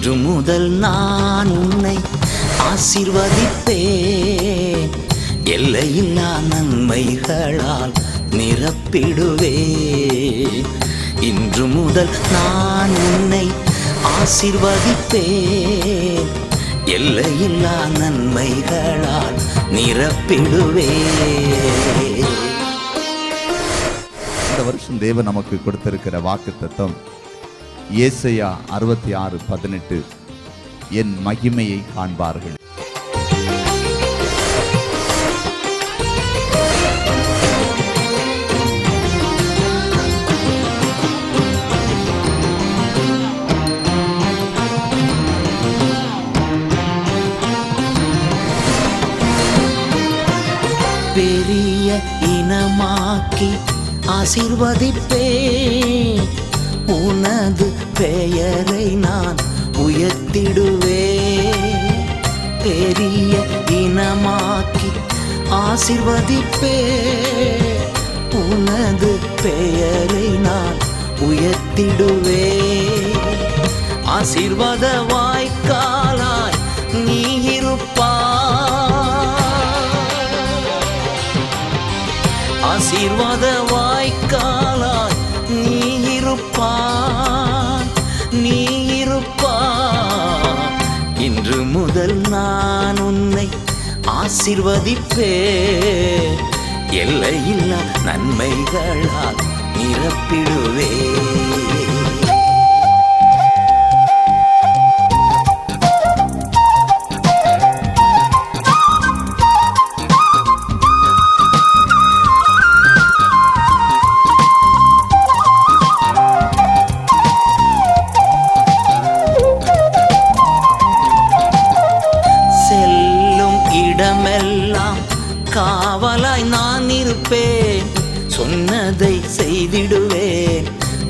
இன்று முதல் நான் உன்னை ஆசீர்வதிப்பேன். எல்லையில்லா நன்மைகளால் நிரப்பிடுவேன். இன்று முதல் நான் உன்னை ஆசீர்வதிப்பேன். எல்லையில்லா நன்மைகளால் நிரப்பிடுவேன். இந்த வருஷம் தேவன் நமக்கு கொடுத்திருக்கிற வாக்குத்தத்தம் ஏசாயா 66:18, என் மகிமையை காண்பார்கள். பெரிய இனமாக்கி ஆசீர்வதிப்பேன். உனது பெயரை நான் உயர்த்திடுவேன். பெரிய இனமாக்கி ஆசீர்வதிப்பேன். உனது பெயரை நான் உயர்த்திடுவேன். ஆசீர்வாத வாய்க்காலாய் நீ இருப்பாய். ஆசீர்வாத வாய்க்காலாய் நீ இருப்பாய். நீ இருப்பாய். இன்று முதல் நான் உன்னை ஆசீர்வதிப்பேன். எல்லையில்லா நன்மைகளால் நிரப்பிடுவேன். இடமெல்லாம் காவலாய் நான் இருப்பேன். சொன்னதை செய்திடுவேன்.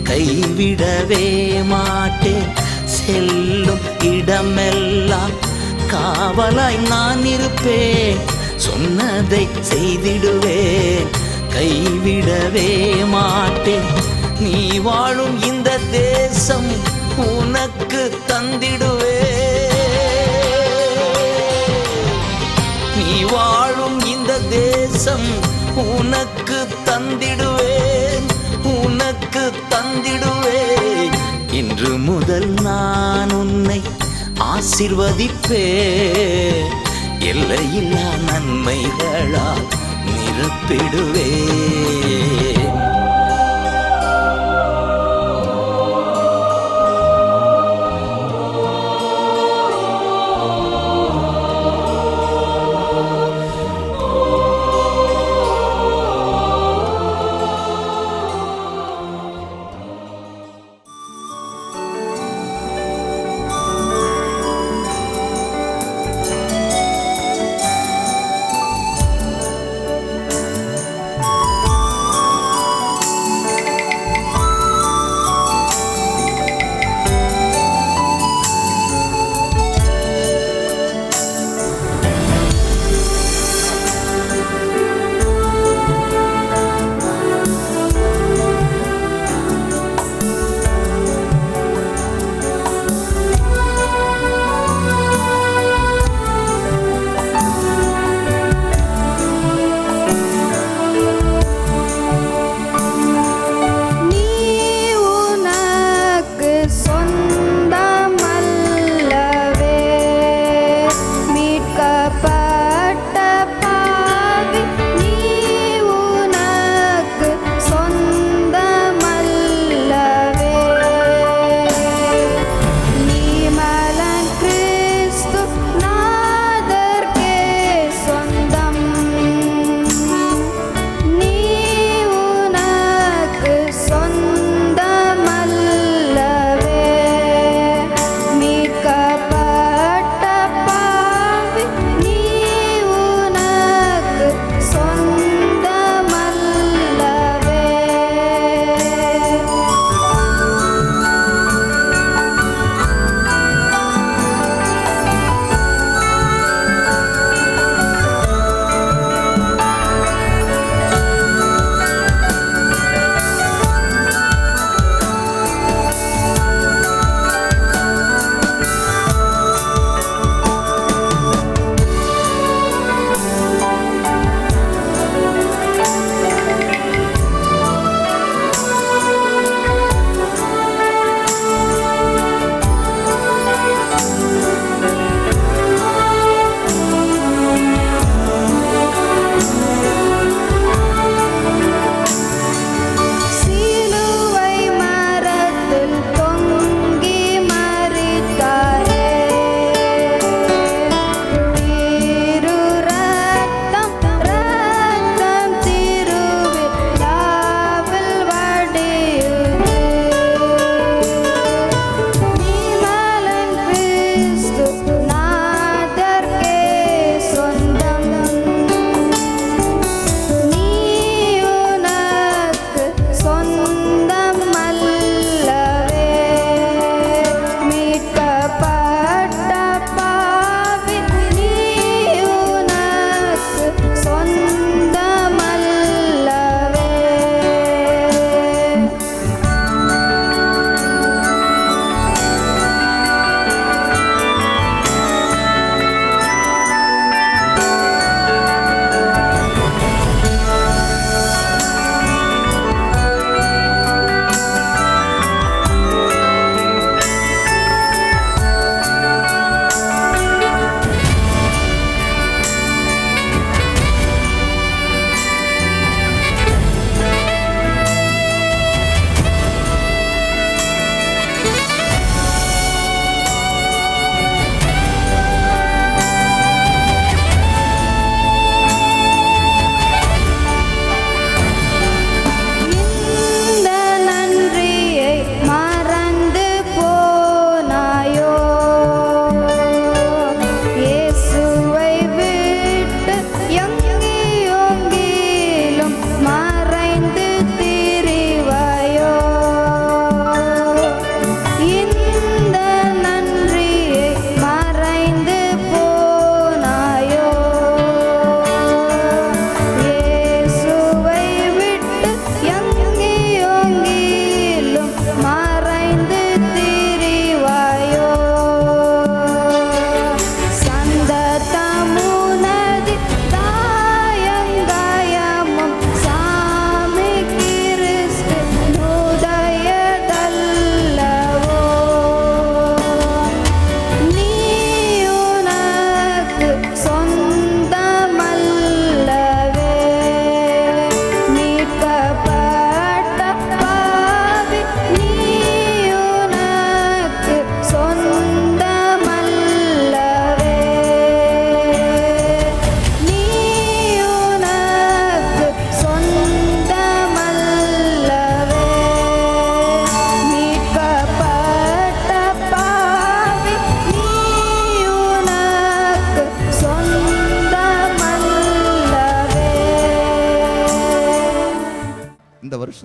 கைவிடவே மாட்டேன். செல்லும் இடமெல்லாம் காவலாய் நான் இருப்பேன். சொன்னதை செய்திடுவேன். கைவிடவே மாட்டேன். நீ வாழும் இந்த தேசம் உனக்கு தந்திடுவேன். நீ வாழும் இந்த தேசம் உனக்கு தந்திடுவேன். உனக்கு தந்திடுவேன். இன்று முதல் நான் உன்னை ஆசீர்வதிப்பேன். எல்லையில்லா நன்மைகளால் நிரப்பிடுவேன்.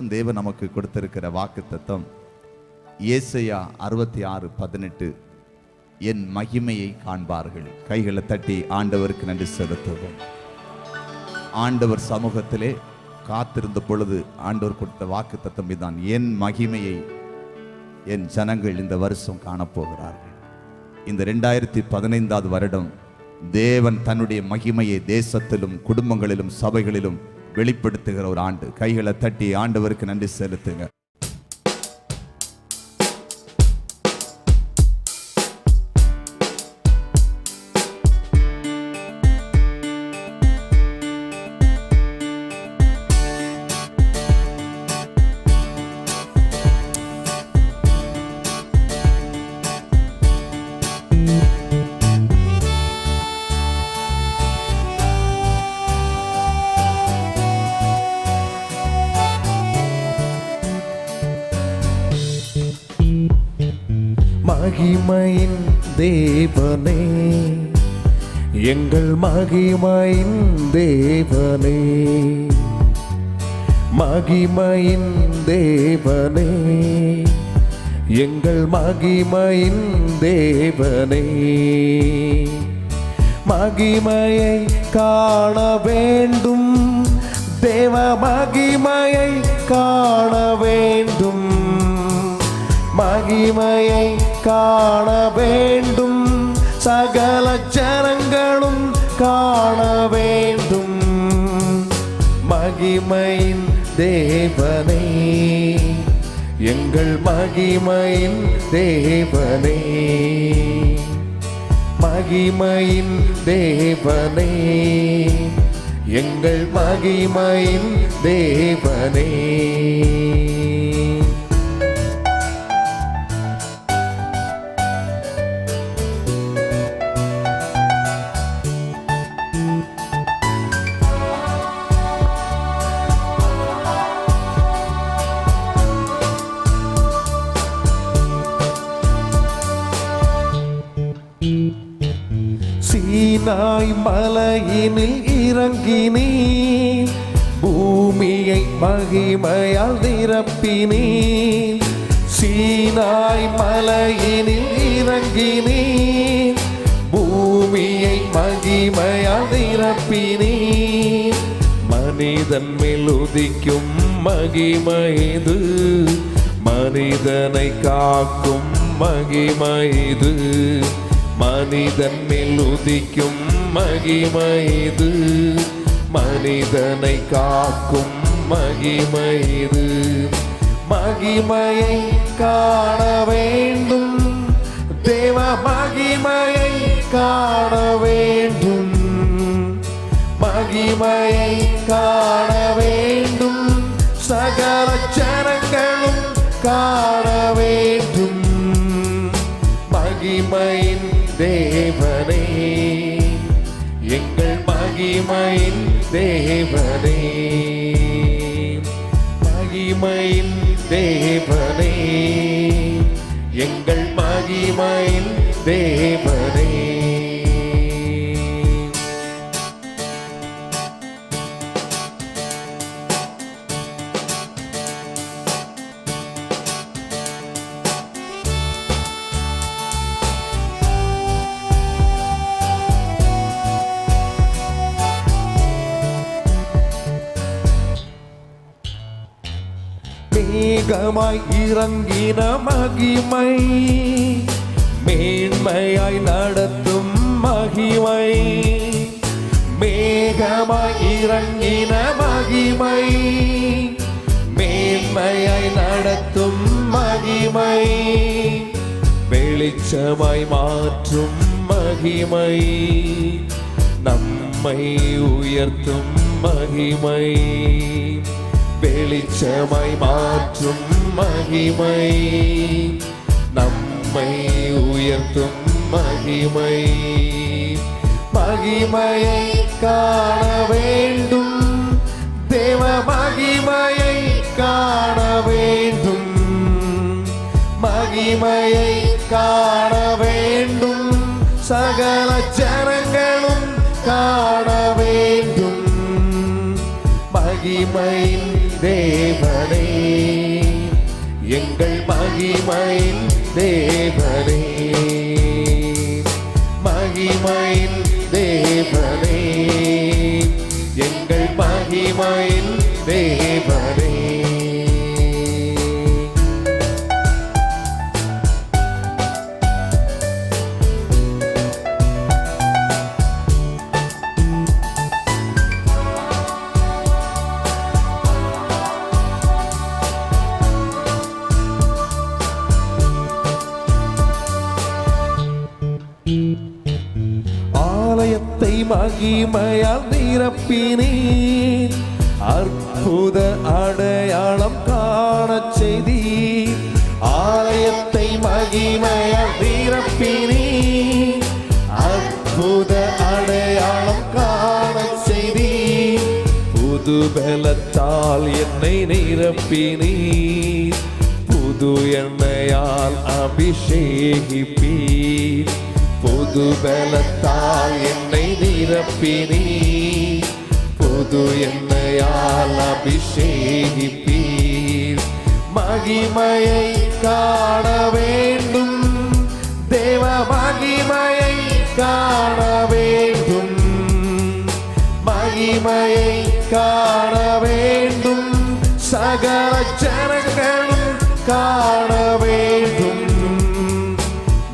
வருஷம் தேவன் நமக்கு கொடுத்திருக்கிற வாக்குத்தத்தம் ஏசாயா 66:18, என் மகிமையை காண்பார்கள். கைகளை தட்டி ஆண்டவருக்கு நன்றி செலுத்துவோம். ஆண்டவர் சமூகத்திலே காத்திருந்த பொழுது ஆண்டவர் கொடுத்த வாக்குத்தத்தம் இதுதான், என் மகிமையை என் ஜனங்கள் இந்த வருஷம் காணப்போகிறார்கள். இந்த 2015 வருடம் தேவன் தன்னுடைய மகிமையை தேசத்திலும் குடும்பங்களிலும் சபைகளிலும் வெளிப்படுத்துகிற ஒரு ஆண்டு. கைகளை தட்டி ஆண்டவருக்கு நன்றி செலுத்துங்க. மகிமையின் தேவனே, எங்கள் மகிமையின் தேவனே, மகிமையின் தேவனே, எங்கள் மகிமையின் தேவனே, மகிமையை காண வேண்டும், தேவ மகிமையை காண வேண்டும், மகிமையை காண வேண்டும், சகல ஜனங்களும் காண வேண்டும். மகிமையின் தேவனே, எங்கள் மகிமையின் தேவனே, மகிமையின் தேவனே, எங்கள் மகிமையின் தேவனே. சீனாய் மலையினில் இறங்கினீர், பூமியை மகிமையால் நிரப்பினீர். சீனாய் மலையினில் இறங்கினீர், பூமியை மகிமையால் நிரப்பினீர். மனிதன் மேல் உதிக்கும் மகிமை இது, மனிதனை காக்கும் மகிமை இது, மனிதன் மேல் உதிக்கும் மகிமை இது, மனிதனை காக்கும் மகிமை இது. மகிமையை காண வேண்டும், தேவ மகிமையை காண வேண்டும், மகிமையை காண வேண்டும், சகல ஜனங்களும் காண வேண்டும். மகிமையின் தேவனே, எங்கள் மகிமையின் தேவனே, மகிமையின் தேவனே, எங்கள் மகிமையின் தேவனே. மேகமாய் இறங்கின மகிமை, மேன்மையாய் நடத்தும் மகிமை, மேகமாய் இறங்கின மகிமை, மேன்மையாய் நடத்தும் மகிமை, வெளிச்சமாய் மாற்றும் மகிமை, நம்மை உயர்த்தும் மகிமை, வெளிச்சமாய் மாற்றும் மகிமை, நம்மை உயர்த்தும் மகிமை. மகிமையை காண வேண்டும், தேவ மகிமையை காண வேண்டும், மகிமையை காண வேண்டும், சகல ஜனங்களும் காண வேண்டும். மகிமையின் தேவனே, மகிமையின் தேவனே, மகிமையின் தேவனே, எங்கள் மகிமையின் தேவனே. ஆலயத்தை மகிமையால் நிரப்பினீர், அற்புத அடையாளம் காணச் செய்தீர். ஆலயத்தை மகிமையால் நிரப்பினீர், அற்புத அடையாளம் காணச் செய்தீர். புது பலத்தால் என்னை நிரப்பினீர், புது எண்ணெயால் அபிஷேகிப்பீர். புது பலத்தால் என்னை நிரப்பினீர், புது எண்ணெயால் அபிஷேகிப்பீர். மகிமையை காண வேண்டும், தேவ மகிமையை காண வேண்டும், மகிமையை காண வேண்டும், சகல ஜனங்களும் காண வேண்டும்.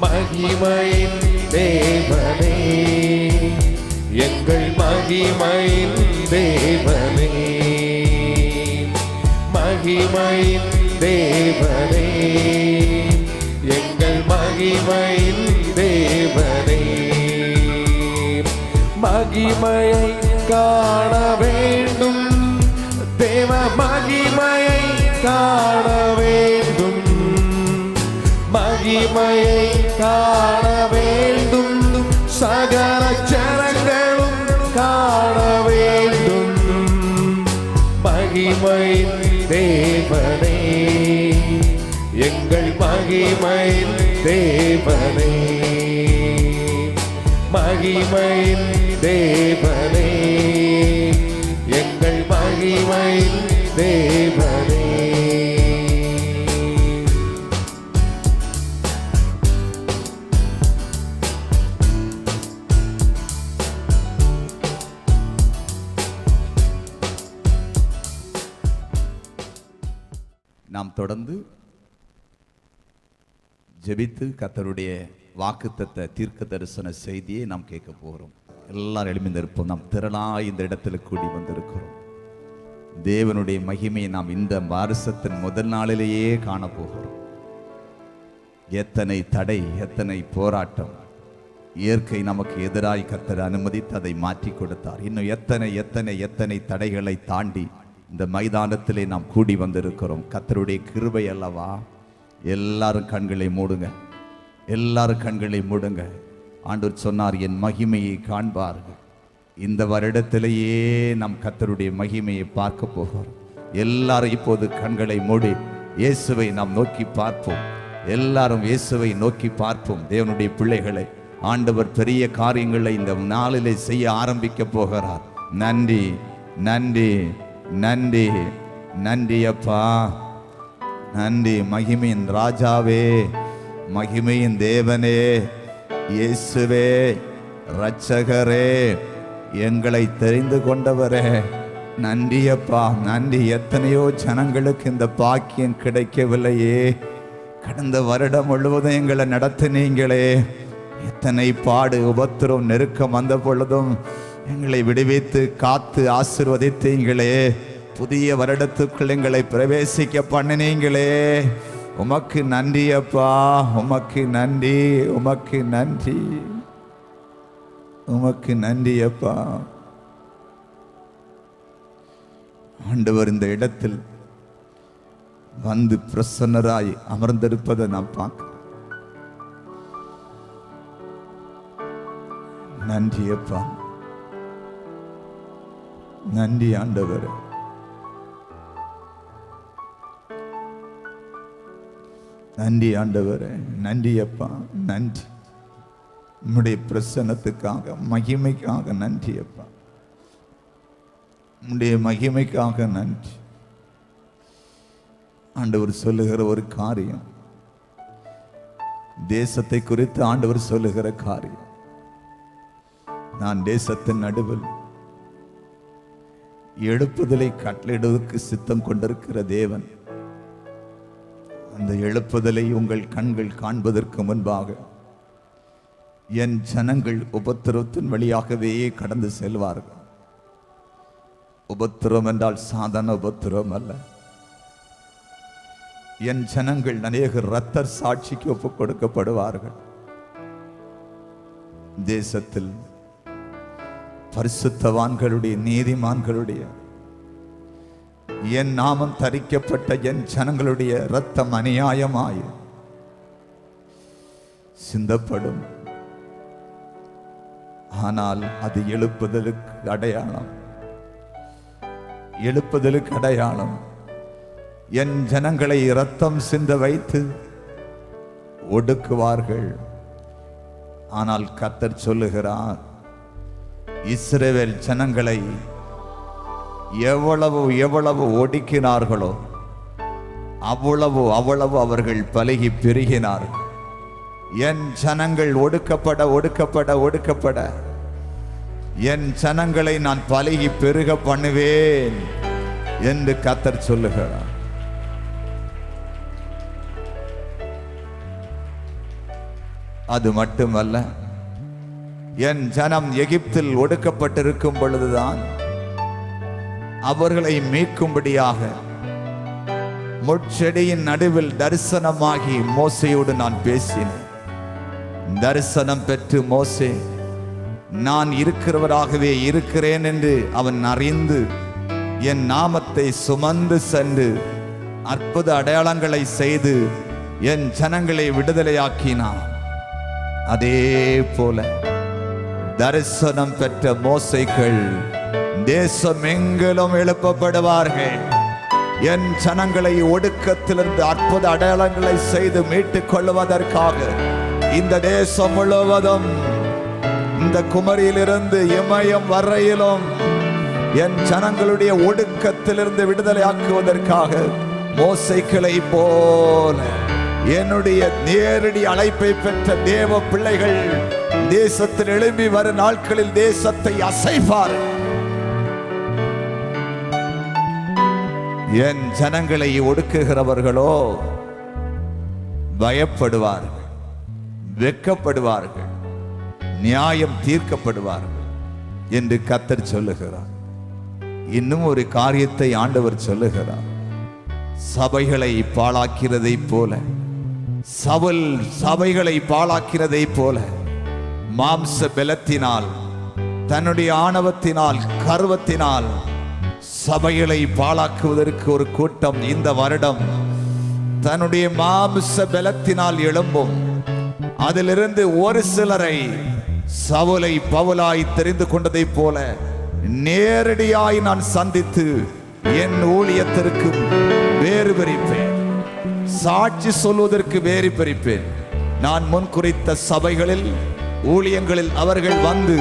மகிமையின் தேவனே, எங்கள் மகிமையின் தேவனே, மகிமையின் தேவனே, எங்கள் மகிமையின் தேவனே. மகிமையை காண வேண்டும், தேவ மகிமையை காண வேண்டும், மகிமையை காண வேண்டும், சகல ஜனங்களும் காண வேண்டும். மகிமையின் தேவனே, எங்கள் மகிமையின் தேவனே, மகிமையின் தேவனே, எங்கள் மகிமையின் தேவனே. நாம் தொடர்ந்து ஜெபித்து கர்த்தருடைய வாக்குத்தத்த தீர்க்க தரிசன செய்தியை நாம் கேட்க போகிறோம். எல்லாரும் எழுந்திருப்போம். நாம் திரளாய் இந்த இடத்துல கூடி வந்திருக்கிறோம். தேவனுடைய மகிமையை நாம் இந்த வருஷத்தின் முதல் நாளிலேயே காண போகிறோம். எத்தனை தடை, எத்தனை போராட்டம், இயற்கை நமக்கு எதிராய் கர்த்தர் அனுமதித்து அதை மாற்றி கொடுத்தார். இன்னும் எத்தனை எத்தனை எத்தனை தடைகளை தாண்டி இந்த மைதானத்திலே நாம் கூடி வந்திருக்கிறோம். கர்த்தருடைய கிருபை அல்லவா. எல்லாரும் கண்களை மூடுங்க, எல்லாரும் கண்களை மூடுங்க. ஆண்டவர் சொன்னார், என் மகிமையை காண்பார்கள். இந்த வருடத்திலேயே நாம் கர்த்தருடைய மகிமையை பார்க்க போகிறோம். எல்லாரும் இப்போது கண்களை மூடி இயேசுவை நாம் நோக்கி பார்ப்போம். எல்லாரும் இயேசுவை நோக்கி பார்ப்போம். தேவனுடைய பிள்ளைகளை, ஆண்டவர் பெரிய காரியங்களை இந்த நாளிலே செய்ய ஆரம்பிக்க போகிறார். நன்றி, நன்றி, நன்றி, நன்றி அப்பா, நன்றி. மகிமையின் ராஜாவே, மகிமையின் தேவனே, இயேசுவே, இரட்சகரே, எங்களை தெரிந்து கொண்டவரே, நன்றி அப்பா, நன்றி. எத்தனையோ ஜனங்களுக்கு இந்த பாக்கியம் கிடைக்கவில்லையே. கடந்த வருடம் முழுவதும் எங்களை நடத்தினீங்களே. எத்தனை பாடு, உபத்திரம், நெருக்கம் வந்த பொழுதும் எங்களை விடுவித்து காத்து ஆசீர்வதித்தீங்களே. புதிய வருடத்துக்குள் எங்களை பிரவேசிக்க பண்ணினீங்களே. உமக்கு நன்றி அப்பா, உமக்கு நன்றி, உமக்கு நன்றி, உமக்கு நன்றி அப்பா. ஆண்டவர் இந்த இடத்தில் வந்து பிரசன்னராய் அமர்ந்திருப்பதை நாம் பார்க்கிறோம். நன்றி அப்பா, நன்றி ஆண்டவர். நன்றி ஆண்டவரே, நன்றி அப்பா, நன்றி. உம்முடைய பிரசன்னத்துக்காக, மகிமைக்காக நன்றி அப்பா, உம்முடைய மகிமைக்காக நன்றி. ஆண்டவர் சொல்லுகிற ஒரு காரியம், தேசத்தை குறித்து ஆண்டவர் சொல்லுகிற காரியம், நான் தேசத்தின் நடுவில் எழுப்புதலை கட்டளையிடுவதற்கு சித்தம் கொண்டிருக்கிற தேவன். அந்த எழுப்புதலை உங்கள் கண்கள் காண்பதற்கு முன்பாக என் ஜனங்கள் உபத்திரவத்தின் வழியாகவே கடந்து செல்வார்கள். உபத்திரம் என்றால் சாதாரண உபத்திரம் அல்ல. என் ஜனங்கள் அநேக இரத்த சாட்சிக்கு ஒப்புக் கொடுக்கப்படுவார்கள். தேசத்தில் பரிசுத்தவான்களுடைய நீதிமான்களுடைய என் நாமம் தரிக்கப்பட்ட என் ஜனங்களுடைய இரத்தம் அநியாயமாய் சிந்தப்படும். ஆனால் அது எழுப்புதலுக்கு அடையாளம். எழுப்புதலுக்கு அடையாளம். என் ஜனங்களை இரத்தம் சிந்த வைத்து ஒடுக்குவார்கள். ஆனால் கர்த்தர் சொல்லுகிறார், இஸ்ரவேல் ஜனங்களை எவ்வளவு எவ்வளவு ஒடுக்கினார்களோ அவ்வளவு அவ்வளவு அவர்கள் பலகி பெருகினார்கள். என் ஜனங்கள் ஒடுக்கப்பட ஒடுக்கப்பட ஒடுக்கப்பட என் ஜனங்களை நான் பலகி பெருக பண்ணுவேன் என்று கர்த்தர் சொல்லுகிறார். அது மட்டுமல்ல, என் ஜனம் எகிப்தில் ஒடுக்கப்பட்டிருக்கும் பொழுதுதான் அவர்களை மீட்கும்படியாக முட்செடியின் நடுவில் தரிசனமாகி மோசேயோடு நான் பேசினேன். தரிசனம் பெற்று மோசே நான் இருக்கிறவராகவே இருக்கிறேன் என்று அவன் அறிந்து என் நாமத்தை சுமந்து சென்று அற்புத அடையாளங்களை செய்து என் ஜனங்களை விடுதலையாக்கினான். அதே போல தரிசனம் பெற்ற மோசைகள் தேசம் எங்கிலும் எழுப்பப்படுவார்கள். என் ஜனங்களை ஒடுக்கத்திலிருந்து அற்புத அடையாளங்களை செய்து மீட்டுக் கொள்வதற்காக இந்த தேசம் முழுவதும், இந்த குமரியிலிருந்து இமயம் வரையிலும் என் ஜனங்களுடைய ஒடுக்கத்திலிருந்து விடுதலையாக்குவதற்காக மோசைகளை போல என்னுடைய நேரடி அழைப்பை பெற்ற தேவ பிள்ளைகள் தேசத்தில் எழும்பி வரும் நாட்களில் தேசத்தை அசைப்பார். என் ஜனங்களை ஒடுக்குகிறவர்களோ பயப்படுவார்கள், வெட்கப்படுவார்கள், நியாயம் தீர்க்கப்படுவார்கள் என்று கர்த்தர் சொல்லுகிறார். இன்னும் ஒரு காரியத்தை ஆண்டவர் சொல்லுகிறார். சபைகளை பாழாக்கிறதை போல, சவுல் சபைகளை பாழாக்கிறதை போல மாம்ச பலத்தினால், தன்னுடைய ஆணவத்தினால், கர்வத்தினால் சபைகளை பாழாக்குவதற்கு ஒரு கூட்டம் இந்த வருடம் தன்னுடைய மாம்ச பலத்தினால் எழும்பும். அதிலிருந்து ஒரு சிலரை சவுலை பவுலாய் தெரிந்து கொண்டதை போல நேரடியாய் நான் சந்தித்து என் ஊழியத்திற்கு வேறு பிரிப்பேன், சாட்சி சொல்வதற்கு வேறு பிரிப்பேன். நான் முன் குறித்த சபைகளில், ஊழியங்களில் அவர்கள் வந்து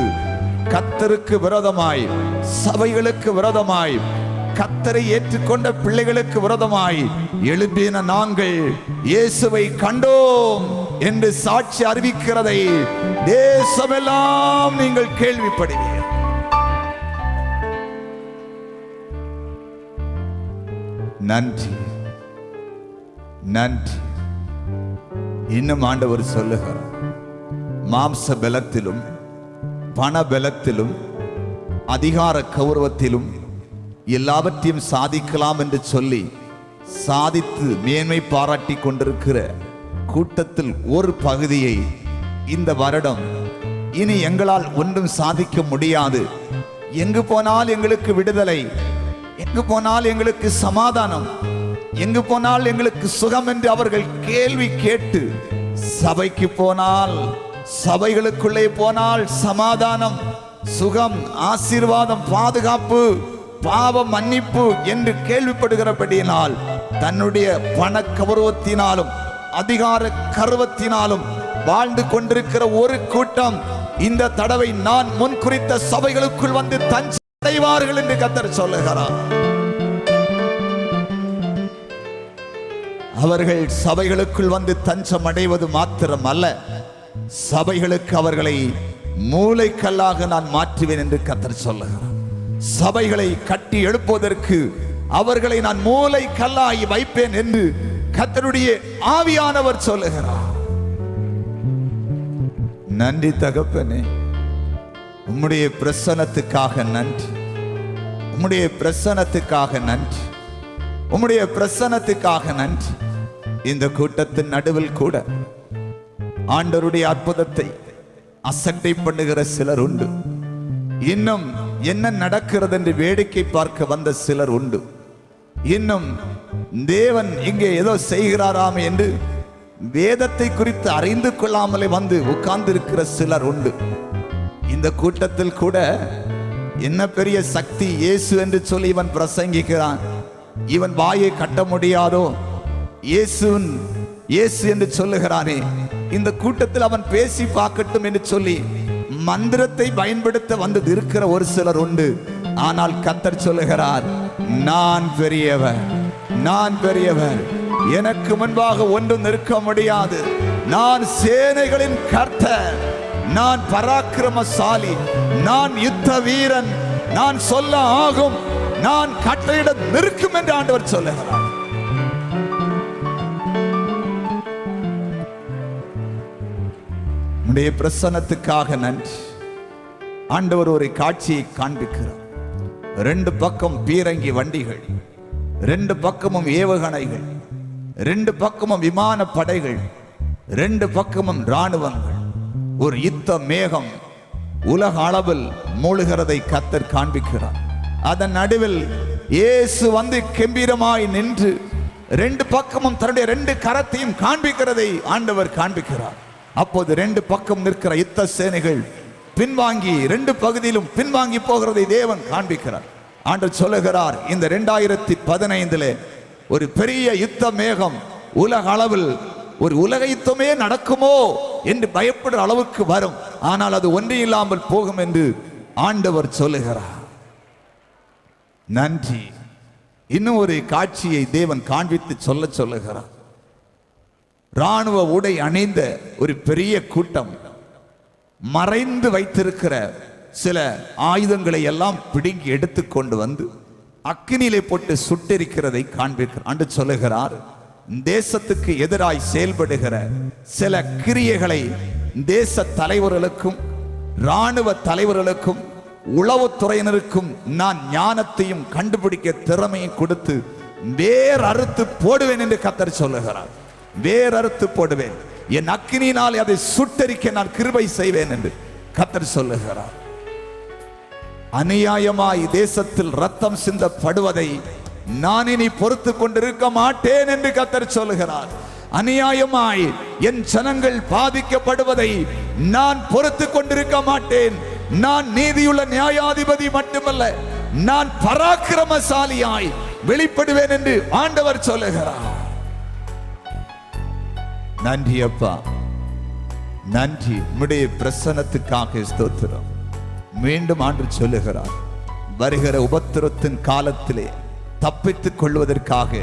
கர்த்தருக்கு விரோதமாய், சபைகளுக்கு விரோதமாய், கர்த்தரை ஏற்றுக்கொண்ட பிள்ளைகளுக்கு விரோதமாய் எழுப்பின நாங்கள் இயேசுவை கண்டோம் என்று சாட்சி அறிவிக்கிறதை தேசமெல்லாம் நீங்கள் கேள்விப்படுவீர்கள். நன்றி, நன்றி. இன்னும் ஆண்டவர் சொல்லுகிறார், மாம்ச பலத்திலும், பண பலத்திலும், அதிகார கௌரவத்திலும் எல்லாவற்றையும் சாதிக்கலாம் என்று சொல்லி சாதித்து மேன்மை பாராட்டி கொண்டிருக்கிற கூட்டத்தில் ஒரு பகுதியை இந்த வருடம் இனி எங்களால் ஒன்றும் சாதிக்க முடியாது, எங்கு போனால் எங்களுக்கு விடுதலை, எங்கு போனால் எங்களுக்கு சமாதானம், எங்கு போனால் எங்களுக்கு சுகம் என்று அவர்கள் கேள்வி கேட்டு, சபைக்கு போனால், சபைகளுக்குள்ளே போனால் சமாதானம், சுகம், ஆசீர்வாதம், பாதுகாப்பு, பாவ மன்னிப்பு என்று கேள்விப்படுகிறபடியினால் தன்னுடைய பண கௌரவத்தினாலும் அதிகார கர்வத்தினாலும் வாழ்ந்து கொண்டிருக்கிற ஒரு கூட்டம் இந்த தடவை நான் முன் குறித்த சபைகளுக்குள் வந்து தஞ்சடைவார்கள் என்று கர்த்தர் சொல்லுகிறார். அவர்கள் சபைகளுக்குள் வந்து தஞ்சம் அடைவது மாத்திரம் அல்ல, சபைகளுக்கு அவர்களை மூலைக்கல்லாக நான் மாற்றுவேன் என்று கர்த்தர் சொல்லுகிறார். சபைகளை கட்டி எழுப்புவதற்கு அவர்களை நான் மூலைக்கல்லாகி வைப்பேன் என்று கர்த்தருடைய ஆவியானவர் சொல்லுகிறார். நன்றி தகப்பனே, உம்முடைய பிரசன்னத்துக்காக நன்றி, உம்முடைய பிரசன்னத்துக்காக நன்றி, உம்முடைய பிரசன்னத்துக்காக நன்றி. இந்த கூட்டத்தின் நடுவில் கூட ஆண்டவருடைய அற்புதத்தை அசட்டை பண்ணுகிற சிலர் உண்டு. இன்னும் என்ன நடக்கிறது என்று வேடிக்கை பார்க்க வந்த சிலர் உண்டு. இன்னும் தேவன் இங்கே ஏதோ செய்கிறாராம் என்று வேதத்தை குறித்து அறிந்து கொள்ளாமலே வந்து உட்கார்ந்து இருக்கிற சிலர் உண்டு. இந்த கூட்டத்தில் கூட என்ன பெரிய சக்தி இயேசு என்று சொல்லி இவன் பிரசங்கிக்கிறான், இவன் வாயை கட்ட முடியாதோ, இயேசு என்று சொல்லுகிறானே, இந்த கூட்டத்தில் அவன் பேசி பார்க்கட்டும் என்று சொல்லி மந்திரத்தை பயன்படுத்த வந்து இருக்கிற ஒரு சிலர் உண்டு. ஆனால் கர்த்தர் சொல்லுகிறார், நான் பெரியவர், நான் பெரியவர், எனக்கு முன்பாக ஒன்றும் நிற்க முடியாது, நான் சேனைகளின் கர்த்தர், நான் பராக்கிரமசாலி, நான் யுத்த வீரன், நான் சொல்ல ஆகும், நான் கட்டளையிட நிற்கும் என்று ஆண்டவர் சொல்லுகிறார். உம்முடைய பிரசன்னத்துக்காக நன்றி. ஆண்டவர் ஒரு காட்சியை காண்பிக்கிறார். ரெண்டு பக்கம் பீரங்கி வண்டிகள், ரெண்டு பக்கமும் ஏவுகணைகள், ரெண்டு பக்கமும் விமான படைகள், ரெண்டு பக்கமும் இராணுவங்கள், ஒரு யுத்த மேகம் உலக அளவில் மூழ்கிறதை கர்த்தர் காண்பிக்கிறார். அதன் நடுவில் இயேசு வந்து கம்பீரமாய் நின்று ரெண்டு பக்கமும் தன்னுடைய ரெண்டு கரத்தையும் காண்பிக்கிறதை ஆண்டவர் காண்பிக்கிறார். அப்போது ரெண்டு பக்கம் நிற்கிற யுத்த சேனைகள் பின்வாங்கி ரெண்டு பகுதியிலும் பின்வாங்கி போகிறதை தேவன் காண்பிக்கிறார். ஆண்டவர் சொல்லுகிறார், இந்த 2015 ஒரு பெரிய யுத்த மேகம் உலக அளவில் ஒரு உலக யுத்தமே நடக்குமோ என்று பயப்படுற அளவுக்கு வரும், ஆனால் அது ஒன்றி இல்லாமல் போகும் என்று ஆண்டவர் சொல்லுகிறார். நன்றி. இன்னும் ஒரு காட்சியை தேவன் காண்பித்து சொல்லுகிறார். இராணுவ உடை அணிந்த ஒரு பெரிய கூட்டம் மறைந்து வைத்திருக்கிற சில ஆயுதங்களை எல்லாம் பிடுங்கி எடுத்துக்கொண்டு வந்து அக்கினியிலே போட்டு சுட்டெரிக்கிறதை காண்பிக்கிறார். ஆண்டு சொல்லுகிறார், தேசத்துக்கு எதிராய் செயல்படுகிற சில கிரியைகளை தேச தலைவர்களுக்கும் இராணுவ தலைவர்களுக்கும் உளவுத்துறையினருக்கும் நான் ஞானத்தையும் கண்டுபிடிக்க திறமையும் கொடுத்து வேர் அறுத்து போடுவேன் என்று கர்த்தர் சொல்லுகிறார். வேர் அறுத்து போடுவேன், என் அக்கினியினால் அதை சுட்டெரிக்க நான் கிருபை செய்வேன் என்று கர்த்தர் சொல்லுகிறார். அநியாயமாய் தேசத்தில் ரத்தம் சிந்தப்படுவதை நான் இனி பொறுத்து கொண்டிருக்க மாட்டேன் என்று கர்த்தர் சொல்லுகிறார். அநியாயமாய் என் ஜனங்கள் பாதிக்கப்படுவதை நான் பொறுத்து கொண்டிருக்க மாட்டேன். நான் நீதியுள்ள நியாயாதிபதி மட்டுமல்ல, நான் பராக்கிரமசாலியாய் வெளிப்படுவேன் என்று ஆண்டவர் சொல்லுகிறார். நன்றி அப்பா, நன்றி. உம்முடைய பிரசன்னத்துக்காக ஸ்தோத்திரம். மீண்டும் ஆண்டு சொல்லுகிறார், வருகிற உபத்திரத்தின் காலத்திலே தப்பித்துக் கொள்வதற்காக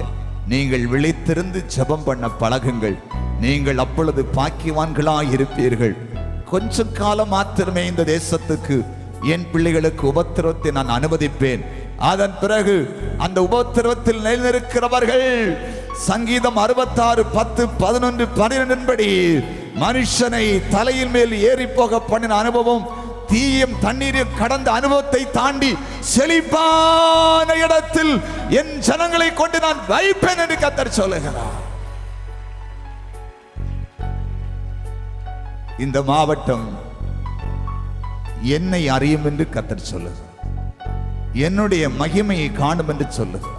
நீங்கள் விழித்திருந்து ஜெபம் பண்ண பழகுங்கள், நீங்கள் அப்பொழுது பாக்கியவான்களாய் இருப்பீர்கள். கொஞ்ச காலம் மாத்திரமே இந்த தேசத்துக்கு என் பிள்ளைகளுக்கு உபத்திரவத்தை நான் அனுமதிப்பேன். அதன் பிறகு அந்த உபத்திரவத்தில் நிலைநிற்கிறவர்கள் சங்கீதம் 66, 10, 11, 12 படி மனுஷனை தலையின் மேல் ஏறி போக பண்ணின அனுபவம் தீயும் தண்ணீரையும் கடந்த அனுபவத்தை தாண்டி செழிப்பான இடத்தில் என் ஜனங்களை கொண்டு நான் வைப்பேன் என்று கர்த்தர் சொல்லுகிறார். இந்த மாவட்டம் என்னை அறியும் என்று கர்த்தர் சொல்லுகிறார். என்னுடைய மகிமையை காணும் என்று சொல்லுகிறார்.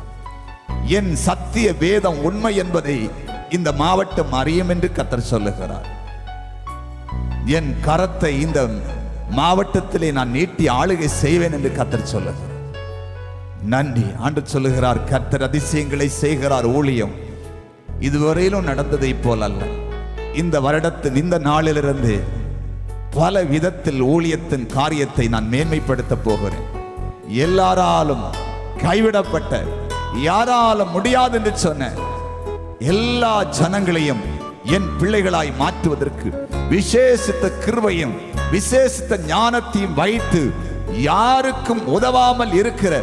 என் சத்திய வேதம் உண்மை என்பதை இந்த மாவட்டம் அறியும் என்று கர்த்தர் சொல்லுகிறார். என் கரத்தை இந்த மாவட்டத்திலே நான் நீட்டி ஆளுகை செய்வேன் என்று கர்த்தர் சொல்லுகிறார். நன்றி. ஆண்டு சொல்லுகிறார், கர்த்தர் அதிசயங்களை செய்கிறார். ஊழியம் இதுவரையிலும் நடந்ததை போல் அல்ல. இந்த வருடத்தின் இந்த நாளிலிருந்து பல விதத்தில் ஊழியத்தின் காரியத்தை நான் மேன்மைப்படுத்த போகிறேன். எல்லாராலும் கைவிடப்பட்ட, யாராலும் முடியாது என்று சொன்ன எல்லா ஜனங்களையும் என் பிள்ளைகளாய் மாற்றுவதற்கு விசேஷித்த கிருபையும் விசேஷித்த ஞானத்தையும் வைத்து யாருக்கும் உதவாமல் இருக்கிற,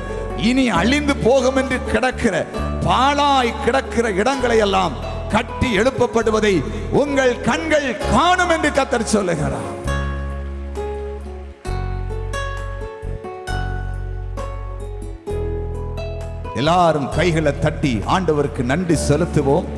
இனி அழிந்து போகும் என்று கிடக்கிற பாழாய் கிடக்கிற இடங்களை எல்லாம் கட்டி எழுப்பப்படுவதை உங்கள் கண்கள் காணும் என்று கர்த்தர் சொல்லுகிறார். எல்லாரும் கைகளை தட்டி ஆண்டவருக்கு நன்றி செலுத்துவோம்.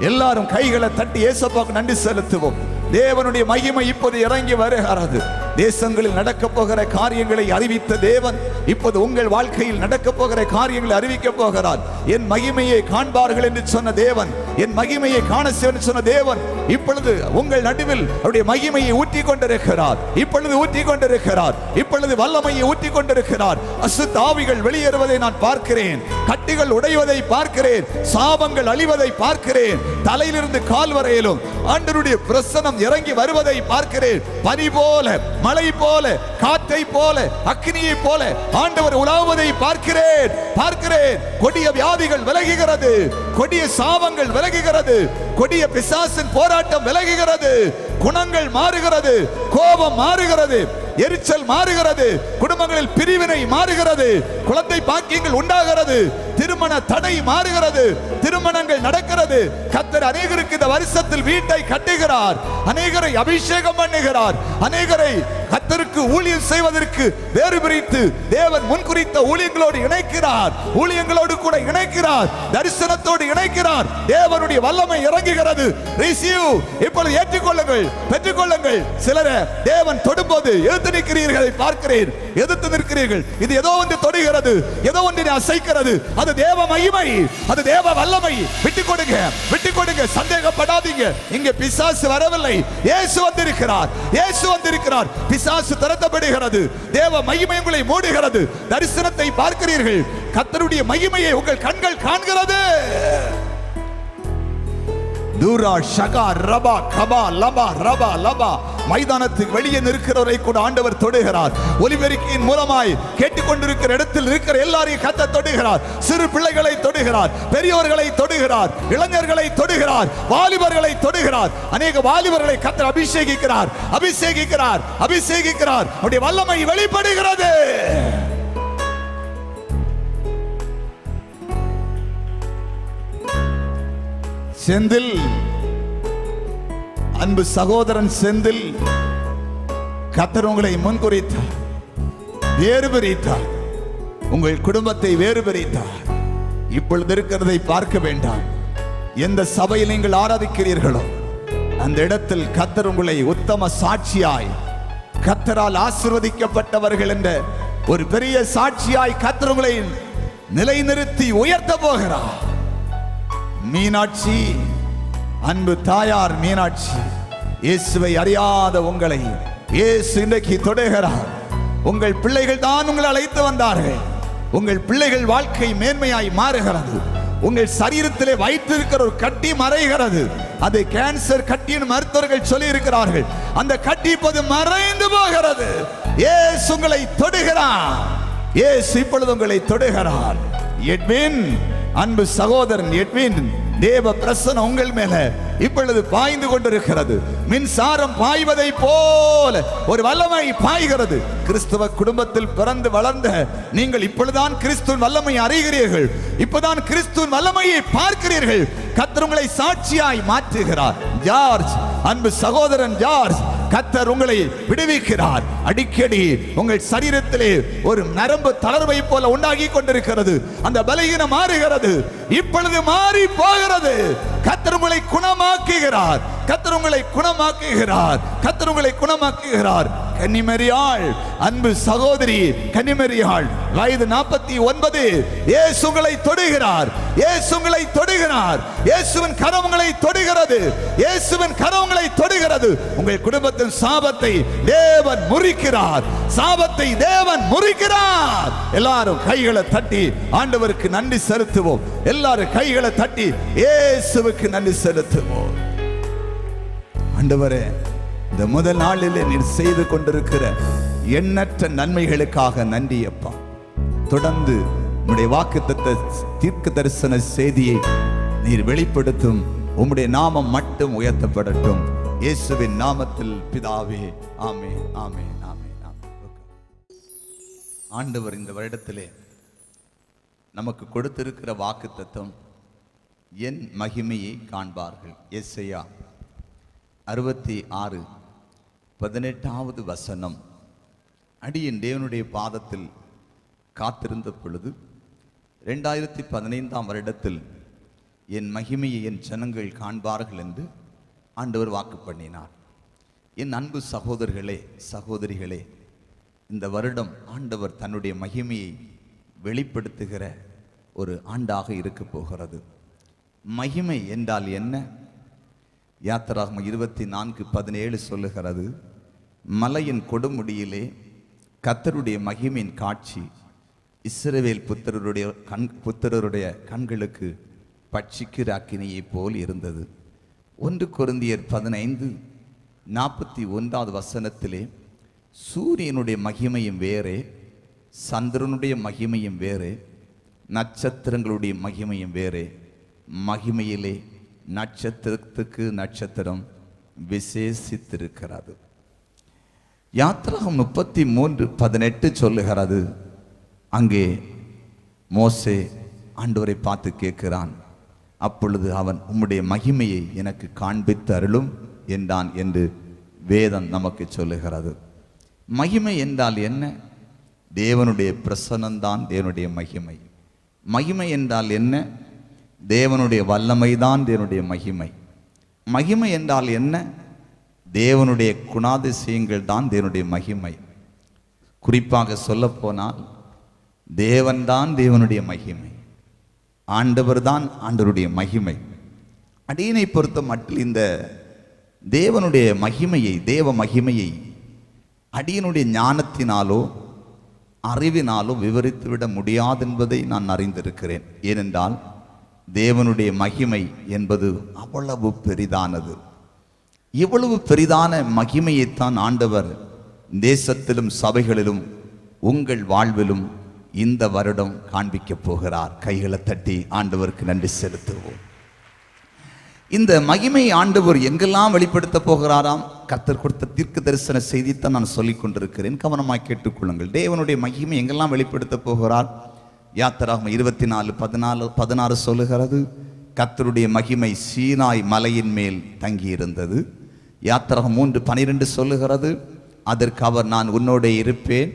எல்லாரும் கைகளை தட்டி ஏசப்பாவுக்கு நன்றி செலுத்துவோம். தேவனுடைய மகிமை இப்போது இறங்கி வருகிறது. தேசங்களில் நடக்க போகிற காரியங்களை அறிவித்த தேவன் இப்போது உங்கள் வாழ்க்கையில் நடக்க போகிற காரியங்களை அறிவிக்க போகிறார். என் மகிமையை காண்பார்கள் என்று சொன்ன தேவன், என் மகிமையை காண சொன்ன தேவன் இப்பொழுது உங்கள் நடுவில் அவருடைய மகிமையை ஊற்றி கொண்டிருக்கிறார். இப்பொழுது ஊற்றி கொண்டிருக்கிறார். இப்பொழுது வல்லமையை ஊற்றி கொண்டிருக்கிறார். அசுத்த ஆவிகள் வெளியேறுவதை நான் பார்க்கிறேன். கட்டிகள் உடைவதை பார்க்கிறேன். சாபங்கள் அழிவதை பார்க்கிறேன். தலையிலிருந்து கால் வரையிலும் ஆண்டவருடைய பிரசன்னம் இறங்கி வருவதை பார்க்கிறேன். பனி போல, மழை போல, காற்றை போல, அக்னியை போல ஆண்டவர் உலாவுவதை பார்க்கிறேன். கொடிய வியாதிகள் விலகுகிறது. கொடிய சாபங்கள் விலகுகிறது. கொடிய பிசாசின் போராட்டம் விலகுகிறது. குணங்கள் மாறுகிறது. கோபம் மாறுகிறது. எரிச்சல் மாறுகிறது. குடும்பங்களில் பிரிவினை மாறுகிறது. குழந்தை பாக்கியங்கள் உண்டாகிறது. திருமண தடை மாறுகிறது. திருமணங்கள் நடக்கிறது. கர்த்தர் அநேகருக்கு இந்த வருஷத்தில் வீட்டை கட்டுகிறார். அநேகரை அபிஷேகம் பண்ணுகிறார். அநேகரை கர்த்தருக்கு ஊழியம் செய்வதற்கு வேறு பிரித்து தேவன் முன்குறித்த ஊழியங்களோடு இணைக்கிறார். ஊழியங்களோடு கூட இணைக்கிறார். தரிசனத்தோடு இணைக்கிறார். தேவனுடைய வல்லமை இறங்குகிறது. ரிசீவ். இப்பொழுது ஏற்றுக்கொள்ளுங்கள், பெற்றுக்கொள்ளுங்கள். சிலரை தேவன் தொடும்போது எதிர்த்து நிற்கிறீர்களை பார்க்கிறேன். எதிர்த்து நிற்கிறீர்கள். இது ஏதோ ஒன்று தொடுகிறது, ஏதோ ஒன்றை அசைக்கிறது. அது தேவ மகிமை, அது தேவ வல்லமை. விட்டுக் கொடுங்க, விட்டுக் கொடுங்க. சந்தேகப்படாதீங்க. இங்கே பிசாசு வரவில்லை. இயேசு வந்திருக்கிறார். இயேசு வந்திருக்கிறார். பிசாசு துரத்தப்படுகிறது. தேவ மகிமை உங்களை மூடுகிறது. தரிசனத்தை பார்க்கிறீர்கள். கர்த்தருடைய மகிமையை உங்கள் கண்கள் காண்கிறது. தூரா ஷகா ரபா கபா லபா ரபா லபா. மைதானத்துக்கு வெளியே நிற்கிறவரை கூட ஆண்டவர் தொடுகிறார். ஒலிபெருக்கியின் மூலமாய் கேட்டுக்கொண்டிருக்கிற இடத்தில் இருக்கிற எல்லாரையும் கர்த்தர் தொடுகிறார். சிறு பிள்ளைகளை தொடுகிறார். பெரியோர்களை தொடுகிறார். இளைஞர்களை தொடுகிறார். வாலிபர்களை தொடுகிறார். அநேக வாலிபர்களை கர்த்தர் அபிஷேகிக்கிறார். அபிஷேகிக்கிறார். அபிஷேகிக்கிறார். அவருடைய வல்லமை வெளிப்படுகிறது. செந்தில், அன்பு சகோதரன் செந்தில், கர்த்தர் உங்களை முன்குறித்தார். வேறு பிரித்தார். உங்கள் குடும்பத்தை வேறு பிரித்தார். இப்பொழுது இருக்கிறதை பார்க்க வேண்டாம். எந்த சபையில் நீங்கள் ஆராதிக்கிறீர்களோ அந்த இடத்தில் கர்த்தர் உங்களை உத்தம சாட்சியாய், கர்த்தரால் ஆசீர்வதிக்கப்பட்டவர்கள் என்ற ஒரு பெரிய சாட்சியாய் கர்த்தர் உங்களை நிலைநிறுத்தி உயர்த்த போகிறார். மீனாட்சி, அன்பு தாயார் மீனாட்சி, இயேசுவை அறியாத உங்களை இயேசு இன்றைக்கு தொடுகிறார். உங்கள் பிள்ளைகள் தான் உங்களை அழைத்து வந்தார்கள். உங்கள் பிள்ளைகள் வாழ்க்கை மேன்மையாய் மாறுகிறது. உங்கள் சரீரத்திலே வைத்திருக்கிற ஒரு கட்டி மறைகிறது. அது கேன்சர் கட்டின்னு மருத்துவர்கள் சொல்லி இருக்கிறார்கள். அந்த கட்டி இப்போது மறைந்து போகிறது. இயேசு உங்களை தொடுகிறார். இயேசு இப்பொழுது உங்களை தொடுகிறார். எட்வின், அன்பு சகோதரன் எட்வின், தேவ பிரசன்னம் உங்கள் மேல இப்பொழுது பாய்ந்து கொண்டிருக்கிறது. மின்சாரம் பாய்வதை போல ஒரு வல்லமை பாய்கிறது. கிறிஸ்துவ குடும்பத்தில் பிறந்து வளர்ந்த நீங்கள் இப்பொழுதுதான் கிறிஸ்துவின் வல்லமை அறிகிறீர்கள். இப்போதான் கிறிஸ்துவின் வல்லமையை பார்க்கிறீர்கள். கர்த்தர் உங்களை சாட்சியாய் மாற்றுகிறார். ஜார்ஜ், அன்பு சகோதரன் ஜார்ஜ், கர்த்தர் உங்களை விடுவிக்கிறார். அடிக்கடி உங்கள் சரீரத்திலே ஒரு நரம்பு தளர்வை போல உண்டாகி கொண்டிருக்கிறது. அந்த பலகீனம் மாறுகிறது. இப்பொழுது மாறி போகிறது. கர்த்தர் உங்களை குணமாக்குகிறார். கர்த்தர் உங்களை குணமாக்குகிறார். கர்த்தர் உங்களை குணமாக்குகிறார். கன்னிமரியாள், அன்பு சகோதரி கன்னிமரியாள், வயது 49. இயேசு உங்களை தொடுகிறார். இயேசு உங்களை தொடுகிறார். இயேசுவின் கரம் உங்களை தொடுகிறது. இயேசுவின் கரம் உங்களை தொடுகிறது. உங்கள் குடும்பத்தின் சாபத்தை தேவன் முறிக்கிறார். சாபத்தை தேவன் முறிக்கிறார். எல்லாரும் கைகளை தட்டி ஆண்டவருக்கு நன்றி செலுத்துவோம். எல்லாரும் கைகளை தட்டி இயேசுவுக்கு நன்றி செலுத்துவோம். ஆண்டவரே, இந்த முதல் நாளிலே நீர் செய்து கொண்டிருக்கிற எண்ணற்ற நன்மைகளுக்காக நன்றி அப்பா. தொடர்ந்து உம்முடைய வாக்குத்தத்த தீர்க்க தரிசன செய்தியை நீர் வெளிப்படுத்தும் உம்முடைய நாமம் மட்டும் உயர்த்தப்படட்டும். இயேசுவின் நாமத்தில் பிதாவே, ஆமென், ஆமென், ஆமென், ஆமென். ஆண்டவர் இந்த வருடத்திலே நமக்கு கொடுத்திருக்கிற வாக்குத்தத்தம், என் மகிமையை காண்பார்கள். எஸ்ஐயா 66:18 வசனம். அடியேன் தேவனுடைய பாதத்தில் காத்திருந்த பொழுது 2015 வருடத்தில் என் மகிமையை என் ஜனங்கள் காண்பார்கள் என்று ஆண்டவர் வாக்கு பண்ணினார். என் அன்பு சகோதரர்களே, சகோதரிகளே, இந்த வருடம் ஆண்டவர் தன்னுடைய மகிமையை வெளிப்படுத்துகிற ஒரு ஆண்டாக இருக்க போகிறது. மகிமை என்றால் என்ன? யாத்திராகமம் 24:17 சொல்லுகிறது, மலையின் கொடுமுடியிலே கர்த்தருடைய மகிமையின் காட்சி இஸ்ரவேல் புத்திரருடைய கண்களுக்கு பட்சிக்கிற அக்கினியை போல் இருந்தது. 1 கொரிந்தியர் 15:41 வசனத்திலே, சூரியனுடைய மகிமையும் வேறே, சந்திரனுடைய மகிமையும் வேறே, நட்சத்திரங்களுடைய மகிமையும் வேறே, மகிமையிலே நட்சத்திரத்துக்கு நட்சத்திரம் விசேஷித்திருக்கிறது. யாத்திராகமம் 33:18 சொல்லுகிறது, அங்கே மோசே ஆண்டவரை பார்த்து கேட்கிறான். அப்பொழுது அவன், உம்முடைய மகிமையை எனக்கு காண்பித்து அருளும் என்றான் என்று வேதம் நமக்கு சொல்லுகிறது. மகிமை என்றால் என்ன? தேவனுடைய பிரசன்னம்தான் தேவனுடைய மகிமை. மகிமை என்றால் என்ன? தேவனுடைய வல்லமைதான் தேவனுடைய மகிமை. மகிமை என்றால் என்ன? தேவனுடைய குணாதிசயங்கள் தான் தேவனுடைய மகிமை. குறிப்பாக சொல்ல போனால் தேவன்தான் தேவனுடைய மகிமை, ஆண்டவர் தான் ஆண்டவருடைய மகிமை. அடியனை பொறுத்த மட்டும் இந்த தேவனுடைய மகிமையை, தேவ மகிமையை அடியனுடைய ஞானத்தினாலோ அறிவினாலோ விவரித்துவிட முடியாது என்பதை நான் அறிந்திருக்கிறேன். ஏனென்றால் தேவனுடைய மகிமை என்பது அவ்வளவு பெரிதானது. இவ்வளவு பெரிதான மகிமையைத்தான் ஆண்டவர் தேசத்திலும் சபைகளிலும் உங்கள் வாழ்விலும் இந்த வருடம் காண்பிக்க போகிறார். கைகளை தட்டி ஆண்டவருக்கு நன்றி செலுத்துவோம். இந்த மகிமை ஆண்டவர் எங்கெல்லாம் வெளிப்படுத்த போகிறாராம்? கர்த்தர் கொடுத்த தீர்க்க தரிசன செய்தித்தான் நான் சொல்லிக் கொண்டிருக்கிறேன். கவனமாய் கேட்டுக்கொள்ளுங்கள். தேவனுடைய மகிமை எங்கெல்லாம் வெளிப்படுத்த போகிறார்? யாத்திராகமம் 24:16 சொல்லுகிறது, கர்த்தருடைய மகிமை சீனாய் மலையின் மேல் தங்கியிருந்தது. யாத்திராகமம் 3:12 சொல்லுகிறது, அதற்கு அவர், நான் உன்னோட இருப்பேன்,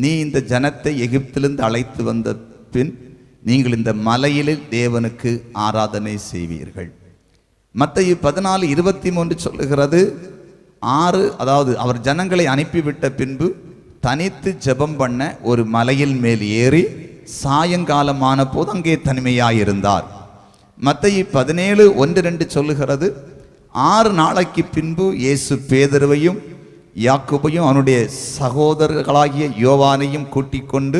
நீ இந்த ஜனத்தை எகிப்திலிருந்து அழைத்து வந்த பின் நீங்கள் இந்த மலையில் தேவனுக்கு ஆராதனை செய்வீர்கள். மத்தேயு 14:23 சொல்லுகிறது, அதாவது அவர் ஜனங்களை அனுப்பிவிட்ட பின்பு தனித்து ஜெபம் பண்ண ஒரு மலையில் மேல் ஏறி சாயங்காலமான போது அங்கே தனிமையாயிருந்தார். மத்தேயு 17:1-2 சொல்லுகிறது, 6 நாளைக்கு பின்பு இயேசு பேதுருவையும் யாக்கோபையும் அவனுடைய சகோதரர்களாகிய யோவானையும் கூட்டிக் கொண்டு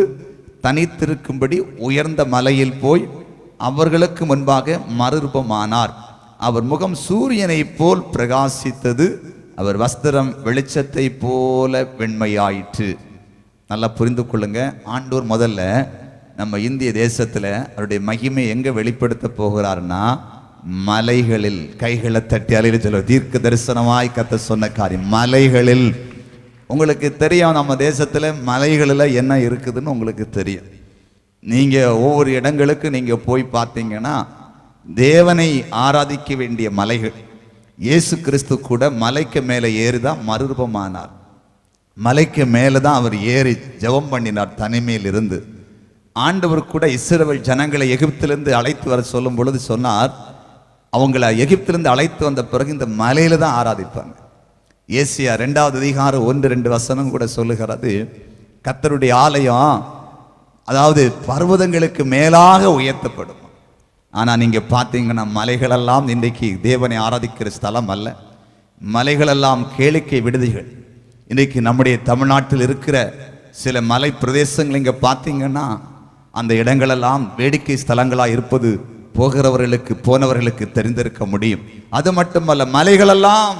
தனித்திருக்கும்படி உயர்ந்த மலையில் போய் அவர்களுக்கு முன்பாக மறுரூபமானார். அவர் முகம் சூரியனை போல் பிரகாசித்தது, அவர் வஸ்திரம் வெளிச்சத்தை போல வெண்மையாயிற்று. நல்லா புரிந்து கொள்ளுங்க. ஆண்டவர் முதல்ல நம்ம இந்திய தேசத்துல அவருடைய மகிமை எங்க வெளிப்படுத்த போகிறார்னா, மலைகளில். கைகளை தட்டி அலையில சொல்ல, தீர்க்க தரிசனமாய் கர்த்தர் சொன்ன காரியம் மலைகளில். உங்களுக்கு தெரியும், நம்ம தேசத்துல மலைகளில் என்ன இருக்குதுன்னு உங்களுக்கு தெரியும். நீங்க ஒவ்வொரு இடங்களுக்கு நீங்க போய் பார்த்தீங்கன்னா தேவனை ஆராதிக்க வேண்டிய மலைகள். இயேசு கிறிஸ்து கூட மலைக்கு மேலே ஏறிதான் மறுரூபமானார். மலைக்கு மேலே தான் அவர் ஏறி ஜெபம் பண்ணினார் தனிமையில் இருந்து. ஆண்டவர் கூட இஸ்ரவேல் ஜனங்களை எகிப்திலிருந்து அழைத்து வர சொல்லும் பொழுது சொன்னார், அவங்கள எகிப்திலிருந்து அழைத்து வந்த பிறகு இந்த மலையில தான் ஆராதிப்பாங்க. ஏசியா 2:1-2 வசனம் கூட சொல்லுகிறது, கர்த்தருடைய ஆலயம் அதாவது பர்வதங்களுக்கு மேலாக உயர்த்தப்படும். ஆனா நீங்க பார்த்தீங்கன்னா மலைகளெல்லாம் இன்றைக்கு தேவனை ஆராதிக்கிற ஸ்தலம் அல்ல. மலைகளெல்லாம் கேளிக்கை விடுதிகள். இன்றைக்கு நம்முடைய தமிழ்நாட்டில் இருக்கிற சில மலை பிரதேசங்கள் இங்க பார்த்தீங்கன்னா அந்த இடங்களெல்லாம் வேடிக்கை ஸ்தலங்களா இருப்பது போகிறவர்களுக்கு போனவர்களுக்கு தெரிந்திருக்க முடியும். அது மட்டுமல்ல, மலைகளெல்லாம்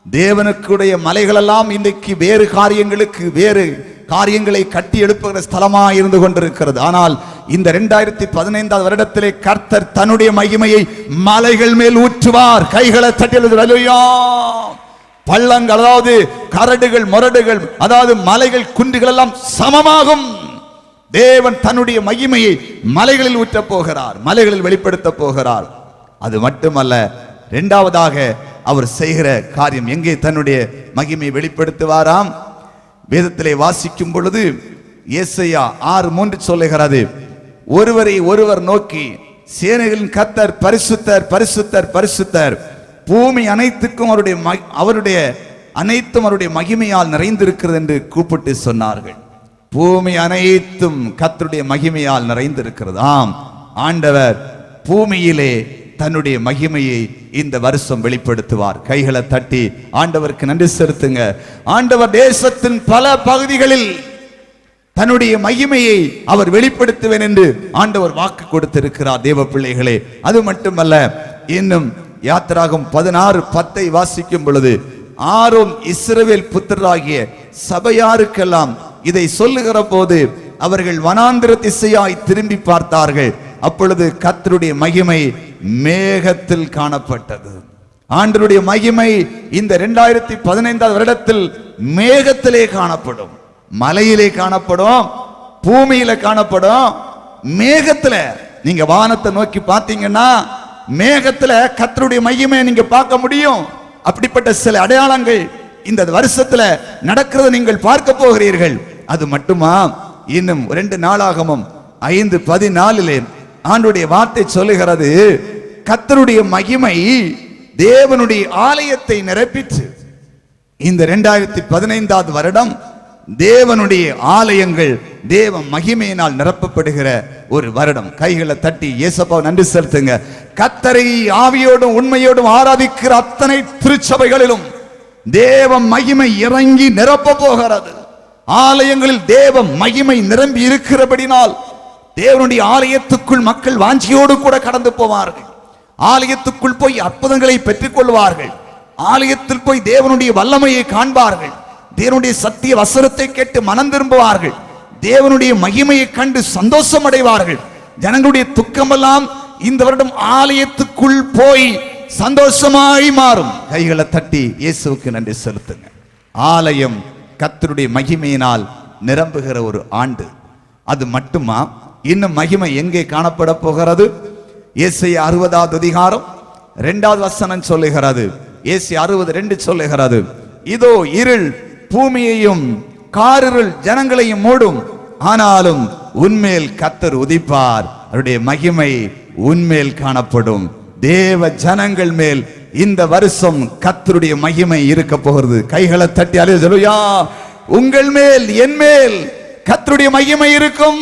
தேவனுக்குடைய மலைகளெல்லாம் இன்றைக்கு வேறு காரியங்களுக்கு வேறு காரியங்களை கட்டி எழுப்புகிற ஸ்தலமாய் இருந்து கொண்டிருக்கிறது. ஆனால் இந்த 2015 வருடத்திலே கர்த்தர் தன்னுடைய மகிமையை மலைகள் மேல் ஊற்றுவார். கைகளை தட்டி அல்லேலூயா. பள்ளங்கள், அதாவது கரடுகள் முரடுகள், அதாவது மலைகள் குன்றுகள் எல்லாம் சமமாகும். தேவன் தன்னுடைய மகிமையை மலைகளில் ஊற்றப் போகிறார், மலைகளில் வெளிப்படுத்த போகிறார். அது மட்டுமல்ல, இரண்டாவதாக அவர் செய்கிற காரியம் எங்கே தன்னுடைய மகிமையை வெளிப்படுத்துவாராம்? வேதத்திலே வாசிக்கும் பொழுது ஏசாயா 6:3 சொல்லுகிறது, ஒருவரை ஒருவர் நோக்கி சேனைகளின் கர்த்தர் பரிசுத்தர் பரிசுத்தர் பரிசுத்தர், பூமி அனைத்துக்கும் அவருடைய அனைத்தும் அவருடைய மகிமையால் நிறைந்திருக்கிறது என்று கூப்பிட்டு சொன்னார்கள். பூமி அனைத்தும் கர்த்தருடைய மகிமையால் நிறைந்திருக்கிறது. ஆம், ஆண்டவர் பூமியிலே தன்னுடைய மகிமையை இந்த வருஷம் வெளிப்படுத்துவார். கைகளை தட்டி ஆண்டவருக்கு நன்றி செலுத்துங்க. ஆண்டவர் தேசத்தின் பல பகுதிகளில் தன்னுடைய மகிமையை அவர் வெளிப்படுத்துவேன் என்று ஆண்டவர் வாக்கு கொடுத்திருக்கிறார். தேவ பிள்ளைகளே, அது மட்டுமல்ல, இன்னும் யாத்திராகம் 16:10 வாசிக்கும் பொழுது, ஆரோன் இஸ்ரவேல் புத்திரராகிய சபையாருக்கெல்லாம் இதை சொல்லுகிற போது அவர்கள் வனாந்திர திசையாய் திரும்பி பார்த்தார்கள். அப்பொழுது கர்த்தருடைய மகிமை மேகத்தில் காணப்பட்டது. ஆண்டவருடைய மகிமை இந்த 2015 வருடத்தில் மேகத்திலே காணப்படும், மலையிலே காணப்படும், பூமியில காணப்படும். மேகத்துல நீங்க வானத்தை நோக்கி பார்த்தீங்கன்னா மேகத்துல கர்த்தருடைய மகிமையை நீங்க பார்க்க முடியும். அப்படிப்பட்ட சில அடையாளங்கள் இந்த வருஷத்துல நடக்கிறத நீங்கள் பார்க்க போகிறீர்கள். அது மட்டுமா, இன்னும் 2 நாளாகமும் 5:14 ஆண்டுடைய வார்த்தை சொல்லுகிறது, கர்த்தருடைய மகிமை தேவனுடைய ஆலயத்தை நிரப்பிற்று. இந்த 2015 வருடம் தேவனுடைய ஆலயங்கள் தேவ மகிமையினால் நிரப்பப்படுகிற ஒரு வருடம். கைகளை தட்டி இயேசுவுக்கு நன்றி செலுத்துங்க. கர்த்தரை ஆவியோடும் உண்மையோடும் ஆராதிக்கிற அத்தனை திருச்சபைகளிலும் தேவ மகிமை இறங்கி நிரப்ப போகிறது. ஆலயங்களில் தேவ மகிமை நிரம்பி இருக்கிறபடினால் தேவனுடைய ஆலயத்துக்குள் மக்கள் வாஞ்சியோடு கூட கடந்து போவார்கள். ஆலயத்துக்குள் போய் அற்புதங்களை பெற்றுக் கொள்வார்கள். ஆலயத்தில் போய் தேவனுடைய வல்லமையை காண்பார்கள். தேவனுடைய சத்திய வசனத்தை கேட்டு மனம் திரும்புவார்கள். தேவனுடைய மகிமையை கண்டு சந்தோஷம் அடைவார்கள். ஜனங்களுடைய துக்கமெல்லாம் இந்த வருடம் ஆலயத்துக்குள் போய் சந்தோஷமாய் மாறும். கைகளை தட்டி இயேசுவுக்கு நன்றி செலுத்துங்க. ஆலயம் கர்த்தருடைய மகிமையினால் நிரம்புகிற ஒரு ஆண்டு. அது மட்டுமா, இன்னும் மகிமை எங்கே காணப்பட போகிறது? ஏசாயா 60வது அதிகாரம் 2வது வசனம் சொல்லுகிறது. ஏசாயா 60:2 சொல்லுகிறது, இதோ இருள் பூமியையும் காரிருள் ஜனங்களையும் மூடும், ஆனாலும் உன்மேல் கர்த்தர் உதிப்பார், அவருடைய மகிமை உன்மேல் காணப்படும். தேவ ஜனங்கள் மேல் இந்த வருஷம் கர்த்தருடைய மகிமை இருக்க போகிறது. கைகளை தட்டி அல்லேலூயா. உங்கள் மேல் என் மேல் கர்த்தருடைய மகிமை இருக்கும்.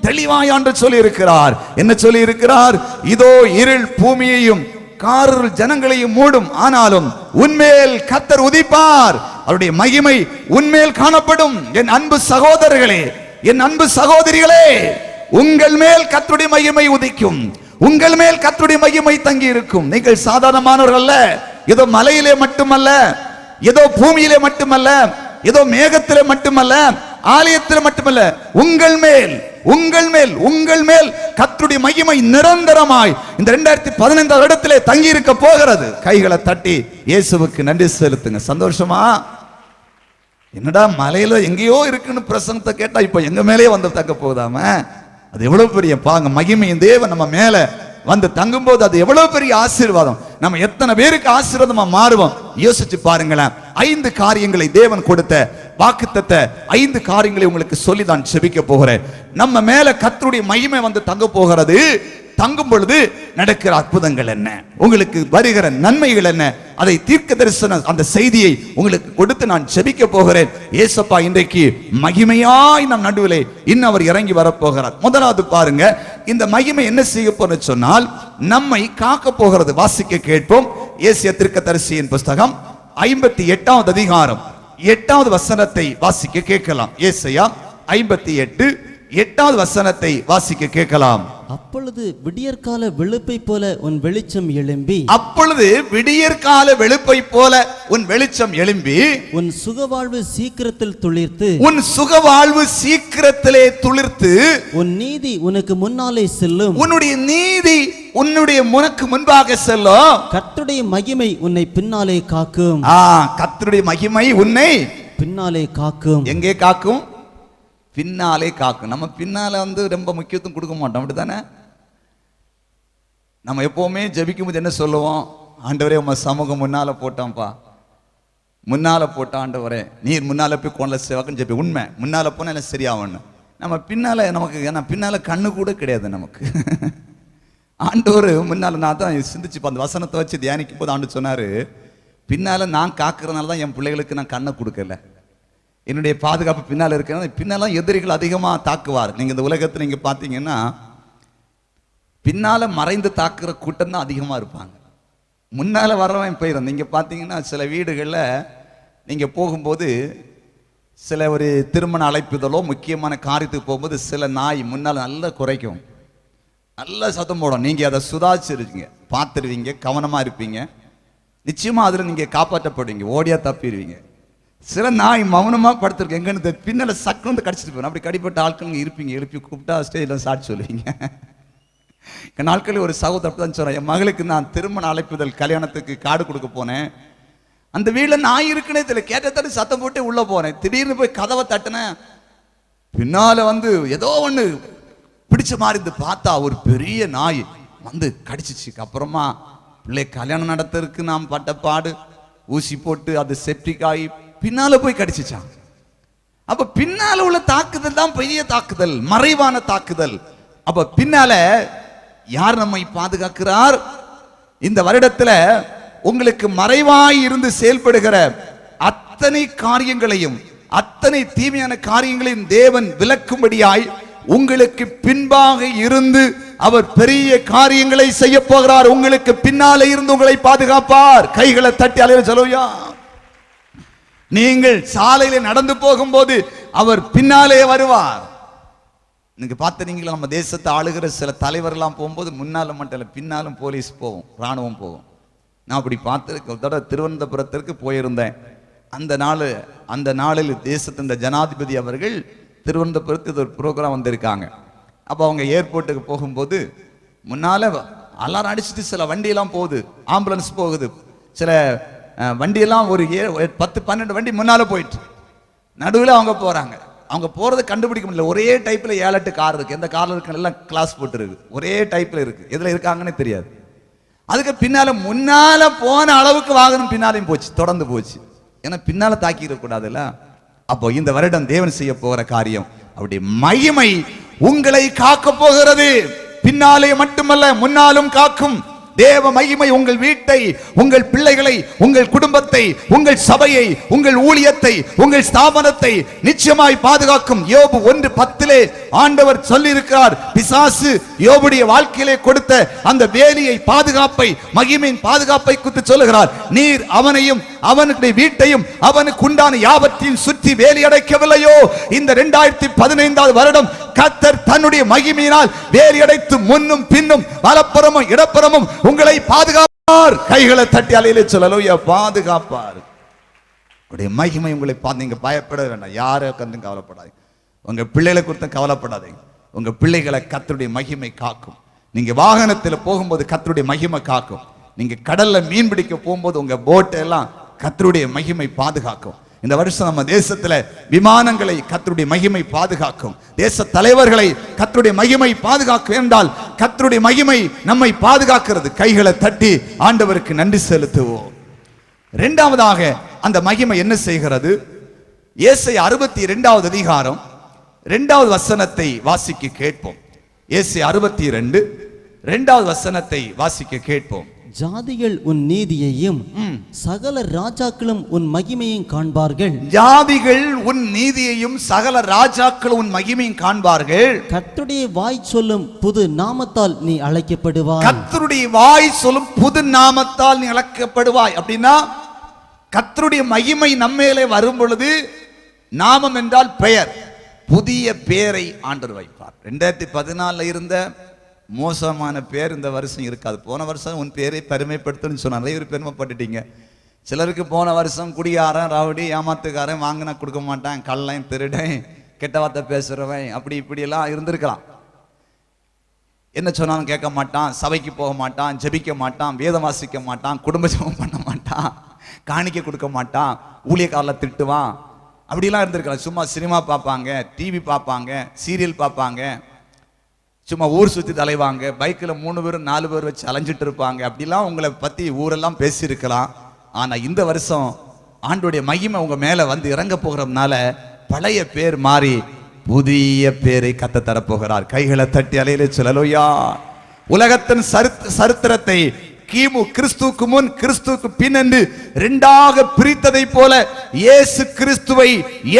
தெளிவாய் ஆண்டு சொல்லி இருக்கிறார். என்ன சொல்லி இருக்கிறார்? இதோ இருள் பூமியையும் காரிருள் ஜனங்களையும் மூடும், ஆனாலும் உன்மேல் கர்த்தர் உதிப்பார், அவருடைய மகிமை உன்மேல் காணப்படும். என் அன்பு சகோதரர்களே, என் அன்பு சகோதரிகளே, உங்கள் மேல் கர்த்தருடைய மகிமை உதிக்கும். உங்கள் மேல் கர்த்தருடைய மகிமை தங்கி இருக்கும். நீங்கள் சாதாரணமானவர்கள் அல்ல. ஏதோ மலையிலே மட்டுமல்ல, ஏதோ பூமியிலே மட்டுமல்ல, ஏதோ மேகத்திலே மட்டுமல்ல, ஆலயத்திலே மட்டுமல்ல, உங்கள் மேல் உங்கள் மேல் உங்கள் மேல் கர்த்தருடைய மகிமை நிரந்தரமாய் இந்த 2015 வருடத்திலே தங்கி இருக்க போகிறது. கைகளை தட்டி இயேசுவுக்கு நன்றி செலுத்துங்க. சந்தோஷமா? என்னடா மலையில எங்கேயோ இருக்குன்னு பிரசங்கத்தை கேட்டா இப்ப எங்க மேலே வந்து தங்க போகுதாம? அது எவ்வளவு பெரிய பாங்க. மகிமையின் தேவன் நம்ம மேல வந்து தங்கும் போது அது எவ்வளவு பெரிய ஆசீர்வாதம். நம்ம எத்தனை பேருக்கு ஆசீர்வாதமா மாறுவோம் யோசிச்சு பாருங்களேன். 5 காரியங்களை தேவன் கொடுத்த வாக்குத்தத்த 5 காரியங்களை உங்களுக்கு சொல்லி தான் செபிக்க போகிறேன். நம்ம மேல கர்த்தருடைய மகிமை வந்து தங்க போகிறது. தங்கும் பொழுது நடக்கிற அற்புதங்கள் என்ன, உங்களுக்கு வருகிற நன்மைகள் என்ன, அதை தீர்க்க தரிசன அந்த செய்தியை உங்களுக்கு கொடுத்து நான் செபிக்க போகிறேன். ஏசப்பா இன்றைக்கு மகிமையாய் நம் நடுவிலே இன்னும் அவர் இறங்கி வரப்போகிறார். முதலாவது பாருங்க, இந்த மகிமை என்ன செய்ய போற சொன்னால் நம்மை காக்க போகிறது. வாசிக்க கேட்போம். ஏசாயா தீர்க்கதரிசியின் புஸ்தகம் 58வது அதிகாரம் 8வது வசனத்தை வாசிக்க கேட்கலாம். ஏசாயா 58 8வது வசனத்தை வாசிக்க கேட்கலாம். அப்பொழுது விடியற்கால வெளுப்பை போல உன் வெளிச்சம் எழும்பி அப்பொழுது விடியற்கால வெளுப்பை போல உன் வெளிச்சம் எழும்பி உன் சுகவாழ்வு சீக்கிரத்தில் துளிர்த்து உன் சுகவாழ்வு சீக்கிரத்திலே துளிர்த்து உன் நீதி உனக்கு முன்னாலே செல்லும் உன்னுடைய நீதி உனக்கு முன்பாக செல்லும். கர்த்தருடைய மகிமை உன்னை பின்னாலே காக்கும். கர்த்தருடைய மகிமை உன்னை பின்னாலே காக்கும். எங்கே காக்கும்? பின்னாலே காக்கும். நம்ம பின்னால ரொம்ப முக்கியத்துவம் கொடுக்க மாட்டோம், அப்படித்தானே? நம்ம எப்பவுமே ஜெபிக்கும் போது என்ன சொல்லுவோம்? ஆண்டவரே உங்க சமூகம் முன்னால போட்டோம்ப்பா, முன்னால போட்ட ஆண்டவரே நீர் முன்னால போய் கொண்ட சேவகன்னு ஜெபி. உண்மை, முன்னால போனா எல்லாம் சரியாகணும். நம்ம பின்னால நமக்கு ஏன்னா பின்னால கண்ணு கூட கிடையாது நமக்கு. ஆண்டவர் முன்னால நான் தான் சிந்திச்சு அந்த வசனத்தை வச்சு தியானிக்கும் போது ஆண்டு சொன்னாரு, பின்னால நான் காக்குறதுனால தான் என் பிள்ளைகளுக்கு நான் கண்ணை கொடுக்கல. என்னுடைய பாதுகாப்பு பின்னால இருக்கிறது. பின்னால எதிரிகள் அதிகமாக தாக்குவார். நீங்க இந்த உலகத்தில் நீங்க பார்த்தீங்கன்னா பின்னால மறைந்து தாக்குற கூட்டம் தான் அதிகமாக இருப்பாங்க. முன்னால வர்றவன் போயிடும். நீங்க பார்த்தீங்கன்னா சில வீடுகளில் நீங்க போகும்போது சில ஒரு திருமண அழைப்புதலோ முக்கியமான காரியத்துக்கு போகும்போது சில நாய் முன்னால் நல்லா குறைக்கும், நல்ல சத்தம் போடும். நீங்க அதை சுதாச்சிருவீங்க, பார்த்துருவீங்க, கவனமா இருப்பீங்க. நிச்சயமா அதுல நீங்க காப்பாற்றப்படுவீங்க, ஓடியா தப்பிடுவீங்க. சில நாய் மௌனமா படுத்திருக்கு, எங்கன்னு பின்னால சக்கரம் கடிச்சிட்டு போயிடும். அப்படி கடிப்பட்ட ஆட்கள் இருப்பீங்க, எழுப்பி கூப்பிட்டா ஸ்டேஜ்ல சாட்சி சொல்லுவீங்க. நாட்களில் ஒரு சகோதரர் தான் சொல்றேன், என் மகளுக்கு நான் திருமண அழைப்புதல் கல்யாணத்துக்கு கார்டு கொடுக்க போனேன். அந்த வீட்டுல நாய் இருக்குன்னே தெரியல, கேட்ட சத்தம் போட்டு உள்ள போனேன். திடீர்னு போய் கதவை தட்டினேன், பின்னால ஏதோ ஒண்ணு பிடிச்ச மாதிரி இருந்து பார்த்தா ஒரு பெரிய நாய் கடிச்சிச்சு. அப்புறமா பிள்ளை கல்யாணம் நடத்துறதுக்கு நாம் பட்ட பாடு, ஊசி போட்டு அது செப்டிக் ஆகி பின்னால போய் கடிச்சிச்சான். அப்ப பின்னால உள்ள தாக்குதல் தான் பெரிய தாக்குதல், மறைவான தாக்குதல். அப்ப பின்னால யார் நம்மை பாதுகாக்கிறார்? இந்த வருடத்துல உங்களுக்கு மறைவாய் இருந்து செயல்படுகிற அத்தனை காரியங்களையும் அத்தனை தீமையான காரியங்களையும் தேவன் விலக்கும்படியாய் உங்களுக்கு பின்பாக இருந்து அவர் பெரிய காரியங்களை செய்ய போகிறார். உங்களுக்கு பின்னாலே இருந்து உங்களை பாதுகாப்பார். கைகளை தட்டி அலையில சொல்லுயா. நீங்கள் சாலையில நடந்து போகும்போது அவர் பின்னாலே வருவார். நீங்க பார்த்தீங்களா, நம்ம தேசத்தை ஆளுகிற சில தலைவர்லாம் போகும்போது முன்னால மட்டும் இல்லை, பின்னாலும் போலீஸ் போகும், ராணுவம் போகும். நான் அப்படி பார்த்து திருவனந்தபுரத்திற்கு போயிருந்தேன். அந்த நாளில் தேசத்தின் ஜனாதிபதி அவர்கள் திருவனந்தபுரத்துக்கு ஒரு ப்ரோக்ராம் வந்திருக்காங்க. அப்போ அவங்க ஏர்போர்ட்டுக்கு போகும்போது முன்னால அலாரம் அடிச்சுட்டு சில வண்டியெல்லாம் போகுது, ஆம்புலன்ஸ் போகுது, சில வண்டியெல்லாம் ஒரு 10-12 வண்டி முன்னால போயிட்டு நடுவில் அவங்க போறாங்க. அவங்க போறதை கண்டுபிடிக்க முடியல. ஒரே டைப்ல 7-8 கார் இருக்கு. எந்த கார்ல இருக்கு எல்லாம் கிளாஸ் போட்டு இருக்கு, ஒரே டைப்ல இருக்கு, எதுல இருக்காங்கன்னு தெரியாது. அதுக்கு பின்னால முன்னால போன அளவுக்கு வாகனம் பின்னாலையும் போச்சு, தொடர்ந்து போச்சு. ஏன்னா பின்னால தாக்கிட கூடாதுல்ல. அப்போ இந்த வருடம் தேவன் செய்ய போகிற காரியம், அவருடைய மகிமை உங்களை காக்க போகிறது. பின்னாலே மட்டுமல்ல, முன்னாலும் காக்கும். தேவ மகிமை உங்கள் வீட்டை, உங்கள் பிள்ளைகளை, உங்கள் குடும்பத்தை, உங்கள் சபையை, உங்கள் ஊழியத்தை, உங்கள் ஸ்தாபனத்தை நிச்சயமாய் பாதுகாக்கும். யோபு 1:10 ஆண்டவர் சொல்லி இருக்கிறார், பிசாசு யோபுடைய வாழ்க்கையிலே கொடுத்த அந்த வேலியை, பாதுகாப்பை, மகிமையின் பாதுகாப்பை குறித்து சொல்லுகிறார். நீர் அவனையும் அவனுடைய வீட்டையும் அவனுக்கு உண்டான யாவற்றையும் சுற்றி வேலி அடைக்கவில்லையோ? இந்த 2015 வருடம் கர்த்தர் தன்னுடைய மகிமையினால் வேலி அடைத்து முன்னும் பின்னும் வலப்புறமும் இடப்புறமும் உங்களை பாதுகாப்பார். கைகளை தட்டி அலையிலே சொல்லலோயா, பாதுகாப்பார். அவருடைய மகிமை உங்களை நீங்க பயப்பட வேண்டாம், யாரை கண்டு கவலைப்படாதீங்க. உங்க பிள்ளைகளை குறித்து கவலைப்படாதீங்க. உங்க பிள்ளைகளை கர்த்தருடைய மகிமை காக்கும். நீங்க வாகனத்தில் போகும்போது கர்த்தருடைய மகிமை காக்கும். நீங்க கடல்ல மீன் பிடிக்க போகும்போது உங்க போட் எல்லாம் கர்த்தருடைய மகிமை பாதுகாக்கும். இந்த வருஷம் நம்ம தேசத்துல விமானங்களை கர்த்தருடைய மகிமை பாதுகாக்கும். தேச தலைவர்களை கர்த்தருடைய மகிமை பாதுகாக்கும். என்றால் கர்த்தருடைய மகிமை நம்மை பாதுகாக்கிறது. கைகளை தட்டி ஆண்டவருக்கு நன்றி செலுத்துவோம். இரண்டாவதாக அந்த மகிமை என்ன செய்கிறது? ஏசாயா 62வது அதிகாரம் 2வது வசனத்தை வாசிக்க கேட்போம். ஏசாயா 62:2 வசனத்தை வாசிக்க கேட்போம். ஜாதிகள் உன் நீதியையும் சகல ராஜாக்களும் உன் மகிமையும் காண்பார்கள். ஜாதிகள் உன் நீதியையும் சகல ராஜாக்களும் உன் மகிமையும் காண்பார்கள். கர்த்தருடைய வாய் சொல்லும் புது நாமத்தால் நீ அழைக்கப்படுவாய். கர்த்தருடைய வாய் சொல்லும் புது நாமத்தால் நீ அழைக்கப்படுவாய். அப்படின்னா கர்த்தருடைய மகிமை நம்மேலே வரும் பொழுது, நாமம் என்றால் பெயர், புதிய பெயரை ஆண்டவர் வைப்பார். 2014 இருந்த மோசமான பேர் இந்த வருஷம் இருக்காது. போன வருஷம் உன் பேரை பெருமைப்படுத்துன்னு சொன்ன நிறைய பேர் பெருமைப்பட்டுட்டீங்க. சிலருக்கு போன வருஷம் குடியாரன், ரவுடி, ஏமாத்துக்காரன், வாங்கினா கொடுக்க மாட்டான், கள்ளன், திருடன், கெட்ட வார்த்தை பேசுறவன், அப்படி இப்படியெல்லாம் இருந்திருக்கலாம். என்ன சொன்னாலும் கேட்க மாட்டான், சபைக்கு போக மாட்டான், ஜெபிக்க மாட்டான், வேதம் வாசிக்க மாட்டான், குடும்ப ஜெபம் பண்ண மாட்டான், காணிக்க கொடுக்க மாட்டான், ஊழியக்காரில் திட்டுவான், அப்படிலாம் இருந்திருக்கலாம். சும்மா சினிமா பார்ப்பாங்க, டிவி பார்ப்பாங்க, சீரியல் பார்ப்பாங்க, சும்மா ஊர் சுற்றி தலைவாங்க, பைக்கில் 3 பேர் 4 பேர் வச்சு அலைஞ்சிட்டு இருப்பாங்க. அப்படிலாம் உங்களை பற்றி ஊரெல்லாம் பேசியிருக்கலாம். ஆனால் இந்த வருஷம் ஆண்டோடைய மகிமை உங்க மேலே வந்து இறங்க போகிறதுனால பழைய பேர் மாறி புதிய பேரை கத்த தரப்போகிறார். கைகளை தட்டி அலையிலே சொல்லலோயா. உலகத்தின் சரித்திரத்தை கிமு கிறிஸ்துவுக்கு முன் கிறிஸ்துவுக்கு பின் என்று 2ஆக பிரித்ததை போல இயேசு கிறிஸ்துவை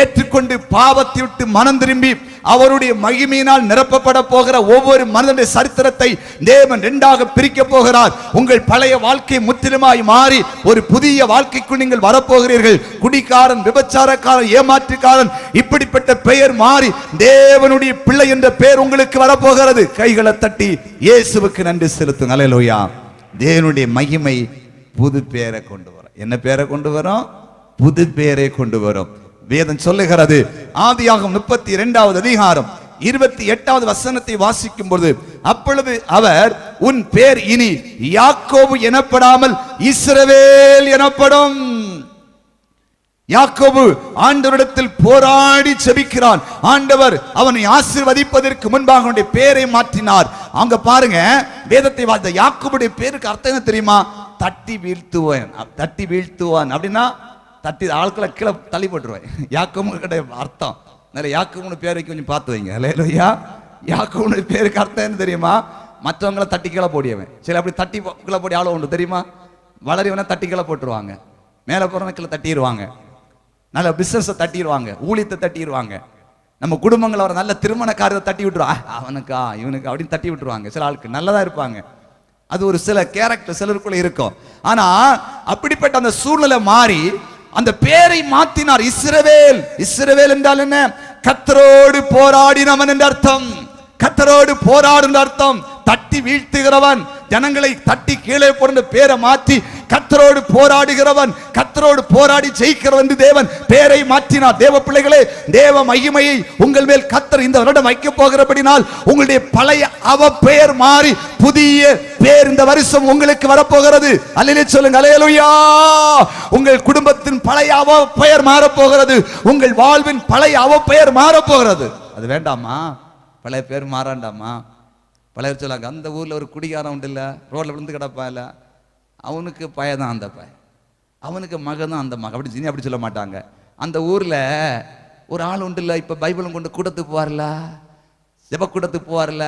ஏற்றுக்கொண்டு பாவத்தை விட்டு மனம் திரும்பி அவருடைய மகிமையினால் நிரப்பப்பட போகிற ஒவ்வொரு மனிதனுடைய சரித்திரத்தை தேவன் 2ஆக பிரிக்க போகிறார். உங்கள் பழைய வாழ்க்கை முற்றிலுமாய் மாறி ஒரு புதிய வாழ்க்கைக்கு நீங்கள் வரப்போகிறீர்கள். குடிக்காரன், விபச்சாரக்காரன், ஏமாற்றுக்காரன், இப்படிப்பட்ட பெயர் மாறி தேவனுடைய பிள்ளை என்ற பெயர் உங்களுக்கு வரப்போகிறது. கைகளை தட்டி இயேசுவுக்கு நன்றி செலுத்துங்க. அல்லேலூயா. தேவனுடைய மகிமை புது பேரை கொண்டு வரும். என்ன பேரை கொண்டு வரும்? புது பேரை கொண்டு வரும். வேதம் சொல்லுகிறது, ஆதியாகமம் 32வது அதிகாரம் 28வது வசனத்தை வாசிக்கும் பொழுது, அப்பொழுது அவர் உன் பேர் இனி யாக்கோபு எனப்படாமல் இஸ்ரவேல் எனப்படும். யாக்கோபு ஆண்டவரிடத்தில் போராடி செபிக்கிறான். ஆண்டவர் அவனை ஆசீர்வதிப்பதற்கு முன்பாக அவனுடைய பேரை மாற்றினார். அங்க பாருங்க, வேதத்தை வாசித்த யாக்கோபுடைய பேருக்கு அர்த்தம் என்ன தெரியுமா? தட்டி வீழ்த்துவான். தட்டி வீழ்த்துவான் அப்படின்னா தட்டி ஆட்களை கீழே தள்ளி போட்டுருவேன். யாக்கோபுடைய அர்த்தம் நிறைய. யாக்கோபுன்னு பேருக்கு கொஞ்சம் பார்த்து வைங்க. அல்லேலூயா. யாக்கோபுடைய பேருக்கு அர்த்தம் என்ன தெரியுமா? மற்றவங்களை தட்டி கீழே போடியவன். சரி, அப்படி தட்டி கீழே போடி ஆளோ உண்டு தெரியுமா? வளரியவனை தட்டி கீழே போட்டுருவாங்க, மேலே போறவனை கீழே தட்டிடுவாங்க, நல்ல பிசினஸை தட்டிடுவாங்க, ஊழியத்தை தட்டிடுவாங்க, நம்ம குடும்பங்களை வர நல்ல திருமண காரியத்தை தட்டி விட்டுருவாங்க. அவனுக்கா இவனுக்கு அப்படின்னு தட்டி விட்டுருவாங்க. சில ஆளுக்கு நல்லதா இருப்பாங்க. அது ஒரு சில கேரக்டர் சிலருக்குள்ள இருக்கும். ஆனா அப்படிப்பட்ட அந்த சூழ்நிலை மாறி அந்த பேரை மாத்தினார். இஸ்ரவேல். இஸ்ரவேல் என்றால் என்ன? கர்த்தரோடு போராடினவன் என்ற அர்த்தம். கர்த்தரோடு போராடும் அர்த்தம். தட்டி வீழ்த்துகிறவன், ஜனங்களை தட்டி கீழே போடுற பேரை மாற்றி கர்த்தரோடு போராடுகிறவன், கர்த்தரோடு போராடி ஜெயிக்கிறவன் என்று தேவன் பேரை மாற்றினார். தேவ பிள்ளைகளே, தேவ மகிமையை உங்கள் மேல் கர்த்தர் இந்த வருடம் வைக்க போகிறபடினால் உங்களுடைய பழைய அவ பெயர் மாறி புதிய பேர் இந்த வருஷம் உங்களுக்கு வரப்போகிறது. அல்லேலூயா சொல்லுங்க. அல்லேலூயா. உங்கள் குடும்பத்தின் பழைய அவ பெயர் மாறப்போகிறது. உங்கள் வாழ்வின் பழைய அவ பெயர் மாறப்போகிறது. அது வேண்டாமா? பழைய பேர் மாறாண்டாமா? பழைய சொல்லாங்க, அந்த ஊரில் ஒரு குடிகாரம் உண்டு இல்லை, ரோட்டில் விழுந்து கிடப்பா இல்லை, அவனுக்கு பையதான் அந்த பையன், அவனுக்கு மகன் தான் அந்த மகன், அப்படி அப்படி சொல்ல மாட்டாங்க. அந்த ஊரில் ஒரு ஆள் உண்டு இல்லை, இப்போ பைபிளும் கொண்டு கூட்டத்துக்கு போவார்ல, ஜெப கூட்டத்துக்கு போவார்ல,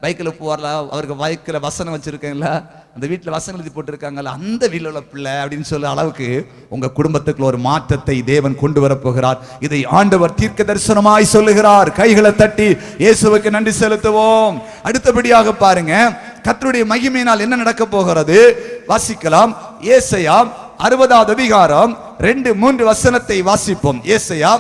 பைக்கில் போவார்ல, அவருக்கு பைக்கில் வசனம் வச்சுருக்கேங்கள, அந்த வீட்டில் வசனம் எழுதி போட்டுருக்காங்கல்ல, அந்த வீட்டில் உள்ள பிள்ளை அப்படின்னு சொல்ல அளவுக்கு உங்கள் குடும்பத்துக்குள்ள ஒரு மாற்றத்தை தேவன் கொண்டு வரப்போகிறார். இதை ஆண்டவர் தீர்க்க தரிசனமாய் சொல்லுகிறார். கைகளை தட்டி இயேசுவுக்கு நன்றி செலுத்துவோம். அடுத்தபடியாக பாருங்க, கர்த்தருடைய மகிமையினால் என்ன நடக்க போகிறது வாசிக்கலாம். ஏசாயா 60வது அதிகாரம் 2-3 வசனத்தை வாசிப்போம். ஏசாயா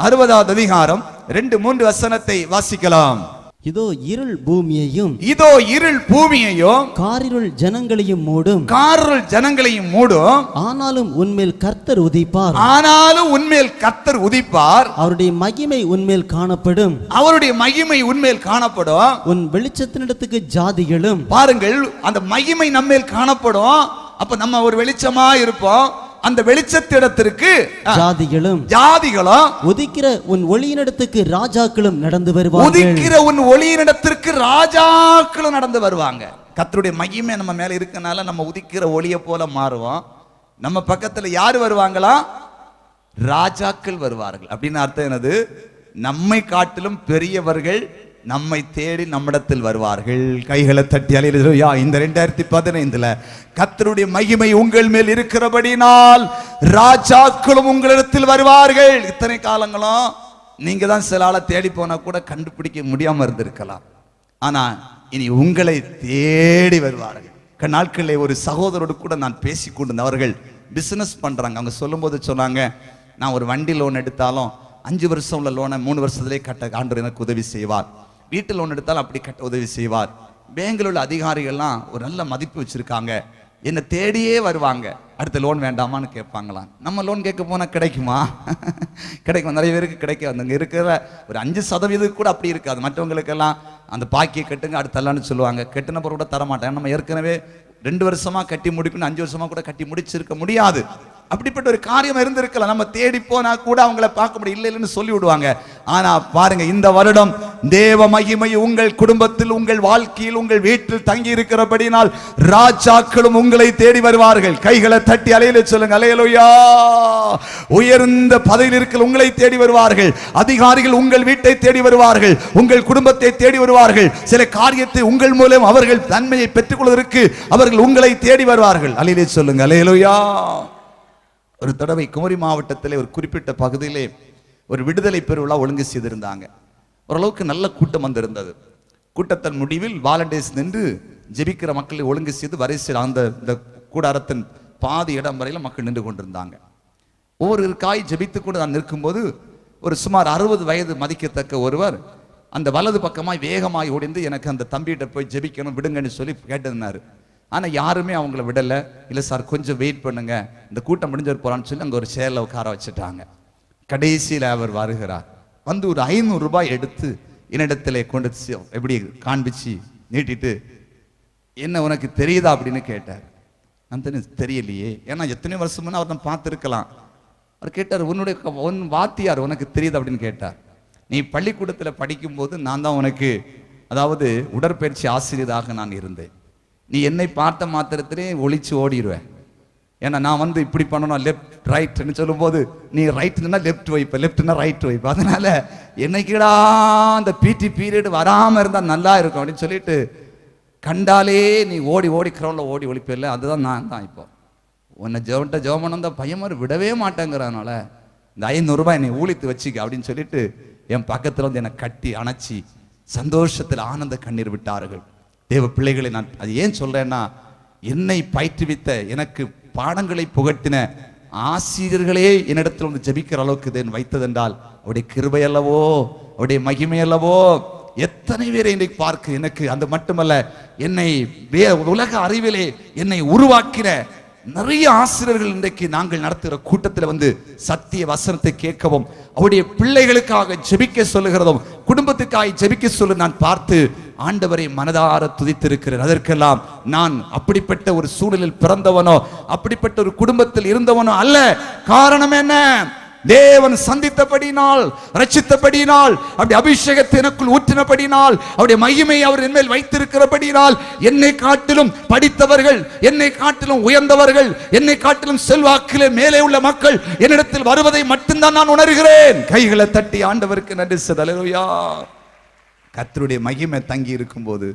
60வது அதிகாரம் 2-3 வசனத்தை வாசிக்கலாம். இதோ இருள் பூமியையும், இதோ இருள் பூமியையும், காரிருள் ஜனங்களையும் மூடும், காரிருள் ஜனங்களையும் மூடும். ஆனாலும் உன்மேல் கர்த்தர் உதிப்பார், ஆனாலும் உன்மேல் கர்த்தர் உதிப்பார். அவருடைய மகிமை உன்மேல் காணப்படும், அவருடைய மகிமை உன்மேல் காணப்படும். உன் வெளிச்சத்தினிடத்துக்கு ஜாதிகளும். பாருங்கள், அந்த மகிமை நம்மேல் காணப்படும். அப்ப நம்ம ஒரு வெளிச்சமா இருப்போம். அந்த வெளிச்சத்திடத்திற்கு ஜாதிகளும், ஜாதிகளும், உதிக்கிற உன் ஒளியினிடத்துக்கு ராஜாக்களும் நடந்து வருவாங்க. உதிக்கிற உன் ஒளியினிடத்திற்கு ராஜாக்களும் நடந்து வருவாங்க. கர்த்தருடைய மகிமை நம்ம மேல இருக்கனால நம்ம உதிக்கிற ஒளியை போல மாறுவோம். நம்ம பக்கத்துல யாரு வருவாங்களா? ராஜாக்கள் வருவார்கள். அப்படின்னு அர்த்தம் என்னது? நம்மை காட்டிலும் பெரியவர்கள் நம்மை தேடி நம்மிடத்தில் வருவார்கள். கைகளை தட்டி அல்லேலூயா. இந்த 2015 கர்த்தருடைய மகிமை உங்கள் மேல் இருக்கிறபடினால் ராஜாக்களும் உங்களிடத்தில் வருவார்கள். இத்தனை காலங்களும் நீங்க தான் சில ஆளை தேடி போனா கூட கண்டுபிடிக்க முடியாம இருந்திருக்கலாம். ஆனா இனி உங்களை தேடி வருவார்கள். நாட்களில் ஒரு சகோதரோடு கூட நான் பேசி கொண்டு, அவர்கள் பிசினஸ் பண்றாங்க. அவங்க சொல்லும் போது சொன்னாங்க, நான் ஒரு வண்டி லோன் எடுத்தாலும் 5 வருஷம் உள்ள லோனை 3 வருஷத்திலே கட்ட ஆண்டவர் எனக்கு உதவி செய்வார். வீட்டு லோன் எடுத்தாலும் அப்படி கட்ட உதவி செய்வார். பேங்கில் உள்ள அதிகாரிகள்லாம் ஒரு நல்ல மதிப்பு வச்சிருக்காங்க, என்னை தேடியே வருவாங்க, அடுத்த லோன் வேண்டாமான்னு கேட்பாங்களாம். நம்ம லோன் கேட்க போனால் கிடைக்குமா? கிடைக்கும், நிறைய பேருக்கு கிடைக்காது. அங்கே இருக்கிற ஒரு 5% கூட அப்படி இருக்காது. மற்றவங்களுக்கெல்லாம் அந்த பாக்கியை கட்டுங்க அடுத்தல்லான்னு சொல்லுவாங்க, கட்டின பிறகு கூட தரமாட்டேன். நம்ம ஏற்கனவே 2 வருஷமா கட்டி முடிக்கணும், 5 வருஷமா கூட கட்டி முடிச்சிருக்க முடியாது. அப்படிப்பட்ட ஒரு காரியம் இருந்திருக்கலாம். நம்ம தேடி போனா கூட அவங்கள பார்க்க முடியும், இல்லை இல்லைன்னு சொல்லி விடுவாங்க. ஆனா பாருங்க, இந்த வருடம் தேவ மகிமை உங்கள் குடும்பத்தில், உங்கள் வாழ்க்கையில், உங்கள் வீட்டில் தங்கி இருக்கிறபடினால் ராஜாக்களும் உங்களை தேடி வருவார்கள். கைகளை தட்டி அலையில சொல்லுங்க, அல்லேலூயா. உயர்ந்த பதவியில் இருக்கிற உங்களை தேடி வருவார்கள். அதிகாரிகள் உங்கள் வீட்டை தேடி வருவார்கள், உங்கள் குடும்பத்தை தேடி வருவார்கள். சில காரியத்தை உங்கள் மூலம் அவர்கள் நன்மையை பெற்றுக் கொள்வதற்கு அவர்கள் உங்களை தேடி வருவார்கள். அலையிலே சொல்லுங்க, அல்லேலூயா. ஒரு தடவை குமரி மாவட்டத்திலே ஒரு குறிப்பிட்ட பகுதியிலே ஒரு விடுதலை பெருவிழா ஒழுங்கு செய்திருந்தாங்க. ஓரளவுக்கு நல்ல கூட்டம் வந்திருந்தது. கூட்டத்தின் முடிவில் வாலண்டியர்ஸ் நின்று ஜெபிக்கிற மக்களை ஒழுங்கு செய்து வரிசையில் அந்த கூடாரத்தின் பாதி இடம் வரையில மக்கள் நின்று கொண்டிருந்தாங்க. ஒவ்வொரு காய் ஜெபித்து கொண்டு நான் நிற்கும்போது ஒரு சுமார் 60 வயது மதிக்கத்தக்க ஒருவர் அந்த வலது பக்கமாய் வேகமாய் ஓடிந்து எனக்கு அந்த தம்பிகிட்ட போய் ஜெபிக்கணும் விடுங்கன்னு சொல்லி கேட்டிருந்தாரு. ஆனால் யாருமே அவங்கள விடலை. இல்லை சார், கொஞ்சம் வெயிட் பண்ணுங்க, இந்த கூட்டம் முடிஞ்சவர் போறான்னு சொல்லி அங்கே ஒரு சேரில் உட்கார வச்சுட்டாங்க. கடைசியில் அவர் வருகிறார். வந்து ஒரு 500 ரூபாய் எடுத்து என்னிடத்துல கொண்டு எப்படி காண்பிச்சு நீட்டிட்டு, என்ன உனக்கு தெரியுதா அப்படின்னு கேட்டார். நான் தெரியலையே, ஏன்னா எத்தனை வருஷம் அவர் தான் பார்த்துருக்கலாம். அவர் கேட்டார், உன் வாத்தியார் உனக்கு தெரியுது அப்படின்னு கேட்டார். நீ பள்ளிக்கூடத்தில் படிக்கும்போது நான் தான் உனக்கு, அதாவது உடற்பயிற்சி ஆசிரியராக நான் இருந்தேன். நீ என்னை பார்த்த மாத்திரத்திலே ஒளிச்சு ஓடிடுவேன். ஏன்னா நான் வந்து இப்படி பண்ணணும், லெஃப்ட் ரைட்னு சொல்லும்போது நீ ரைட்னா லெஃப்ட் வைப்ப, லெஃப்ட்னா ரைட் வைப்ப. அதனால என்னைக்கிடா அந்த பிடி பீரியட் வராமல் இருந்தால் நல்லா இருக்கும் அப்படின்னு சொல்லிட்டு கண்டாலே நீ ஓடி ஓடி கிரௌண்டில் ஓடி ஒழிப்பில்லை. அதுதான் நான் தான். இப்போ உன்னை ஜெவமன் தான் பையன் மாதிரி விடவே மாட்டேங்கிறதுனால இந்த 500 ரூபாய் என்னை ஊழித்து வச்சுக்க அப்படின்னு சொல்லிட்டு என் பக்கத்தில் வந்து என்னை கட்டி அணைச்சி சந்தோஷத்தில் ஆனந்த கண்ணீர் விட்டார்கள். தேவ பிள்ளைகளை நான் அது ஏன் சொல்றேன்னா, என்னை பயிற்றுவித்த, எனக்கு பாடங்களை புகட்டின ஆசிரியர்களே என்னிடத்தில் வந்து ஜெபிக்கிற அளவுக்கு இதை வைத்ததென்றால் அவருடைய கிருபை அல்லவோ, அவருடைய மகிமை அல்லவோ. எத்தனை பேரை இன்றைக்கு பார்க்க எனக்கு அந்த மட்டுமல்ல, என்னை உலக அறிவிலே என்னை உருவாக்கின நிறைய ஆசிரியர்கள் இன்றைக்கு நாங்கள் நடத்துகிற கூட்டத்தில் வந்து சத்திய வசனத்தை கேட்கவும் அவருடைய பிள்ளைகளுக்காக ஜெபிக்க சொல்லுகிறதும் குடும்பத்துக்காக ஜெபிக்க சொல்லு நான் பார்த்து ஆண்டவரை மனதார துதித்திருக்கிறேன். அதற்கெல்லாம் நான் அப்படிப்பட்ட ஒரு சூழலில் பிறந்தவனோ, அப்படிப்பட்ட ஒரு குடும்பத்தில் இருந்தவனோ அல்ல. காரணம் என்ன? தேவன் சந்தித்தபடினால், ரட்சித்தபடினால், அப்படி அபிஷேகத்தை எனக்குள் ஊற்றினபடினால், அவருடைய மகிமை அவர் என் மேல் வைத்திருக்கிறபடினால், என்னை காட்டிலும் படித்தவர்கள், என்னை காட்டிலும் உயர்ந்தவர்கள், என்னை காட்டிலும் செல்வாக்கிலே மேலே உள்ள மக்கள் என்னிடத்தில் வருவதை மட்டும்தான் நான் உணர்கிறேன். கைகளை தட்டி ஆண்டவருக்கு நன்றி சொல்லுங்கள். அல்லேலூயா. கர்த்தருடைய மகிமை தங்கி இருக்கும் போது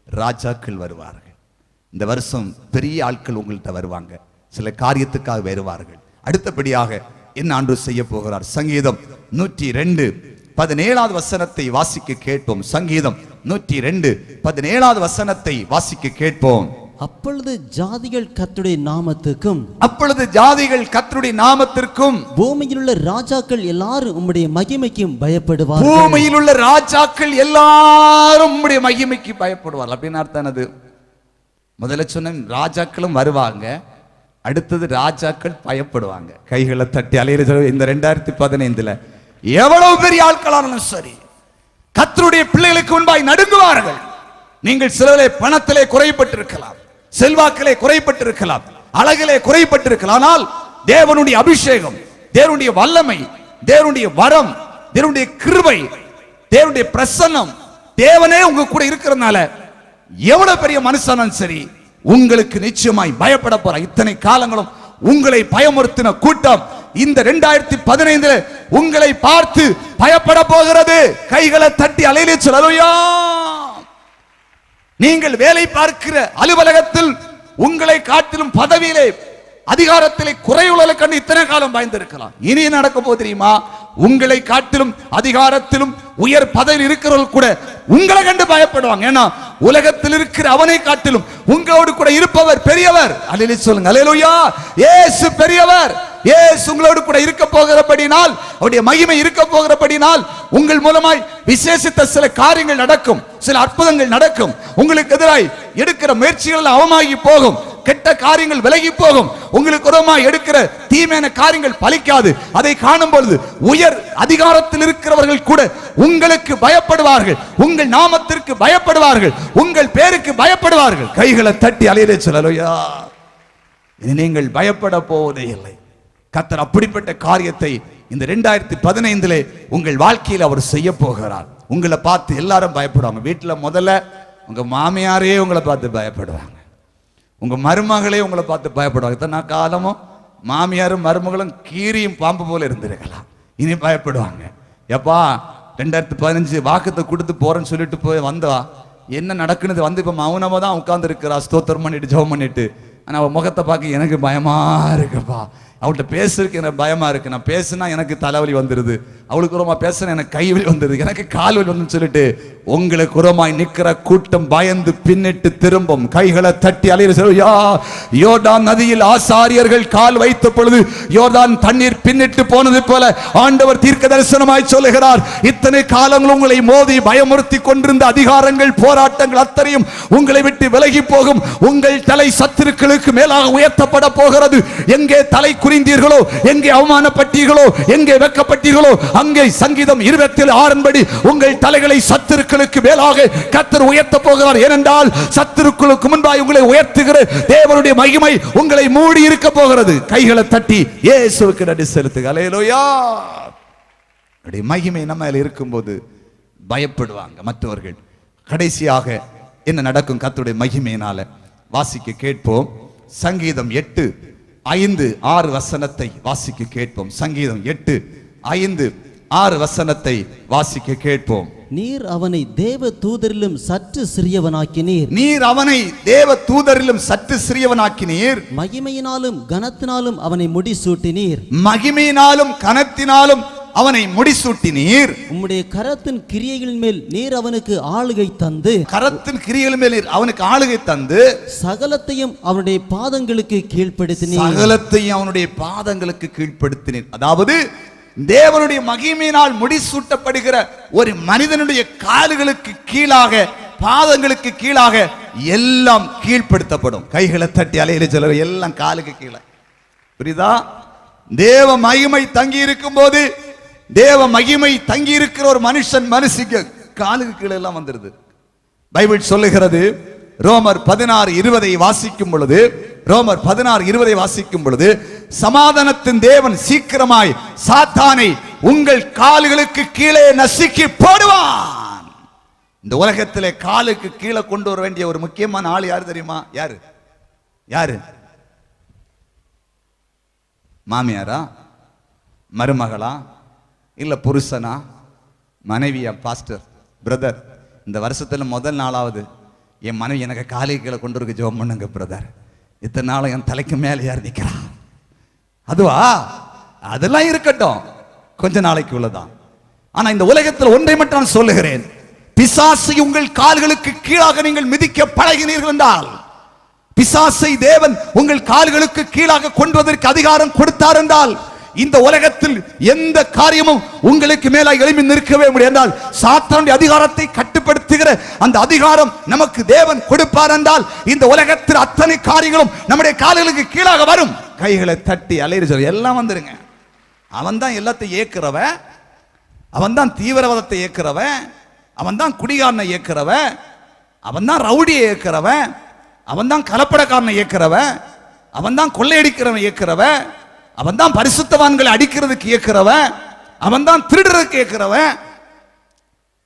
ராஜாக்கள் வருவார்கள். இந்த வருஷம் பெரிய ஆட்கள் உங்கள்கிட்ட வருவாங்க, சில காரியத்துக்காக வருவார்கள். அடுத்தபடியாக என்ன ஆண்டு செய்ய போகிறார்? சங்கீதம் 102:17 வசனத்தை வாசிக்க கேட்போம். சங்கீதம் 102:17 வசனத்தை வாசிக்க கேட்போம். அப்பொழுது ஜாதிகள் கர்த்தருடைய நாமத்துக்கும், அப்பொழுது ஜாதிகள் கர்த்தருடைய நாமத்திற்கும், பூமியில் உள்ள ராஜாக்கள் எல்லாரும் உம்முடைய மகிமைக்கும் பயப்படுவார்கள். பூமியில் உள்ள ராஜாக்கள் எல்லாரும் உம்முடைய மகிமைக்கு பயப்படுவார்கள். அப்படின்னு அர்த்தம் அது. முதல்ல சொன்ன ராஜாக்களும் வருவாங்க, அடுத்தது ராஜாக்கள் பயப்படுவாங்க. கைகளை தட்டி அலையிற இந்த 2015 எவ்வளவு பெரிய ஆட்களானாலும் சரி கர்த்தருடைய பிள்ளைகளுக்கு முன்பாய் நடுங்குவார்கள். நீங்கள் சிலரே பணத்திலே குறைபட்டிருக்கலாம், செல்வாக்கிலே குறைபட்டிருக்கலாம், அழகிலே குறைபட்டிருக்கலாம். ஆனால் தேவனுடைய அபிஷேகம், தேவனுடைய வல்லமை, தேவனுடைய வரம், தேவனுடைய கிருபை, தேவனுடைய பிரசன்னம், தேவனே உங்க கூட இருக்கிறதுனால எவ்வளவு பெரிய மனுஷனும் சரி உங்களுக்கு நிச்சயமாய் பயப்பட போற. இத்தனை காலங்களும் உங்களை பயமுறுத்தின கூட்டம் இந்த 2015 உங்களை பார்த்து பயப்பட போகிறது. கைகளை தட்டி அலையிலே சொல்லுயா. நீங்கள் வேலை பார்க்கிற அலுவலகத்தில் உங்களை காட்டிலும் பதவியிலே அதிகாரத்திலே குறைவுள்ள கண்டு இத்தனை காலம் பயந்திருக்கலாம். இனி நடக்க போது தெரியுமா? உங்களை காட்டிலும் அதிகாரத்திலும் உயர் பதவியில் இருக்கிறவர்கள் கூட உங்களை கண்டு பயப்படுவாங்க. ஏன்னா உலகத்தில் இருக்கிற அவனை காட்டிலும் உங்களோடு கூட இருப்பவர் பெரியவர். அல்லேலூயா சொல்லுங்க. அல்லேலூயா. இயேசு பெரியவர், இயேசு உங்களோடு கூட இருக்க போகிறபடினால், அவருடைய மகிமை இருக்க போகிறபடினால் உங்கள் மூலமாய் விசேஷித்த சில காரியங்கள் நடக்கும், சில அற்புதங்கள் நடக்கும். உங்களுக்கு எதிராய் எடுக்கிற முயற்சிகள் அவமாகி போகும், கெட்ட காரியங்கள் விலகி போகும், உங்களுக்கு உரமாய் எடுக்கிற தீமையான காரியங்கள் பலிக்காது. அதை காணும் பொழுது உயர் அதிகாரத்தில் இருக்கிறவர்கள் கூட உங்களுக்கு பயப்படுவார்கள், உங்கள் நாமத்திற்கு பயப்படுவார்கள், உங்கள் பேருக்கு பயப்படுவார்கள். கைகளை தட்டி அலையிலே சொல்லலையா, நீங்கள் பயப்பட போவதே இல்லை. கர்த்தர் அப்படிப்பட்ட காரியத்தை இந்த 2015 உங்கள் வாழ்க்கையில் அவர் செய்ய போகிறார். உங்களை பார்த்து எல்லாரும் பயப்படுவாங்க. வீட்டில் முதல்ல உங்க மாமியாரே உங்களை பார்த்து பயப்படுவாங்க, உங்க மருமகளே உங்களை பார்த்து பயப்படுவாங்க. இத்தனை காலமும் மாமியாரும் மருமகளும் கீரியும் பாம்பு போல இருந்திருக்கலாம், இனி பயப்படுவாங்க. எப்பா 2015 வாக்குத்தை கொடுத்து போறேன்னு சொல்லிட்டு போய் வந்தா என்ன நடக்குன்னு வந்து இப்ப மௌனமா தான் உட்கார்ந்து இருக்கிறா, ஸ்தோத்திரம் பண்ணிட்டு ஜெபம் பண்ணிட்டு. ஆனா அவ முகத்தை பார்க்க எனக்கு பயமா இருக்குப்பா, அவள்கிட்ட பேசுறதுக்கு எனக்கு பயமா இருக்கு, நான் பேசுனா எனக்கு தலைவலி வந்துடுது, அவளுக்கு உரமா பேசுனா எனக்கு கைவலி வந்துடுது, எனக்கு கால்வலி வந்து சொல்லிட்டு உங்களுக்கு உரமாய் நிக்கிற கூட்டம் பயந்து பின்னிட்டு திரும்பும். கைகளை தட்டி அலையிற யோர்தான் நதியில் ஆசாரியர்கள் கால் வைத்த பொழுது யோர்தான் தண்ணீர் பின்னிட்டு போனது போல ஆண்டவர் தீர்க்க தரிசனமாய் சொல்லுகிறார், இத்தனை காலங்கள் உங்களை மோதி பயமுறுத்தி கொண்டிருந்த அதிகாரங்கள் போராட்டங்கள் அத்தனையும் உங்களை விட்டு விலகி போகும். உங்கள் தலை சத்துருக்களுக்கு மேலாக உயர்த்தப்பட போகிறது. எங்கே தலை குறிந்தீர்களோ, எங்கே அவமானப்பட்டீர்களோ, எங்கே வெட்கப்பட்டீர்களோ, அங்கே சங்கீதம் 26 படி உங்கள் தலைகளை சத்துருக்களுக்கு மேலாக கர்த்தர் உயர்த்த போகிறார். ஏனென்றால் சத்துருக்களுக்கு முன்பாய் உங்களை உயர்த்துகிற தேவனுடைய மகிமை உங்களை மூடி இருக்க போகிறது. கைகளை தட்டி இயேசுவுக்கு நன்றி செலுத்துக. அல்லேலூயா. அவருடைய மகிமை நம்ம இருக்கும்போது பயப்படுவாங்க மற்றவர்கள். கடைசியாக என்ன நடக்கும் கர்த்தருடைய மகிமையினால? வாசிக்க கேட்போம். சங்கீதம் 8:5-6 வசனத்தை வாசிக்க கேட்போம். சங்கீதம் 8:5-6 வசனத்தை வாசிக்க கேட்போம். நீர் அவனை தேவ தூதரிலும் சற்று சிறியவனாக்கினீர். நீர் அவனை தேவ தூதரிலும் சற்று சிறியவனாக்கினீர். மகிமையினாலும் கனத்தினாலும் அவனை முடிசூட்டினீர். மகிமையினாலும் கனத்தினாலும் அவனை முடிசூட்டினீர். உம்முடைய கரத்தின் கிரியைகளின் மேல் நீர் அவனுக்கு ஆளுகை தந்து, கரத்தின் கிரியைகளின் மேல் அவனுக்கு ஆளுகை தந்து சகலத்தையும் அவனுடைய பாதங்களுக்கு கீழ்ப்படுத்தினீர். சகலத்தையும் அவனுடைய பாதங்களுக்கு கீழ்ப்படுத்தினீர். அதாவது தேவனுடைய மகிமையினால் முடிசூட்டப்படுகிற ஒரு மனிதனுடைய கால்களுக்கு கீழாக, பாதங்களுக்கு கீழாக எல்லாம் கீழ்ப்படுத்தப்படும். கைகளை தட்டி அலையில சொல்ல எல்லாம் காலுக்கு கீழே. புரியுதா? தேவ மகிமை தங்கி இருக்கும் போது, தேவ மகிமை தங்கி இருக்கிற ஒரு மனுஷிக்கு காலுக்கு கீழே எல்லாம் வந்துருது. பைபிள் சொல்லுகிறது. ரோமர் 16:20 வாசிக்கும் பொழுது, ரோமர் 16:20 வாசிக்கும் பொழுது, சமாதானத்தின் தேவன் சீக்கிரமாய் சாத்தானை உங்கள் கால்களுக்கு கீழே நசுக்கி போடுவான். இந்த உலகத்திலே காலுக்கு கீழே கொண்டு வர வேண்டிய ஒரு முக்கியமான ஆள் யாரு தெரியுமா? யாரு யாரு? மாமியாரா, மருமகளா, இல்ல புருஷனா, மனைவியா? பாஸ்டர் பிரதர், இந்த வருஷத்துல முதல் நாளாவது என் மனைவி எனக்கு காலை கீழே கொண்டு இருக்க ஜெபம் பண்ணுங்க பிரதர். இத்தனை நாளும் என் தலைக்கு மேல யார் நிக்கிறா? அதுவா? அதெல்லாம் இருக்கட்டும், கொஞ்ச நாளைக்கு உள்ளதான். ஆனா இந்த உலகத்தில் ஒன்றை மட்டும் நான் சொல்லுகிறேன், பிசாசை உங்கள் கால்களுக்கு கீழாக நீங்கள் மிதிக்க பழகினீர்கள் என்றால், பிசாசை தேவன் உங்கள் கால்களுக்கு கீழாக கொண்டு வருவதற்கு அதிகாரம் கொடுத்தார் என்றால், இந்த உலகத்தில் எந்த காரியமும் உங்களுக்கு மேலாக எழுப்பி நிற்கவே முடியாது. என்றால் சாத்தானுடைய அதிகாரத்தை கட்டுப்படுத்துகிற அந்த அதிகாரம் நமக்கு தேவன் கொடுப்பார் என்றால், இந்த உலகத்தில் அத்தனை காரியங்களும் நம்முடைய கால்களுக்கு கீழாக வரும். கைகளை தட்டி அலையிற சொல்லி எல்லாம் வந்துருங்க. அவன் தான் எல்லாத்தையும் ஏற்கிறவன், அவன் தான் தீவிரவாதத்தை ஏற்கிறவன், அவன் தான் குடிகாரனை ஏற்கிறவன், அவன் தான் ரவுடியை ஏற்கிறவன், அவன் தான் கலப்படக்காரனை ஏற்கிறவன், அவன் தான் கொள்ளையடிக்கிறவன் ஏற்கிறவன், அவன் தான் பரிசுத்தவான்களை அடிக்கிறதுக்கு ஏற்கிறவன், அவன் தான் திருடுறதுக்கு ஏற்கிறவன்.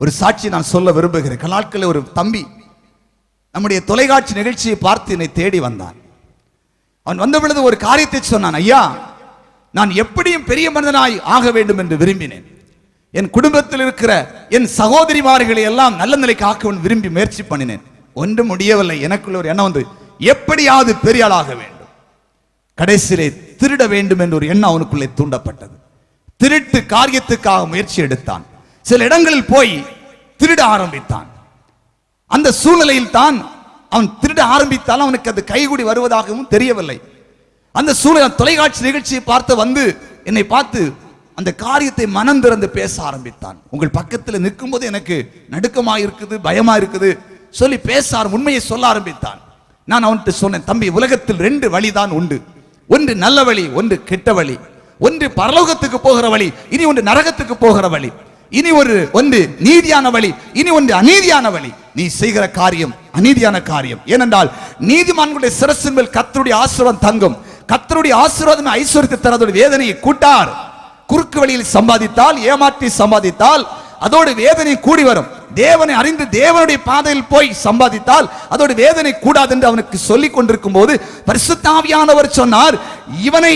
ஒரு சாட்சி நான் சொல்ல விரும்புகிறேன். நாட்களில் ஒரு தம்பி நம்முடைய தொலைக்காட்சி நிகழ்ச்சியை பார்த்து என்னை தேடி வந்தான். அவன் வந்த பொழுது ஒரு காரியத்தை சொன்னான். ஐயா, நான் எப்படியும் பெரிய மனிதனாய் ஆக வேண்டும் என்று விரும்பினேன். என் குடும்பத்தில் இருக்கிற என் சகோதரிமார்களை எல்லாம் நல்ல நிலைக்கு ஆக்க விரும்பி முயற்சி பண்ணினேன். ஒன்றும் முடியவில்லை. எனக்குள்ள ஒரு எண்ணம் வந்து எப்படியாவது பெரிய ஆளாக வேண்டும், கடைசியிலே திருட வேண்டும் என்ற ஒரு எண்ணம் அவனுக்குள்ளே தூண்டப்பட்டது. திருட்டு காரியத்துக்காக முயற்சி எடுத்தான். சில இடங்களில் போய் திருட ஆரம்பித்தான். அந்த சூழ்நிலையில் தான் அவன் திருட ஆரம்பித்தாலும் அவனுக்கு அது கைகூடி வருவதாகவும் தெரியவில்லை. அந்த சூழல் தொலைக்காட்சி நிகழ்ச்சியை பார்த்து வந்து என்னை பார்த்து அந்த காரியத்தை மனம் திறந்து பேச ஆரம்பித்தான். உங்கள் பக்கத்தில் நிற்கும் போது எனக்கு நடுக்கமா இருக்குது, பயமா இருக்குது சொல்லி உண்மையை சொல்ல ஆரம்பித்தான். நான் அவன்கிட்ட சொன்னேன், தம்பி, உலகத்தில் 2 வழிதான் உண்டு. ஒன்று நல்ல வழி, ஒன்று கெட்ட வழி. ஒன்று பரலோகத்துக்கு போகிற வழி, இனி ஒன்று நரகத்துக்கு போகிற வழி. இனி ஒன்று நீதியான வழி, இனி ஒன்று அநீதியான வழி. நீ செய்கிற காரியம் அநீதியான காரியம். ஏனென்றால் நீதிமான்களுடைய சிரசின் மேல் கர்த்தருடைய ஆசீர்வாதம் தங்கும். கர்த்தருடைய ஆசீர்வாதம் ஐஸ்வர்யத்தை தரதோடு வேதனையை கூட்டார். குறுக்கு வழியில் சம்பாதித்தால், ஏமாற்றி சம்பாதித்தால் அதோடு வேதனை கூடி வரும். தேவனை அறிந்து தேவனுடைய பாதையில் போய் சம்பாதித்தால் அதோடு வேதனை கூடாது என்று அவனுக்கு சொல்லிக் கொண்டிருக்கும் போது பரிசுத்த ஆவியானவர் சொன்னார், இவனை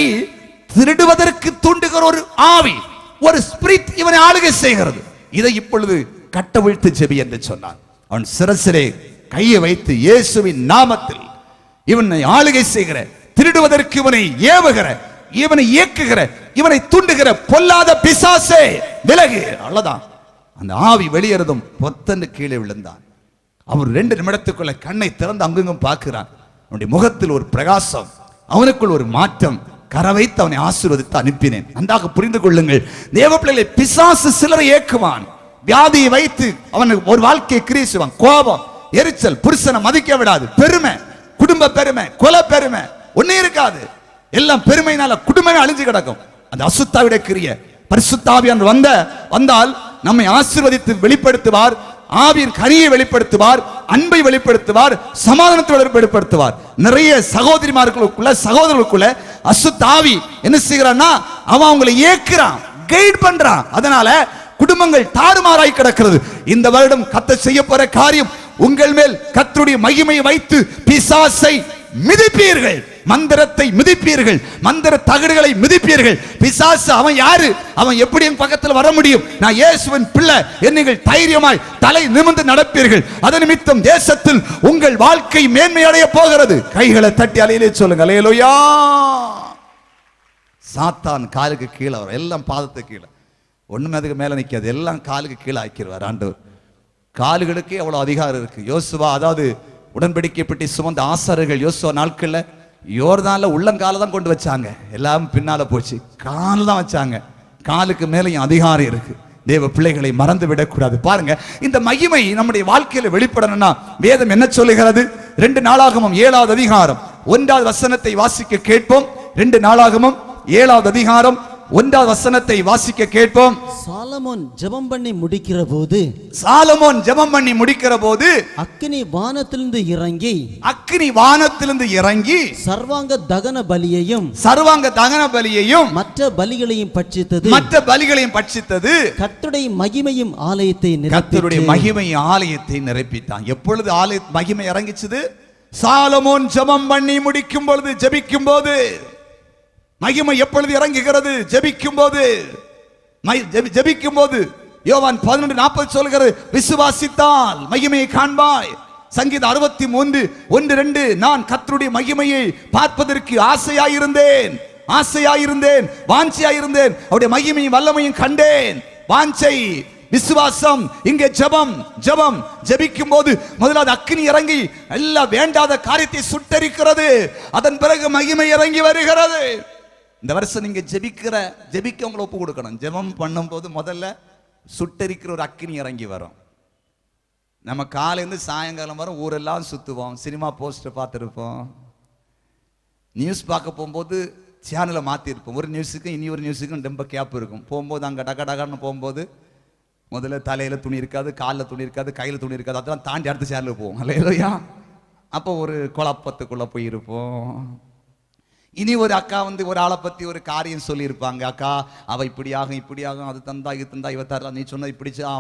திருடுவதற்கு தூண்டுகிற ஒரு ஆவி, ஒரு ஸ்பிரிட் இவனை ஆளுகை செய்கிறது. இதை இப்பொழுது கட்டவிழ்த்து ஜெபி என்று சொன்னார். அவன் சிரசிலே கையை வைத்து இயேசுவின் நாமத்தில் இவனை ஆளுகை செய்கிற, திருடுவதற்கு இவனை ஏவுகிற, இவனை இயக்குகிற, இவனை தூண்டுகிற பொல்லாத பிசாசே விலகு. அவ்வளவுதான். அந்த ஆவி வெளியேறதும் பொத்தன்னு கீழே விழுந்தான். அவர் 2 நிமிடத்துக்குள்ள கண்ணை திறந்து அங்கெங்கும் பார்க்கிறான். அவனுடைய முகத்தில் ஒரு பிரகாசம், அவனுக்குள் ஒரு மாற்றம். கரை வைத்து அவனை ஆசீர்வதித்து அனுப்பினேன். நன்றாக புரிந்து கொள்ளுங்கள், தேவ பிள்ளைகளை பிசாசு சிலரை ஏக்குவான். வியாதியை வைத்து அவனுக்கு ஒரு வாழ்க்கையை கிரீசுவான். கோபம், எரிச்சல், புருஷனை மதிக்க விடாது, பெருமை, குடும்ப பெருமை, கொலை பெருமை ஒன்னே இருக்காது. எல்லாம் பெருமையினால குடும்பமே அழிஞ்சு கிடக்கும். அந்த அசுத்தாவிட கிரிய பரிசுத்தாவியானவர் வந்தால் நம்மை ஆசீர்வதித்து வெளிப்படுத்துவார். ஆவியின் கனியை வெளிப்படுத்துவார், அன்பை வெளிப்படுத்துவார், சமாதானத்தை வெளிப்படுத்துவார். நிறைய சகோதரர்களுக்குள்ள அசுத்தாவி என்ன செய்கிறான்னா, அவன் அவங்களை ஏக்குறான், கைட் பண்றான். அதனால குடும்பங்கள் தாறுமாறாய் கிடக்கிறது. இந்த வருடம் கர்த்தர் செய்ய போற காரியம், உங்கள் மேல் கர்த்தருடைய மகிமையை வைத்து பிசாசை மிதிப்பீர்கள், மந்திரத்தை மிதிப்பீர்கள், மந்திர தகடுகளை மிதிப்பீர்கள். பிசாசு அவன் யாரு? அவன் எப்படி என் பக்கத்தில் வர முடியும்? நான் இயேசுவின் பிள்ளை, நீங்கள் தைரியமாய் தலை நிமிர்ந்து நடப்பீர்கள். அதன் நிமித்தம் தேசத்தில் உங்கள் வாழ்க்கை மேன்மை அடைய போகிறது. கைகளை தட்டி அலையிலே சொல்லுங்க, அல்லேலூயா. சாத்தான் காலுக்கு கீழே வரும், எல்லாம் பாதத்துக்கு கீழே, ஒண்ணுமே அதுக்கு மேல நிக்காது, எல்லாம் காலுக்கு கீழே ஆக்கிடுவார் ஆண்டவர். கால்களுக்கு எவ்வளவு அதிகாரம் இருக்கு. யோசுவா, அதாவது உடன்படிக்கை பெட்டி சுமந்த ஆசாரியர்கள் யோசுவா நாட்கள்ல யோர்தான்ல உள்ளங்கால தான் கொண்டு வச்சாங்க, எல்லாம் பின்னால போச்சு, கால் தான் வச்சாங்க. காலுக்கு மேலேயும் அதிகாரம் இருக்கு. தேவ பிள்ளைகளை மறந்து விடக்கூடாது. பாருங்க, இந்த மகிமை நம்முடைய வாழ்க்கையில வெளிப்படணும்னா வேதம் என்ன சொல்லுகிறது? 2 நாளாகமம் 7வது அதிகாரம் 1வது வசனத்தை வாசிக்க கேட்போம். 2 நாளாகமம் 7வது அதிகாரம் 1வது வசனத்தை வாசிக்க கேட்போம். சாலமோன் ஜெபம் பண்ணி முடிக்கிற போது அக்கினி வானத்திலிருந்து இறங்கி சர்வாங்க தகன பலியையும் மற்ற பலிகளையும் பட்சித்தது. கர்த்தருடைய மகிமையும் ஆலயத்தை நிரப்பித்தான். எப்பொழுது மகிமை இறங்கிச்சது? சாலமோன் ஜெபம் பண்ணி முடிக்கும் பொழுது, ஜெபிக்கும் போது மகிமை எப்பொழுது இறங்குகிறது? ஜெபிக்கும் போது. யோவான் 11:40 சொல்கிறது, விசுவாசித்தால் மகிமையை காண்பாய். சங்கீதம் 63:1-2, நான் கர்த்தருடைய மகிமையை பார்ப்பதற்கு ஆசையாயிருந்தேன், வாஞ்சையாயிருந்தேன், அவருடைய மகிமையும் வல்லமையும் கண்டேன். வாஞ்சை, விசுவாசம். இங்கே ஜெபிக்கும் போது முதலாவது அக்கினி இறங்கி எல்லா வேண்டாத காரியத்தை சுட்டரிக்கிறது. அதன் பிறகு மகிமை இறங்கி வருகிறது. இந்த வருஷம் நீங்க ஜெபிக்க உங்களை ஒப்பு கொடுக்கணும். ஜெபம் பண்ணும் போது முதல்ல சுட்டரிக்கிற ஒரு அக்கினி இறங்கி வரும். நம்ம காலையிலிருந்து சாயங்காலம் வரும், ஊரெல்லாம் சுத்துவோம், சினிமா போஸ்டர் பார்த்துருப்போம், நியூஸ் பார்க்க போகும்போது சேனலை மாற்றிருப்போம். ஒரு நியூஸுக்கும் இனி ஒரு நியூஸுக்கும் ரொம்ப கேப் இருக்கும். போகும்போது அங்கே டகன்னு போகும்போது முதல்ல தலையில துணி இருக்காது, காலில் துணி இருக்காது, கையில் துணி இருக்காது, அதெல்லாம் தாண்டி அடுத்த சேனலுக்கு போவோம், இல்லையா? அப்போ ஒரு குழப்பத்துக்குள்ள போயிருப்போம். இனி ஒரு அக்கா ஒரு ஆளை பத்தி ஒரு காரியம் சொல்லியிருப்பாங்க. அக்கா அவ இப்படியாகும், அது தந்தா இது தந்தா, இவ தரா, நீ சொன்ன இப்படிச்சா,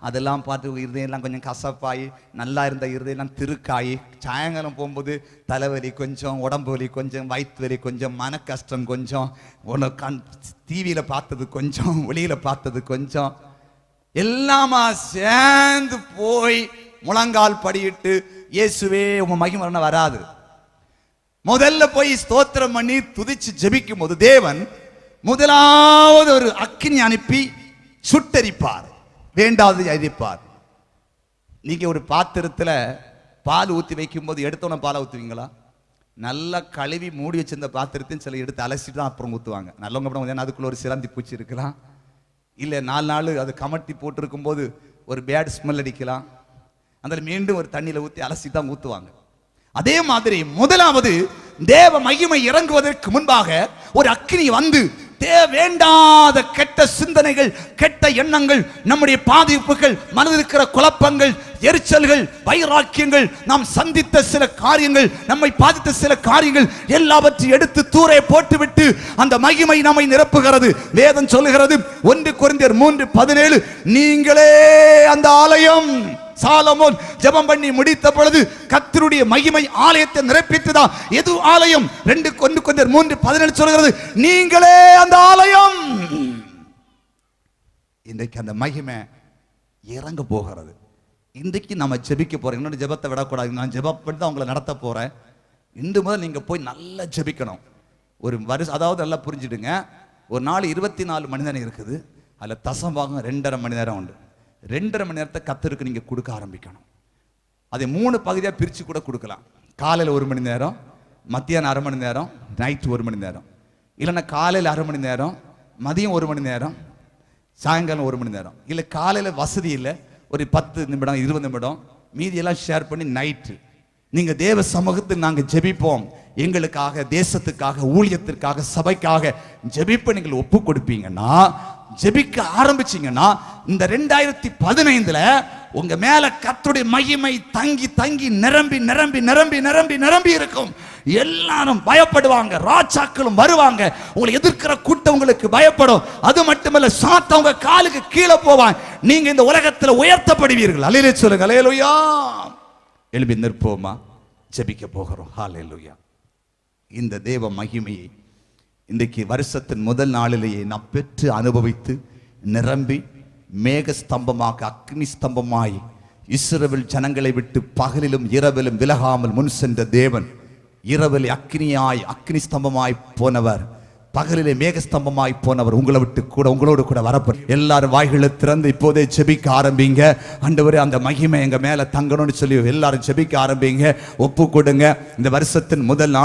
அதெல்லாம் பார்த்து இருதயம்லாம் கொஞ்சம் கசப்பாயி, நல்லா இருந்த இருதயம்லாம் திருக்காயி, சாயங்காலம் போகும்போது தலைவலி கொஞ்சம், உடம்பு வலி கொஞ்சம், வயிற்று வலி கொஞ்சம், மன கஷ்டம் கொஞ்சம், டிவியில பார்த்தது கொஞ்சம், ஒளியில பார்த்தது கொஞ்சம், எல்லாமா சேர்ந்து போய் முழங்கால் படியிட்டு இயேசுவே உங்க மகிமை வராது. முதல்ல போய் ஸ்தோத்திரம் பண்ணி துதிச்சு ஜெபிக்கும் போது தேவன் முதலாவது ஒரு அக்கினி அனுப்பி சுட்டரிப்பார், வேண்டாவது அழிப்பார். நீங்க ஒரு பாத்திரத்துல பால் ஊத்தி வைக்கும் போது எடுத்தோன்னு பாலை ஊத்துவீங்களா? நல்லா கழுவி மூடி வச்சிருந்த பாத்திரத்தையும் சில எடுத்து அலசிட்டு தான் அப்புறம் ஊற்றுவாங்க. நல்லவங்க அப்புறம் அதுக்குள்ள ஒரு சிலந்தி பூச்சி இருக்கலாம், இல்லை 4 நாள் அது கமட்டி போட்டிருக்கும் போது ஒரு பேட் ஸ்மெல் அடிக்கலாம். அதில் மீண்டும் ஒரு தண்ணியில் ஊற்றி அலசி தான் ஊற்றுவாங்க. அதே மாதிரி முதலாவது தேவ மகிமை இறங்குவதற்கு முன்பாக ஒரு அக்கினி வந்து வேண்டாத கெட்ட சிந்தனைகள், கெட்ட எண்ணங்கள், நம்முடைய பாதிப்புகள், மனதில் இருக்கிற குழப்பங்கள், எரிச்சல்கள், வைராக்கியங்கள், நாம் சந்தித்த சில காரியங்கள், நம்மை பாதித்த சில காரியங்கள் எல்லாவற்றையும் எடுத்து தூரே போட்டுவிட்டு அந்த மகிமை நம்மை நிரப்புகிறது. வேதம் சொல்லுகிறது 1 கொரிந்தியர் 3:17, நீங்களே அந்த ஆலயம். சாலமோன் ஜெபம் பண்ணி முடித்த பொழுது கர்த்தருடைய மகிமை ஆலயத்தை நிரப்பித்ததா. எது ஆலயம்? 1 கொரிந்தியர் 3:17 சொல்கிறது, நீங்களே அந்த ஆலயம். இன்றைக்கு அந்த மகிமை இறங்க போகிறது. இன்றைக்கு நம்ம ஜெபிக்க போறோம். என்னோட ஜெபத்தை விடக்கூடாது. நான் ஜெபம் பண்ணி தான் உங்களை நடத்த போறேன். இன்று முதல் நீங்க போய் நல்லா ஜெபிக்கணும். ஒரு வருஷம், அதாவது நல்லா புரிஞ்சுடுங்க, ஒரு நாள் 24 மணி நேரம் இருக்குது. அதுல தசம்பாகம் 2.5 மணி நேரம் உண்டு. 2.5 மணி நேரத்தை கர்த்தருக்கு நீங்க கொடுக்க ஆரம்பிக்கணும். அதை 3 பகுதியா பிரிச்சு கூட கொடுக்கலாம். காலையில் 1 மணி நேரம், மத்தியானம் 1/2 மணி நேரம், நைட் 1 மணி நேரம். இல்லைன்னா காலையில் 1/2 மணி நேரம், மதியம் 1 மணி நேரம், சாயங்காலம் 1 மணி நேரம். இல்லை காலையில் வசதி இல்லை, ஒரு 10 நிமிடம் 20 நிமிடம், மீதியெல்லாம் ஷேர் பண்ணி நைட்டு நீங்க தேவ சமூகத்தில் நாங்கள் ஜெபிப்போம், எங்களுக்காக, தேசத்துக்காக, ஊழியத்திற்காக, சபைக்காக ஜெபிப்ப நீங்கள் ஒப்பு கொடுப்பீங்கன்னா, ஜெபிக்க ஆரம்பிச்சீங்கன்னா, இந்த 2015ல உங்க மேல கர்த்தருடைய மகிமை தங்கி தங்கி நிரம்பி நிரம்பி நிரம்பி நிரம்பி நிரம்பி இருக்கும். எல்லாரும் பயப்படுவாங்க, ராஜாக்களும் வருவாங்க, உங்களை எதிர்க்கிற கூட்டம் உங்களுக்கு பயப்படும். அது மட்டுமல்ல, சாத்தான் உங்க காலுக்கு கீழே போவான். நீங்க இந்த உலகத்தில் உயர்த்தப்படுவீர்கள். அல்லேலூயா சொல்லுங்க. அல்லேலூயா. எழுப்பி நிற்போமா? ஜெபிக்க போகிறோம். ஹல்லேலூயா. இந்த தேவ மகிமையை இன்றைக்கு வருஷத்தின் முதல் நாளிலேயே நாம் பெற்று அனுபவித்து நிரம்பி மேக ஸ்தம்பமாக, அக்னி ஸ்தம்பமாய் இஸ்ரவேல் ஜனங்களை விட்டு பகலிலும் இரவிலும் விலகாமல் முன் சென்ற தேவன், இரவில் அக்னியாய் அக்னி ஸ்தம்பமாய் போனவர், பகலிலே மேகஸ்தம்பமாய் போனவர் உங்களை விட்டு கூட, உங்களோடு கூட வரப்படும். எல்லாரும் வாய்களை திறந்து இப்போதே ஜெபிக்க ஆரம்பிங்க. ஆண்டவரே, அந்த மகிமை எங்க மேல தங்கணும்னு சொல்லி எல்லாரும் ஜெபிக்க ஆரம்பிங்க. ஒப்பு கொடுங்க. இந்த வருஷத்தின் முதல்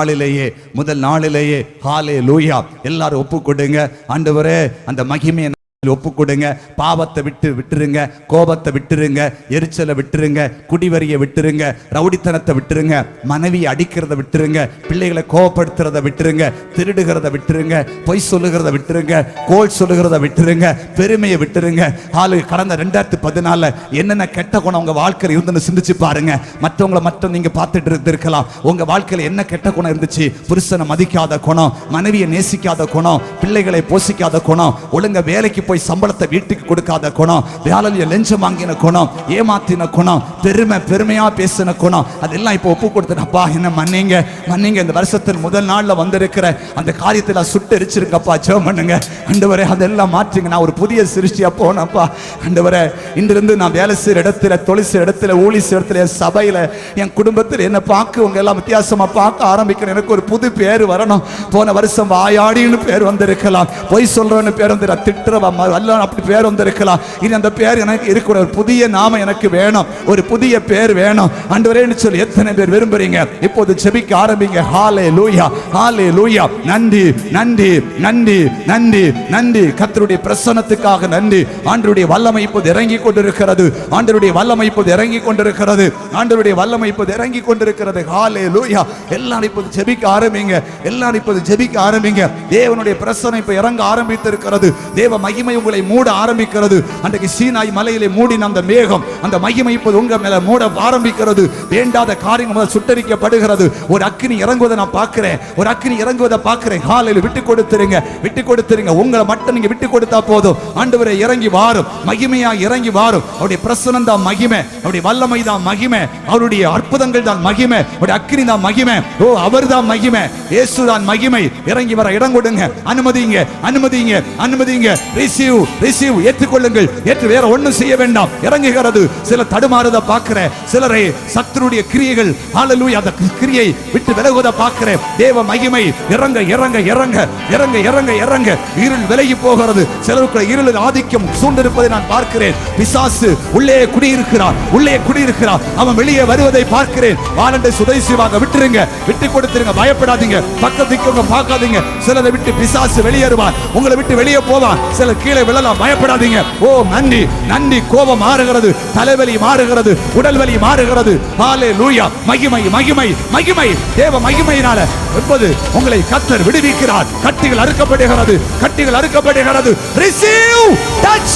நாளிலேயே ஹல்லேலூயா எல்லாரும் ஒப்பு கொடுங்க. ஆண்டவரே, அந்த மகிமையை ஒப்பு கொடுங்க. பாவத்தை விட்டுருங்க, கோபத்தை விட்டுருங்க, எரிச்சலை விட்டுருங்க, குடிவரியை விட்டுருங்க, ரவுடித்தனத்தை விட்டுருங்க, மனைவியை அடிக்கிறத விட்டுருங்க, பிள்ளைகளை கோபப்படுத்துறத விட்டுருங்க, திருடுகிறத விட்டுருங்க, பொய் சொல்லுகிறத விட்டுருங்க, கோல் சொல்லுகிறத விட்டுருங்க, பெருமையை விட்டுருங்க. கடந்த 2014 என்னென்ன கெட்ட குணம் உங்க வாழ்க்கையில் இருந்துன்னு சிந்திச்சு பாருங்க. மற்றவங்களை நீங்க பார்த்துட்டு இருக்கலாம். உங்க வாழ்க்கையில் என்ன கெட்ட குணம் இருந்துச்சு? புருஷனை மதிக்காத குணம், மனைவியை நேசிக்காத குணம், பிள்ளைகளை போஷிக்காத குணம், ஒழுங்க வேலைக்கு போய் சம்பளத்தை வீட்டுக்கு கொடுக்காத குணம், வேலையில லஞ்சம் வாங்கின குணம், ஏமாத்தின குணம், பெருமையா பேசின குணம், அதெல்லாம் இப்ப ஒப்பு கொடுத்தனப்பா, என்ன மன்னிங்க. இந்த வருஷத்தின் முதல் நாள்ல வந்திருக்கிற அந்த காரியத்தை சுட்டு எரிச்சிருக்கப்பா. ஜெபம் பண்ணுங்க. ஆண்டவரே, அதெல்லாம் மாற்றுங்க. நான் ஒரு புதிய சிருஷ்டியா போனப்பா. ஆண்டவரே, இன்றிலிருந்து நான் வேலை செய்யற இடத்துல, தொழில் செய்யற இடத்துல, ஊழி செய்யற இடத்துல, என் சபையில, என் குடும்பத்தில் என்ன பார்க்க உங்க எல்லாம் வித்தியாசமா பார்க்க ஆரம்பிக்கணும். எனக்கு ஒரு புது பேர் வரணும். போன வருஷம் வாயாடின்னு பேர் வந்திருக்கலாம், பொய் சொல்றவன்னு பேர் வந்து, திட்டுறவா அப்படி பேர் வந்திருக்கலாம். இனி அந்த பேர் எனக்கு இருக்கிற ஒரு புதிய நாமம் எனக்கு வேணும், ஒரு புதிய பேர் வேணும் ஆண்டவரேன்னு சொல்லி எத்தனை பேர் விரும்புறீங்க? இப்போது ஜெபிக்க ஆரம்பிங்க. ஹல்லேலூயா, ஹல்லேலூயா. நன்றி நன்றி நன்றி நன்றி நன்றி. கர்த்தருடைய பிரசன்னத்துக்காக நன்றி. ஆண்டவருடைய வல்லமை இப்போது இறங்கி கொண்டிருக்கிறது. ஆண்டவருடைய வல்லமை இப்போது இறங்கி கொண்டிருக்கிறது. ஆண்டவருடைய வல்லமை இப்போது இறங்கி கொண்டிருக்கிறது. ஹல்லேலூயா. எல்லாரும் இப்போது ஜெபிக்க ஆரம்பிங்க. எல்லாரும் இப்போது ஜெபிக்க ஆரம்பிங்க. தேவனுடைய பிரசன்னம் இப்ப இறங்க ஆரம்பித்திருக்கிறது. தேவ மகிமை உங்களை மூட ஆரம்பிக்கிறது. அன்றைக்கு சீனாய் மலையிலே மூடின அந்த மேகம், அந்த மகிமை இப்போது உங்க மேல மூட ஆரம்பிக்கிறது. வேண்டாத காரியங்கள் சுட்டரிக்கப்படுகிறது. ஒரு அக்கினி இறங்குவதை நான் பார்க்கிறேன். ஒரு அக்கினி இறங்குவதை பார்க்கிறேன். ஹல்லேலூயா. விட்டு கொடுத்துருங்க. உங்களை மட்டும் நீங்க விட்டு கொடுத்தா போதும். ஆண்டவரே இறங்கி வாரும், மகிமையா இறங்கி வாரும். அவருடைய பிரசன்னம் தான் மகிமை, அவருடைய வல்லமை தான் மகிமை, அவருடைய அற்புதங்கள் தான் மகிமை, அவருடைய அக்கினி தான் மகிமை. ஓ, அவர் தான் மகிமை, இயேசு தான் மகிமை. இறங்கி வர இடம் கொடுங்க. அனுமதிங்க. ரிசீவ் ரிசீவ், ஏற்றுக்கொள்ளுங்கள். ஏற்று வேற ஒண்ணும் செய்ய வேண்டாம். இறங்குகிறது. சில தடுமாறுத பார்க்கிற சிலரை சத்துருடைய கிரியைகள், ஹalleluya, அந்த கிரியை விட்டு விலகுவத பார்க்கிற தேவ மகிமை இறங்க இறங்க இறங்க இறங்க இறங்க இறங்க இருள் விலகி போகிறது. சிலருக்கு இருளின் ஆதிக்கம் சூழ்ந்திருப்பதை நான் பார்க்கிறேன். பிசாசு உள்ளே குடியிருக்கிறார், உள்ளே குடியிருக்கிறார். அவன் வெளியே வருவதை பார்க்கிறேன். வானண்டை சுதைசிவாக விட்டுருங்க, விட்டு கொடுத்துருங்க. பயப்படாதீங்க, பக்கத்துக்கு பார்க்காதீங்க. சிலரை விட்டு பிசாசு வெளியேறுவார், உங்களை விட்டு வெளியே போவான். சிலர் கீழே விழலாம், பயப்படாதீங்க. ஓ நன்றி நன்றி. கோபம் மாறுகிறது, தலைவலி மாறுகிறது, உடல் வலி மாறுகிறது. ஹalleluya, மகிமை மகிமை மகிமை. தேவ மகிமையினால எப்போது உங்களை கர்த்தர் விடுவிக்கிறார். கட்டிகள் அறுக்கப்படுகிறது, கட்டிகள் அறுக்கப்படுகிறது. Receive, touch.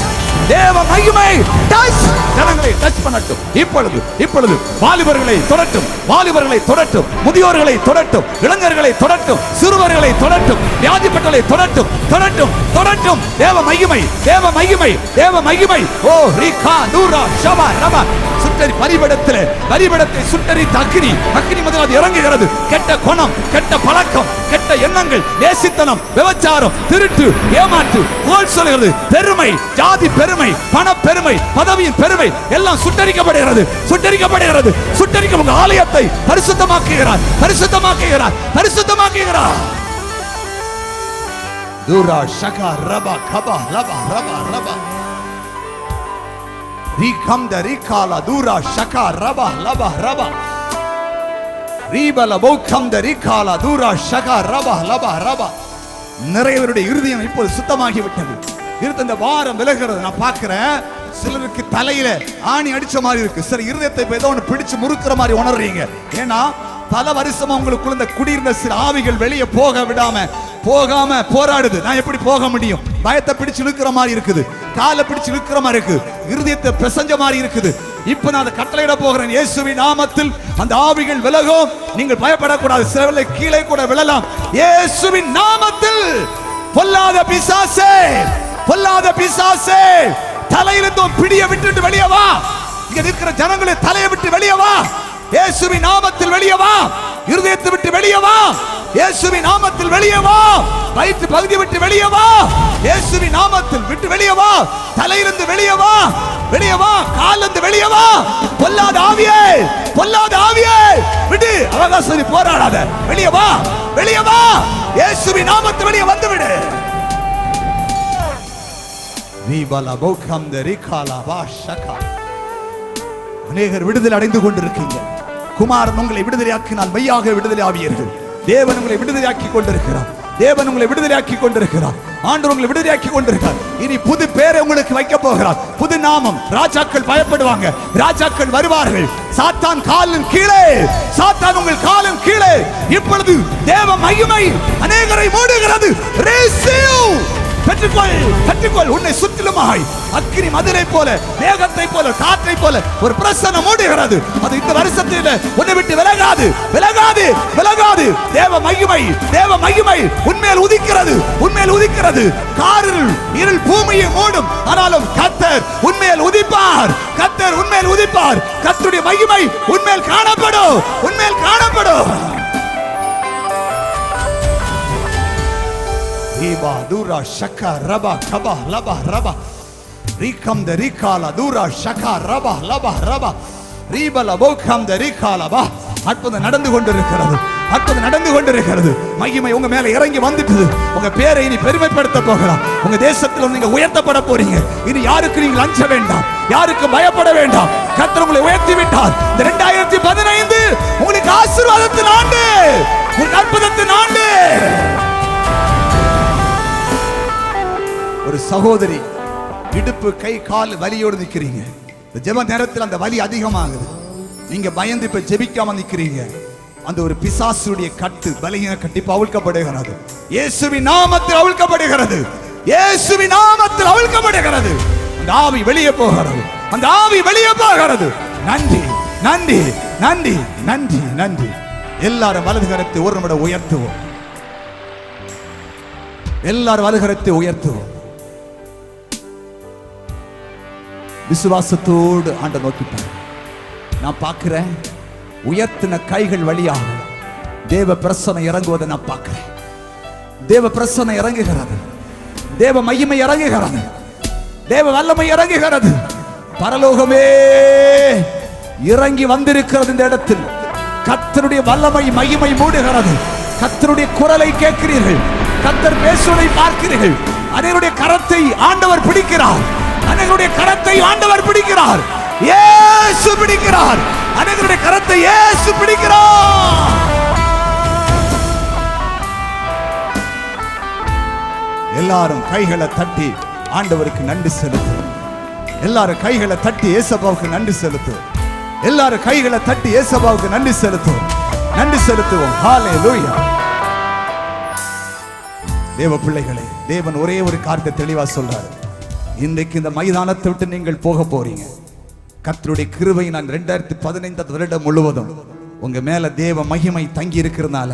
தேவ மகிமை டச். ஜனங்களை டச் பண்ணட்டும். இப்பொழுது இப்பொழுது வாலிபர்களை தொடட்டும், வாலிபர்களை தொடட்டும், முதியோர்களை தொடட்டும், இளைஞர்களை தொடட்டும், சிறுவர்களை தொடட்டும், வியாதிப்பட்டவர்களை தொடட்டும், தொடட்டும் தொடட்டும். தேவ மகிமை, தேவ மகிமை, தேவ மகிமை. ஓ ரிகா நூரா ஷபா ரபா. சுட்டரி பலிபீடத்திலே, பலிபீடத்தை சுட்டரித்த அக்கினி, அக்கினி முதலாவது இறங்குகிறது. கெட்ட குணம், கெட்ட பழக்கம், கெட்ட எண்ணங்கள், நேசித்தனம், விபச்சாரம், திருட்டு, ஏமாற்று, கோல் சொல்கிறது, பெருமை, ஜாதி பெருமை, பண பெருமை, பதவியின் பெருமை எல்லாம் சுட்டரிக்கப்படுகிறது, சுட்டரிக்கப்படுகிறது. சுட்டரிக்க உங்க ஆலயத்தை பரிசுத்தமாக்குகிறார், பரிசுத்தமாக்குகிறார், பரிசுத்தமாக்குகிறார். தூரா ஷகா ரபா கபா லபா ரபா ரபா ரீகம் த ரீகாலா தூரா ஷகா ரபா லபா ரபா ரீபல பௌகம் த ரீகாலா தூரா ஷகா ரபா லபா ரபா. நிறையவருடைய இருதயம் இப்போது சுத்தமாகி விட்டது. இருந்த வாரம் விலகிறது. நான் பார்க்கிறேன், சிலருக்கு தலையில ஆணி அடிச்ச மாதிரி இருக்கு. சில இருதயத்தை ஏதோ ஒன்று பிடிச்சு முறுக்கிற மாதிரி உணர்றீங்க. ஏன்னா பல வருஷமா உங்களுக்குள்ள இந்த குடியிருந்த சில ஆவிகள் வெளியே போகாம போராடுது. நான் எப்படி போக முடியும்? பயத்தை பிடிச்சு இழுக்கிற மாதிரி இருக்குது, காலை பிடிச்சு இழுக்கிற மாதிரி இருக்கு, இருதயத்தை பிரசஞ்ச மாதிரி இருக்குது. இப்ப நான் அதை கட்டளையிட போகிறேன். இயேசுவின் நாமத்தில் அந்த ஆவிகள் விலகும். நீங்கள் பயப்படக்கூடாது. சிலர்களை கீழே கூட விழலாம். இயேசுவின் நாமத்தில் பொல்லாத பிசாசே, பொல்லாத பிசாசே, தலையிலிருந்து பிடிய விட்டுட்டு வெளியே வா. இங்க இருக்கிற ஜனங்களை தலையை விட்டு வெளியே வா. இயேசுவின் நாமத்தில் வெளியே வா. இருதயத்தை விட்டு வெளியே வா. இயேசுவின் நாமத்தில் வெளியே வா. வயிற்று பகுதி விட்டு வெளியே வா. இயேசுவின் நாமத்தில் விட்டு வெளியே வா. தலையிலிருந்து வெளியே வா, வெளியே வா. காலிலிருந்து வெளியே வா. பொல்லாத ஆவியே, பொல்லாத ஆவியே, விடு. அவகாசம் போராடாத. வெளியே வா, வெளியே வா. இயேசுவின் நாமத்தில் வெளியே வந்து விடு. அநேகர் விடுதலை அடைந்து கொண்டிருக்கீங்க. குமாரன் உங்களை விடுதலையாக்கினால் மெய்யாக விடுதலை ஆவீர்கள். தேவன் உங்களை விடுதலையாக்கி கொண்டிருக்கிறார். தேவன் உங்களை விடுதலையாக்கி கொண்டிருக்கிறார். ஆண்டவர் உங்களை விடுதலையாக்கி கொண்டிருக்கிறார். இனி புது பேரை உங்களுக்கு வைக்க போகிறார், புது நாமம். ராஜாக்கள் பயப்படுவாங்க, ராஜாக்கள் வருவார்கள். சாத்தான் காலின் கீழே, சாத்தான் உங்கள் காலின் கீழே. இப்பொழுது தேவ மகிமை அநேகரை மூடுகிறது. பெற்றுக்கொள், பெற்றுக்கொள். உன்னை சுற்றிலுமாய் அக்கினி மதிலை போல, மேகத்தை போல, காற்றை போல ஒரு பிரசன்னம் மூடுகிறது. அது இந்த வருஷத்தில் உன்னை விட்டு விலகாது, விலகாது, விலகாது. தேவ மகிமை, தேவ மகிமை உன்மேல் உதிக்கிறது, உன்மேல் உதிக்கிறது. காரில் இருள் பூமியை மூடும், ஆனாலும் கர்த்தர் உன்மேல் உதிப்பார், கர்த்தர் உன்மேல் உதிப்பார். கர்த்தருடைய மகிமை உன்மேல் காணப்படும், உன்மேல் காணப்படும். Eba dura shaka raba kaba laba raba rikam de rikala dura shaka raba laba raba riba la bokam de rikala ba. அற்புதம் நடந்து கொண்டிருக்கிறது, அற்புதம் நடந்து கொண்டிருக்கிறது. மகிமை உங்க மேல இறங்கி வந்துட்டது. உங்க பேரை இனி பெருமைப்படுத்த போகிறார். உங்க தேசத்தில் நீங்க உயர்த்தப்பட போறீங்க. இனி யாருக்கு நீங்க அஞ்ச வேண்டாம், யாருக்கு பயப்பட வேண்டாம். கர்த்தர் உங்களை உயர்த்தி விட்டார். இந்த 2015 உங்களுக்கு ஆசீர்வாதத்தின் ஆண்டு, உங்களுக்கு அற்புதத்தின் ஆண்டு. ஒரு சகோதரி இடுப்பு கை கால் வலியோடு நிற்கிறீங்க. ஜெப நேரத்தில் அந்த வலி அதிகமாகுது. நீங்க பயந்து இப்ப ஜெபிக்காம நிற்கிறீங்க. அந்த ஒரு பிசாசுடைய கட்டு பலகீன கட்டிப்பு அவிழ்க்கப்படுகிறது. இயேசுவின் நாமத்தில் அவிழ்க்கப்படுகிறது. இயேசுவின் நாமத்தில் அவிழ்க்கப்படுகிறது. அந்த ஆவி வெளியே போகிறது, அந்த ஆவி வெளியே போகிறது. நன்றி, நன்றி, நன்றி, நன்றி, நன்றி. எல்லாரும் வலது கரத்தை ஒரு நிமிடம் உயர்த்துவோம். எல்லாரும் வலது கரத்தை உயர்த்துவோம். விசுவாசத்தோடு ஆண்டவரை நோக்கிட்டார். நான் பார்க்கிறேன், உயர்த்தின கைகள் வழியாக தேவ பிரசன்னம் இறங்குவதை நான் பார்க்கிறேன். தேவ பிரசன்னம் இறங்குகிறது, தேவ மகிமை இறங்குகிறது, தேவ வல்லமை இறங்குகிறது. பரலோகமே இறங்கி வந்திருக்கிறது. இந்த இடத்தில் கர்த்தருடைய வல்லமை மகிமை மூடுகிறது. கர்த்தருடைய குரலை கேட்கிறீர்கள், கர்த்தர் பேசுவதை பார்க்கிறீர்கள். அனைவருடைய கரத்தை ஆண்டவர் பிடிக்கிறார், அனைவருடைய கரத்தை ஆண்டவர் பிடிக்கிறார், இயேசு பிடிக்கிறார். அனைவருடைய கரத்தை இயேசு பிடிக்கிறார். எல்லாரும் கைகளை தட்டி ஆண்டவருக்கு நன்றி செலுத்து. எல்லாரும் கைகளை தட்டி ஏசப்பாவுக்கு நன்றி செலுத்து. எல்லாரும் கைகளை தட்டி ஏசப்பாவுக்கு நன்றி செலுத்துவோம், நன்றி செலுத்துவோம். ஹல்லேலூயா. தேவ பிள்ளைகளே, தேவன் ஒரே ஒரு காரியத்தை தெளிவா சொல்றாரு. இன்றைக்கு இந்த மைதானத்தை விட்டு நீங்கள் போக போறீங்க. கர்த்தருடைய கிருபை நான் 2015 வருடம் முழுவதும் உங்க மேல தேவ மகிமை தங்கி இருக்கிறதுனால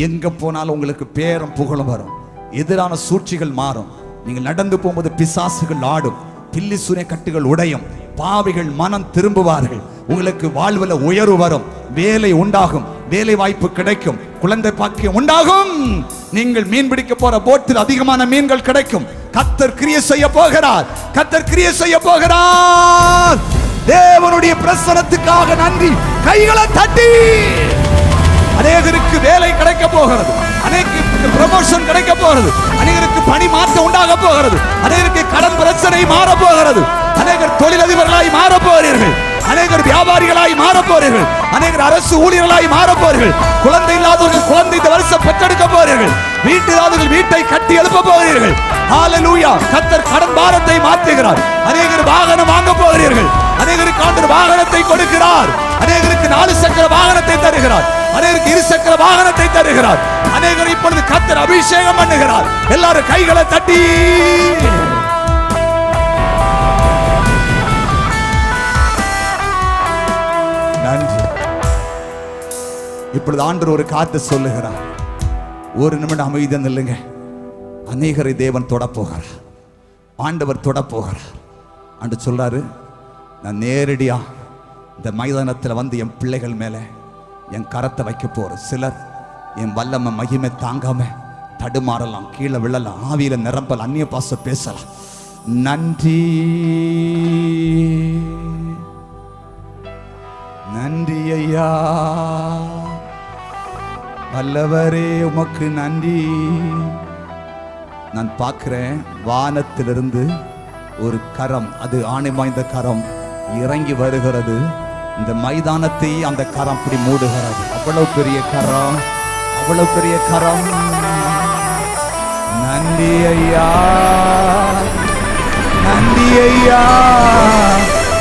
எங்க போனாலும் உங்களுக்கு பேரும் புகழும் வரும். எதிரான சூழ்ச்சிகள் மாறும். நீங்கள் நடந்து போகும்போது பிசாசுகள் ஆடும், பில்லி சூனிய கட்டுகள் உடையும், பாவிகள் மனம் திரும்புவார்கள். உங்களுக்கு வாழ்வுல உயர்வு வரும், வேலை உண்டாகும், வேலை வாய்ப்பு கிடைக்கும், குழந்தை பாக்கியம் உண்டாகும். நீங்கள் மீன் பிடிக்க போற போட்டில் அதிகமான மீன்கள் கிடைக்கும். கர்த்தர் கிரியை செய்ய போகிறார், கர்த்தர் கிரியை செய்ய போகிறார். தேவனுடைய பிரசன்னத்துக்காக நன்றி. கைகளை தட்டி. அநேகருக்கு வேலை கிடைக்க போகிறது, அநேகருக்கு ப்ரமோஷன் கிடைக்க போகிறது, அநேகருக்கு பணி மாற்றம் உண்டாக போகிறது, அநேகருக்கு கடன் பிரச்சனை மாற போகிறது, அநேகர் தொழிலதிபர்களாய் மாற போகிறீர்கள், அநேகர் வியாபாரிகளாய் மாற போறீர்கள், அநேகர் அரசு ஊழியர்களாய் மாற போறீர்கள். குழந்தை இல்லாதவர்கள் குழந்தை இந்த வருஷம் பெற்றெடுக்க போறீர்கள். வீட்டு இல்லாதவர்கள் வீட்டை கட்டி எழுப்ப போகிறீர்கள். ஹல்லேலூயா. கர்த்தர் கடன் பாரத்தை மாற்றுகிறார். அநேகர் வாகனம் வாங்க போகிறீர்கள். அநேகருக்கு ஆண்டவர் வாகனத்தை கொடுக்கிறார். அநேகருக்கு 4 சக்கர வாகனத்தை தருகிறார். அநேகருக்கு 2 சக்கர வாகனத்தை தருகிறார். அநேகர் இப்பொழுது கர்த்தர் அபிஷேகம் பண்ணுகிறார். எல்லாரும் கைகளை தட்டி. நன்றி. இப்பொழுது ஆண்டவர் ஒரு காத்து சொல்லுகிறார். ஒரு நிமிடம் அமைதியா நில்லுங்க. அநேகரை தேவன் தொட போகிறார், ஆண்டவர் தொட போகிறார். ஆண்டு சொல்றாரு, நான் நேரடியா இந்த மைதானத்தில் வந்து என் பிள்ளைகள் மேல என் கரத்தை வைக்க போறேன். சிலர் என் வல்லமை மகிமை தாங்காம தடுமாறலாம், கீழே விழலாம், ஆவியில நிரம்பல், அந்நிய பாச பேசலாம். நன்றி, நன்றி ஐயா, வல்லவரே உமக்கு நன்றி. நான் பார்க்கிறேன் வானத்திலிருந்து ஒரு கரம், அது ஆணை வாய்ந்த கரம் இறங்கி வருகிறது. இந்த மைதானத்தை அந்த கரம் அப்படி மூடுகிறது. அவ்வளவு பெரிய கரம், அவ்வளவு பெரிய கரம். நன்றி ஐயா, நன்றி ஐயா.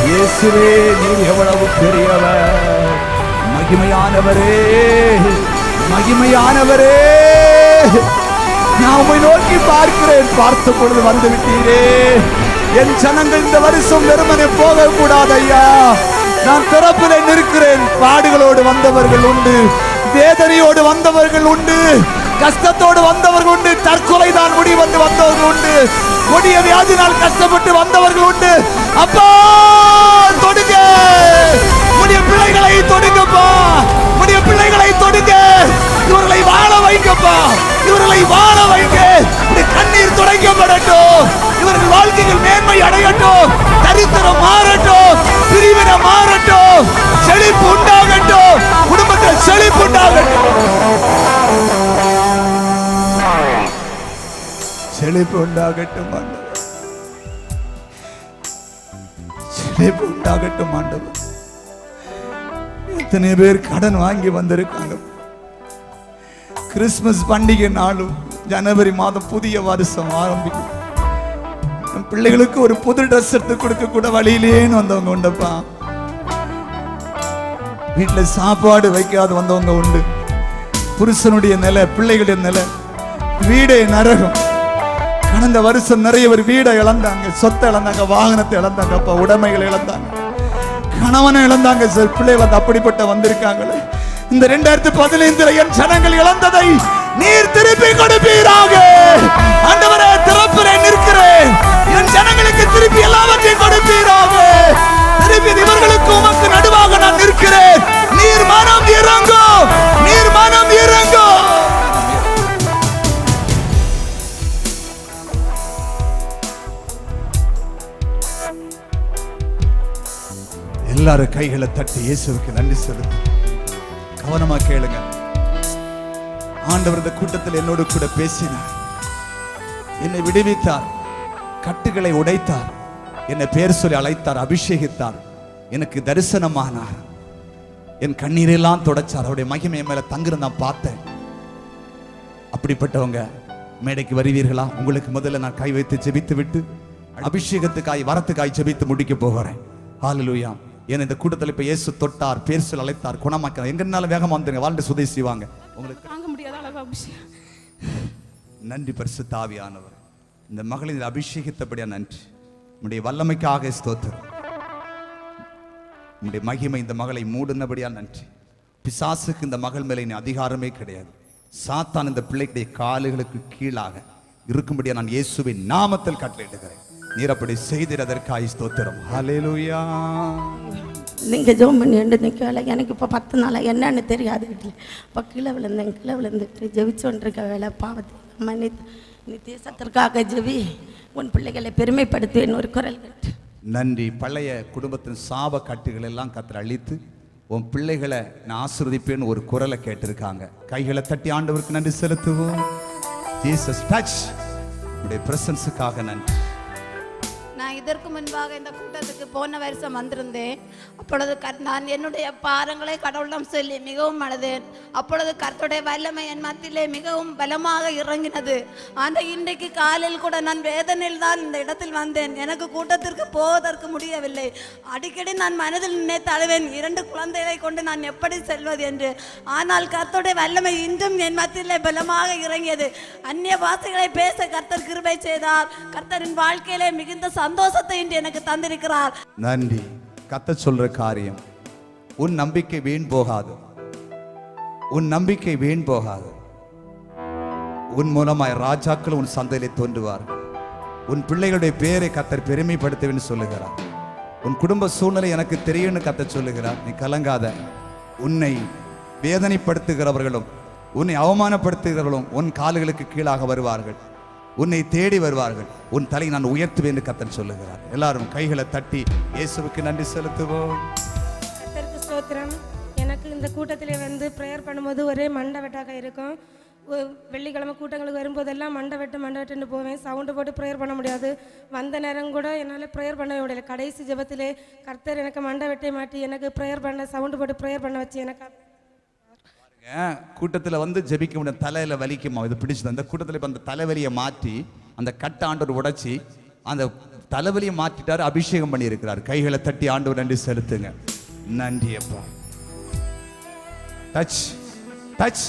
இயேசுவே, நீர் எவ்வளவு பெரியவர், மகிமையானவரே, மகிமையானவரே. நான் உம்மை நோக்கி பார்க்கிறேன். பார்த்த பொழுது வந்து விட்டீரே. என் ஜனங்கள் இந்த வருஷம் வெறுமனே போக கூடாது ஐயா. நான் திறப்பிலே நிற்கிறேன். பாடுகளோடு வந்தவர்கள் உண்டு, வேதனையோடு வந்தவர்கள் உண்டு, கஷ்டத்தோடு வந்தவர்கள் உண்டு, தற்கொலை தான் முடி வந்து வந்தவர்கள் உண்டு, கொடிய வியாதினால் கஷ்டப்பட்டு வந்தவர்கள் உண்டு. அப்பா தொடுங்க, உடைய பிள்ளைகளை தொடுங்கப்பா, உடைய பிள்ளைகளை தொடுங்க. இவர்களை வாழ வைங்கப்பா, இவர்களை வாழ வைங்க. கண்ணீர் துடைக்கப்படட்டும், இவர்கள் வாழ்க்கையில் மேன்மை அடையட்டும், தரித்திரம் மாறட்டும், பிரிவினை மாறட்டும், செழிப்பு உண்டாகட்டும், குடும்பத்தில் செழிப்பு உண்டாகட்டும், செழிப்பு உண்டாகட்டும் ஆண்டவர், செழிப்பு உண்டாகட்டும் ஆண்டவர். எத்தனை பேர் கடன் வாங்கி வந்திருக்காங்க. கிறிஸ்துமஸ் பண்டிகை நாளும் ஜனவரி மாதம் புதிய வருஷம் ஆரம்பிக்கும். பிள்ளைகளுக்கு ஒரு புது ட்ரெஸ் எடுத்து கொடுக்க கூட வழியிலேன்னு வந்தவங்க உண்டப்பா. வீட்டுல சாப்பாடு வைக்காது வந்தவங்க உண்டு. புருஷனுடைய நிலை, பிள்ளைகளுடைய நிலை, வீடே நரகம். கடந்த வருஷம் நிறைய பேர் வீடை இழந்தாங்க, சொத்தை இழந்தாங்க, வாகனத்தை இழந்தாங்க, அப்பா உடைமைகளை இழந்தாங்க, கணவனை இழந்தாங்க சார். பிள்ளை வந்து அப்படிப்பட்ட வந்திருக்காங்களே. இந்த 2015 என் ஜனங்கள் இழந்ததை நீர் திருப்பி கொடுப்பீராக. ஆண்டவரே, திறப்பிலே நிற்கிறேன். என் ஜனங்களுக்கு திருப்பி எல்லாவற்றையும் கொடுப்பீராக. திருப்பி இவர்களுக்கு உமக்கு நடுவாக நான் நிற்கிறேன். நீர் மனம் இறங்கும், நீர் மனம் இறங்கும். எல்லாரும் கைகளை தட்டி இயேசுவுக்கு நன்றி செலுத்து. கவனமா கேளுங்க. ஆண்டவர் இந்த கூட்டத்தில் என்னோடு கூட பேசினார், என்னை விடுவித்தார், கட்டுகளை உடைத்தார், என்னை பேர் சொல்லி அழைத்தார், அபிஷேகித்தார், எனக்கு தரிசனமானார், என் கண்ணீரெல்லாம் தொடச்சார், அவருடைய மகிமை மேல தங்குற நான் பார்த்தேன். அப்படிப்பட்டவங்க மேடைக்கு வருவீர்களா? உங்களுக்கு முதல்ல நான் கை வைத்து ஜெபித்து விட்டு அபிஷேகத்துக்காய் வரத்துக்காய் ஜெபித்து முடிக்க போகிறேன். ஹல்லேலூயா. ஏன்னா இந்த கூட்டத்தில் இப்ப இயேசு தொட்டார், பேர் சொல்லி அழைத்தார், குணமாக்கிறார். எங்கனாலும் வேகமா வந்துருங்க, வாழ்ந்து சுதை செய்வாங்க. உங்களுக்கு தாங்க முடியாத அளவு அபிஷேகம். நன்றி பரிசுத்த ஆவியானவர். இந்த மகளின் அபிஷேகித்தபடியா நன்றி. உம்முடைய வல்லமைக்காக ஸ்தோத்திரம். உம்முடைய மகிமை இந்த மகளை மூடுனபடியா நன்றி. பிசாசுக்கு இந்த மகள் மேலே இனி அதிகாரமே கிடையாது. சாத்தான் இந்த பிள்ளைகளுடைய காலுகளுக்கு கீழாக இருக்கும்படியா நான் இயேசுவின் நாமத்தில் கட்டளையிடுகிறேன். நீர் அப்படி செய்திருந்ததற்காக ஸ்தோத்திரம். ஹல்லேலூயா. நீங்க ஜெபம் பண்ணி எண்டு நிற்கல. எனக்கு இப்போ 10 நாளா என்னன்னு தெரியாது. வீட்டில் இப்போ கீழே விழுந்துட்டு ஜெபிச்சோன்றிருக்க வேலை. பாவத்தை மன்னித்து நீ தேசத்திற்காக ஜெபி, உன் பிள்ளைகளை பெருமைப்படுத்துவேன் ஒரு குரல் கேட்டு. நன்றி. பழைய குடும்பத்தின் சாப கட்டுகள் எல்லாம் கர்த்தர் அழித்து உன் பிள்ளைகளை நான் ஆசீர்வதிப்பேன்னு ஒரு குரலை கேட்டிருக்காங்க. கைகளை தட்டி ஆண்டவருக்கு நன்றி செலுத்துவோம். Jesus touch. உடைய பிரசன்ஸுக்காக நன்றி. நான் இதற்கு முன்பாக இந்த கூட்டத்துக்கு போன வருஷம் வந்திருந்தேன். அப்பொழுது நான் என்னுடைய பாரங்களை கடவுளிடம் சொல்லி மிகவும் அழுதேன். அப்பொழுது கர்த்தருடைய வல்லமை என் மத்தியிலே மிகவும் பலமாக இறங்கினது. ஆனால் இன்றைக்கு காலையில் கூட நான் வேதனையில் தான் இந்த இடத்தில் வந்தேன். எனக்கு கூட்டத்திற்கு போவதற்கு முடியவில்லை. அடிக்கடி நான் மனதில் நினைத்து அழுவேன், 2 குழந்தைகளை கொண்டு நான் எப்படி செல்வது என்று. ஆனால் கர்த்தருடைய வல்லமை இன்றும் என் மத்தியிலே பலமாக இறங்கியது. அந்நிய வார்த்தைகளை பேச கர்த்தர் கிருபை செய்தார். கர்த்தரின் வாழ்க்கையிலே மிகுந்த சந்தோஷத்தை இன்று எனக்கு தந்திருக்கிறார். நன்றி. கர்த்தர் சொல்ற காரியம், உன் நம்பிக்கை வீண் போகாது, உன் நம்பிக்கை வீண் போகாது. உன் மூலமாய் ராஜாக்கள் உன் சந்தையிலே தோன்றுவார்கள். உன் பிள்ளைகளுடைய பேரை கர்த்தர் பெருமைப்படுத்துவேன்னு சொல்லுகிறார். உன் குடும்ப சூழ்நிலை எனக்கு தெரியும்னு கர்த்தர் சொல்லுகிறார். நீ கலங்காத. உன்னை வேதனைப்படுத்துகிறவர்களும் உன்னை அவமானப்படுத்துகிறவர்களும் உன் கால்களுக்கு கீழாக வருவார்கள், உன்னை தேடி வருவார்கள், உன் தலை நான் உயர்த்துவேன் என்று கர்த்தர் சொல்லுகிறார். எல்லாரும் கைகளை தட்டி இயேசுவுக்கு நன்றி செலுத்துவோம். கர்த்தருக்கு ஸ்தோத்திரம். எனக்கு இந்த கூட்டத்திலே வந்து ப்ரேயர் பண்ணும்போது ஒரே மண்டை வெட்டாக இருக்கும். வெள்ளிக்கிழமை கூட்டங்களுக்கு வரும்போதெல்லாம் மண்டை வெட்டுன்னு போவேன். சவுண்டு போட்டு ப்ரேயர் பண்ண முடியாது. வந்த நேரம் கூட என்னால் ப்ரேயர் பண்ண முடியல. கடைசி ஜெபத்திலே கர்த்தர் எனக்கு மண்டை வெட்டை மாட்டி எனக்கு ப்ரேயர் பண்ண சவுண்டு போட்டு ப்ரேயர் பண்ண வச்சு எனக்கு கூட்டத்தில் வந்து ஜெபிக்க முடியும். தலையில வலிக்குமா? இது பிடிச்சது. அந்த கூட்டத்தில் இப்போ அந்த தலைவலியை மாற்றி அந்த கட்ட ஆண்டவர் உடைச்சி அந்த தலைவலியை மாற்றிட்டாரு, அபிஷேகம் பண்ணி இருக்கிறார். கைகளை தட்டி ஆண்டவர் நன்றி செலுத்துங்க. நன்றி அப்பா. Touch touch.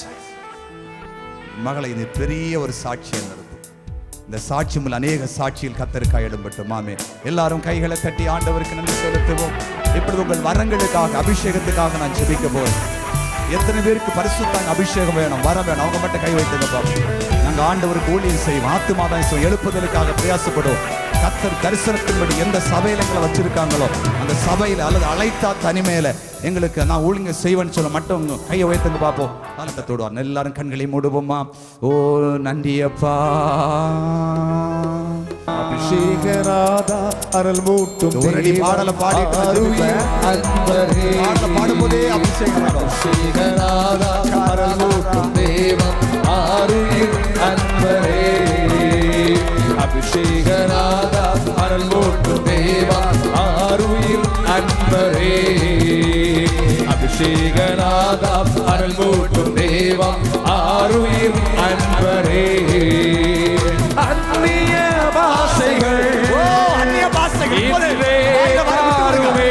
மகளை இது பெரிய ஒரு சாட்சியை நடத்தும். இந்த சாட்சி மூலம் அநேக சாட்சியில் கர்த்தருக்காய் இடம்பட்டும். ஆமே. எல்லாரும் கைகளை தட்டி ஆண்டவருக்கு நன்றி செலுத்துவோம். இப்பொழுது உங்கள் வரங்களுக்காக அபிஷேகத்துக்காக நான் ஜெபிக்க போறேன். எத்தனை பேருக்கு பரிசுத்தாங்க அபிஷேகம் வேணும், வர வேணும், அவங்க மட்டும் கை வைத்துங்க. நாங்க ஆண்டவருக்கு ஊழியம் செய்வோம், ஆத்துமாதான் செய்வோம், எழுப்புதலுக்காக பிரயாசப்படுவோம். கர்த்தர் தரிசனத்தின்படி எந்த சபையில எங்களை வச்சிருக்காங்களோ அந்த சபையில அல்லது அழைத்தா தனிமையில எங்களுக்கு நான் ஊழிய செய்வேன்னு சொல்ல மட்டும் கையை உயர்த்துங்க பார்ப்போம். காலத்தோடுவார். எல்லாரும் கண்களை மூடுவோமா? ஓ நன்றி அப்பா. அபிஷேகராதா அருள் மூட்டும் ஒரு அடி பாடலை பாடிட்டு பாடும்போதே அபிஷேகராதா அருள் மூட்டும் தேவம் ஆருயிர் அன்பரே. அபிஷேகராதா அருள் மூட்டும் தேவம் ஆருயிர் அன்பரே. அபிஷேகராதா அருள் மூட்டும் தேவம் ஆருயிர் அன்பரே. அந்நிய பாஷைகள் அந்நிய பாஷைகள் அந்நிய பாஷைகள்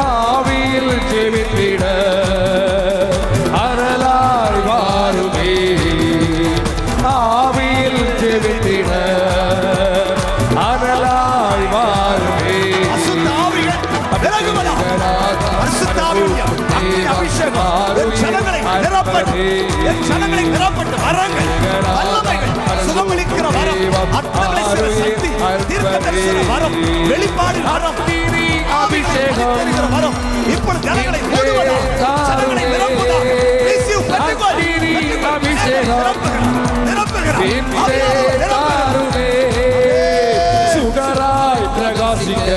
ஆவியில் ஜெபித்திட அருளாய் வாருமே. ஆவியில் ஜெபித்திட அருளாய் வாருமே. வெளிப்பாடு வரம் இப்பொழுது ஜனங்களை நிரப்புதா. என்னே தாருமே சுடராய் பிரகாசிக்க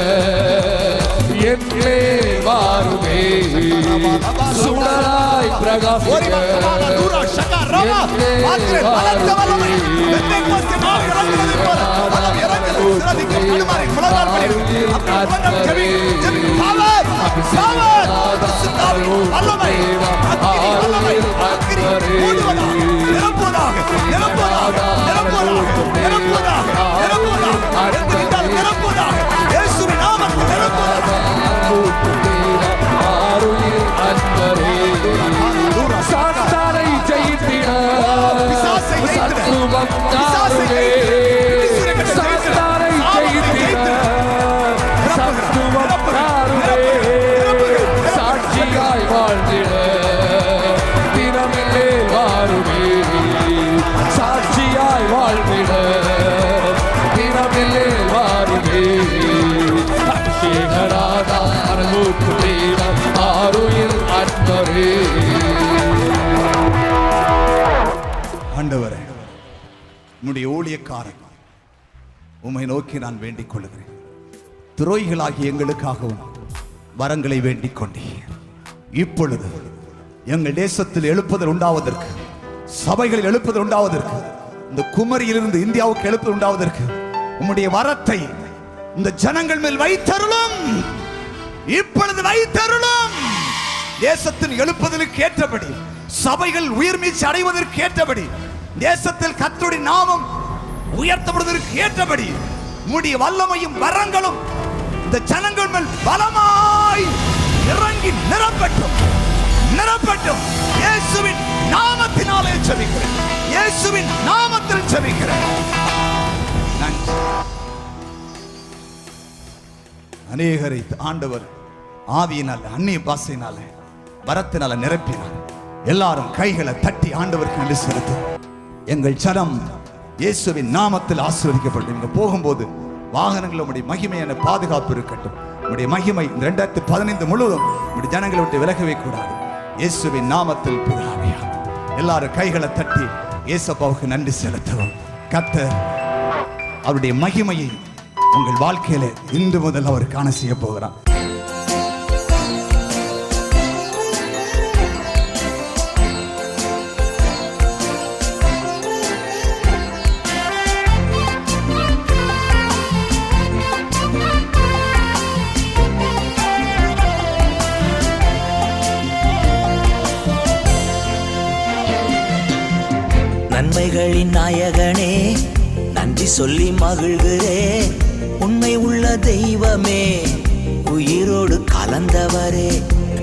என்னே வாருமே சுடராய் பிரகாசிக்க சாத்தானை ஜெயித்திட சத்துவம் தாருமே சாத்தானை ஜெயித்திட சத்துவம் தாருமே சாட்சியாய் வாழ்ந்திட தினமில்லே வாருமே சாட்சியாய் வாழ்ந்திட தினமில்லே வாருமே அபிஷேகராதார மூக்கு தேவன் ஆருயிர் அன்பரே. ஆண்டவரே, உன்னுடைய ஊழியக்காரன் உம்மை நோக்கி நான் வேண்டிக் கொள்கிறேன். துரோகிகளாகி எங்களுக்காகவும் வரங்களை வேண்டிக் கொண்டீர். இப்பொழுது எங்கள் தேசத்தில் எழுப்புதல் உண்டாவதற்கு, சபைகளில் எழுப்புதல் உண்டாவதற்கு, இந்த குமரியிலிருந்து இந்தியாவுக்கு எழுப்புதல் உண்டாவதற்கு உம்முடைய வரத்தை இந்த ஜனங்கள் மேல் வைத்தருளும். இப்பொழுது வைத்தருளும். தேசத்தின் எழுப்புதலுக்கு ஏற்றபடி, சபைகள் உயிர்மீச்சு அடைவதற்கு ஏற்றபடி, தேசத்தில் கர்த்தருடைய நாமம் உயர்த்தப்படுவதற்கு ஏற்றபடி உம்முடைய வல்லமையும் வரங்களும் இந்த ஜனங்கள் மேல் பலமாய் இறங்கி நிரப்பட்டும் நிரப்பட்டும். இயேசுவின் நாமத்தினாலே ஜெபிக்கிறேன். இயேசுவின் நாமத்தில் ஜெபிக்கிறேன். நன்றி. அநேகரை ஆண்டவர் ஆவியினால, அந்நிய பாசையினால, வரத்தினால நிரப்பினார். எல்லாரும் கைகளை தட்டி ஆண்டவருக்கு நன்றி செலுத்தும். எங்கள் ஜனம் இயேசுவின் நாமத்தில் ஆசீர்வதிக்கப்படும். நீங்க போகும்போது வாகனங்கள் உடைய மகிமையான பாதுகாப்பு இருக்கட்டும். உடைய மகிமை 2015 முழுவதும் உடைய ஜனங்களை விட்டு விலகவே கூடாது. இயேசுவின் நாமத்தில் பிதாவே. எல்லாரும் கைகளை தட்டி இயேசுவுக்கு நன்றி செலுத்தவும். கர்த்தர் அவருடைய மகிமையை உங்கள் வாழ்க்கையில இன்று முதல் அவர் காண செய்ய போகிறார். நன்மைகளின் நாயகனே, நன்றி சொல்லி மகிழ்கிறே. உண்மை உள்ள தெய்வமே, உயிரோடு கலந்தவரே.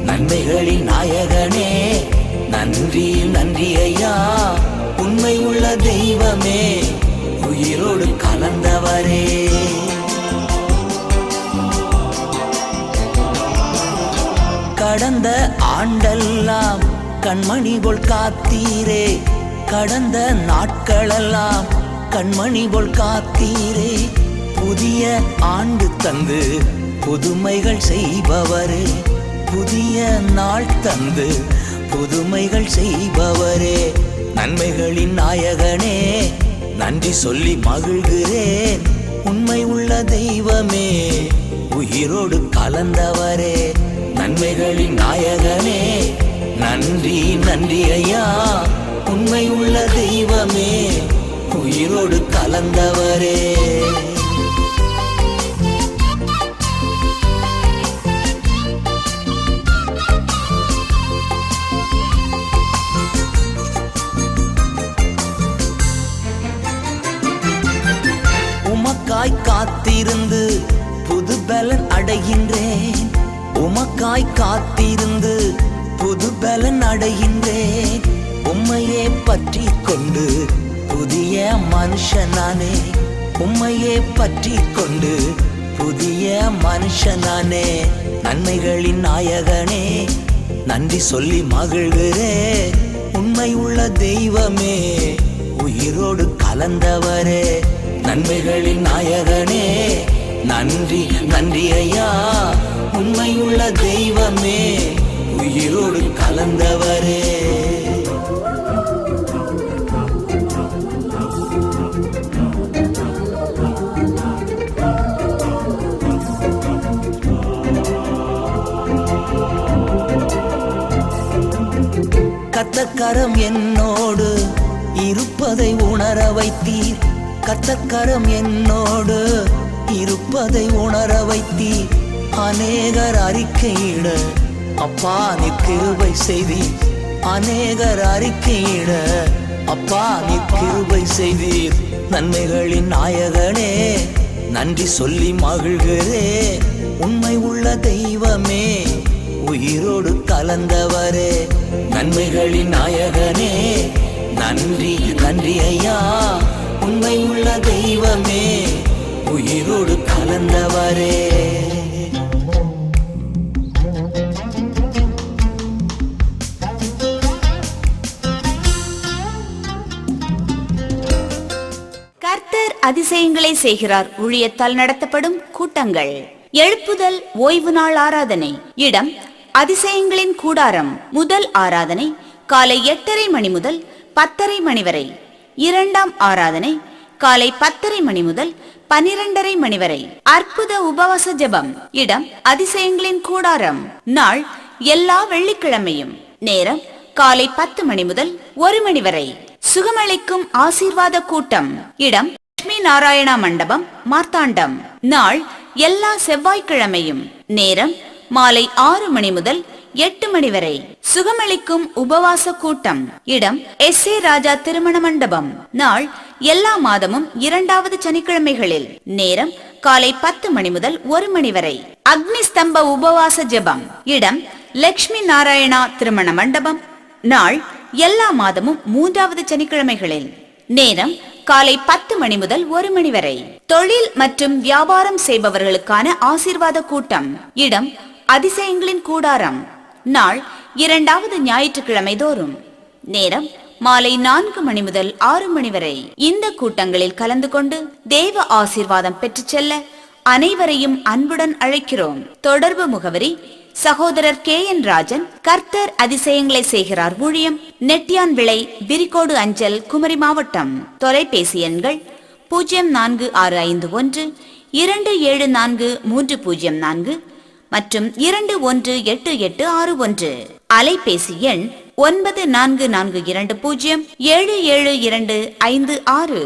நன்மைகளின் நாயகனே, நன்றி நன்றி ஐயா. உண்மை உள்ள தெய்வமே, உயிரோடு கலந்தவரே. கடந்த ஆண்டெல்லாம் கண்மணி போல் காத்தீரே. கடந்த நாட்களெல்லாம் கண்மணி போல் காத்தீரே. புதிய ஆண்டு தந்து புதுமைகள் செய்பவரே. புதிய நாள் தந்து புதுமைகள் செய்பவரே. நன்மைகளின் நாயகனே, நன்றி சொல்லி மகிழ்கிறேன். உண்மை உள்ள தெய்வமே, உயிரோடு கலந்தவரே. நன்மைகளின் நாயகனே, நன்றி நன்றி ஐயா. உண்மை உள்ள தெய்வமே, உயிரோடு கலந்தவரே. உமக்காய் காத்திருந்து புது பலன் அடைகின்றேன். உமக்காய் காத்திருந்து புது பலன் அடைகின்றேன். உம்மையே பற்றி கொண்டு புதிய மனுஷனானே. உம்மையே பற்றி கொண்டு புதிய மனுஷனானே. நன்மைகளின் நாயகனே, நன்றி சொல்லி மகிழ்கிறே. உண்மை உள்ள தெய்வமே, உயிரோடு கலந்தவரே. நன்மைகளின் நாயகனே, நன்றி நன்றி ஐயா. உண்மை உள்ள தெய்வமே, உயிரோடு கலந்தவரே. கர்த்தர்கரம் என்னோடு இருப்பதை உணர வைத்தீர். கர்த்தர்கரம் என்னோடு இருப்பதை உணர வைத்தீர். அநேகர் அறிக்கையிட அப்பா நீர் கிருபை செய்தீர். அநேகர் அறிக்கையிட அப்பா நீர் கிருபை செய்தீர். நன்மைகளின் நாயகனே நன்றி சொல்லி மகிழ்கிறே. உண்மை உள்ள தெய்வமே உயிரோடு கலந்தவரே. நன்மைகளின் நாயகனே நன்றி நன்றி ஐயா. உண்மை உள்ள தெய்வமே உயிரோடு கலந்தவரே. கர்த்தர் அதிசயங்களை செய்கிறார் ஊழியத்தால் நடத்தப்படும் கூட்டங்கள். எழுப்புதல் ஓய்வு நாள் ஆராதனை. இடம் அதிசயங்களின் கூடாரம். முதல் ஆராதனை காலை 8:30 மணி முதல் 10:30 மணி வரை. இரண்டாம் ஆராதனை காலை 10:30 மணி முதல் 12:30 மணி வரை. அற்புத உபவாச ஜெபம். இடம் அதிசயங்களின் கூடாரம். நாள் எல்லா வெள்ளிக்கிழமையும். நேரம் காலை 10 மணி முதல் 1 மணி வரை. சுகமளிக்கும் ஆசீர்வாத கூட்டம். இடம் லட்சுமி நாராயணா மண்டபம், மார்த்தாண்டம். நாள் எல்லா செவ்வாய்க்கிழமையும். நேரம் மாலை 6 மணி முதல் 8 மணி வரை. சுகமளிக்கும் உபவாச கூட்டம். இடம் SA ராஜா திருமண மண்டபம். நாள் எல்லா மாதமும் 2வது சனிக்கிழமைகளில். நேரம் காலை 10 மணி முதல் 1 மணி வரை. அக்னி ஸ்தம்ப உபவாச ஜெபம். இடம் லட்சுமி நாராயணா திருமண மண்டபம். நாள் எல்லா மாதமும் 3வது சனிக்கிழமைகளில். நேரம் காலை 10 மணி முதல் 1 மணி வரை. தொழில் மற்றும் வியாபாரம் செய்பவர்களுக்கான ஆசீர்வாத கூட்டம். இடம் அதிசயங்களின் கூடாரம். நாள் 2வது ஞாயிற்றுக்கிழமை தோறும். நேரம் மாலை 4 மணி முதல் 6 மணி வரை. இந்த கூட்டங்களில் கலந்து கொண்டு தேவ ஆசீர்வாதம் பெற்று செல்ல அனைவரையும் அன்புடன் அழைக்கிறோம். தொடர்பு முகவரி சகோதரர் KN ராஜன், கர்த்தர் அதிசயங்களை செய்கிறார் ஊழியம், நெட்டியான் விளை, விரிகோடு அஞ்சல், குமரி மாவட்டம். தொலைபேசி எண்கள் 0465 1274304 மற்றும் 218861. அலைபேசி எண் 9442077256.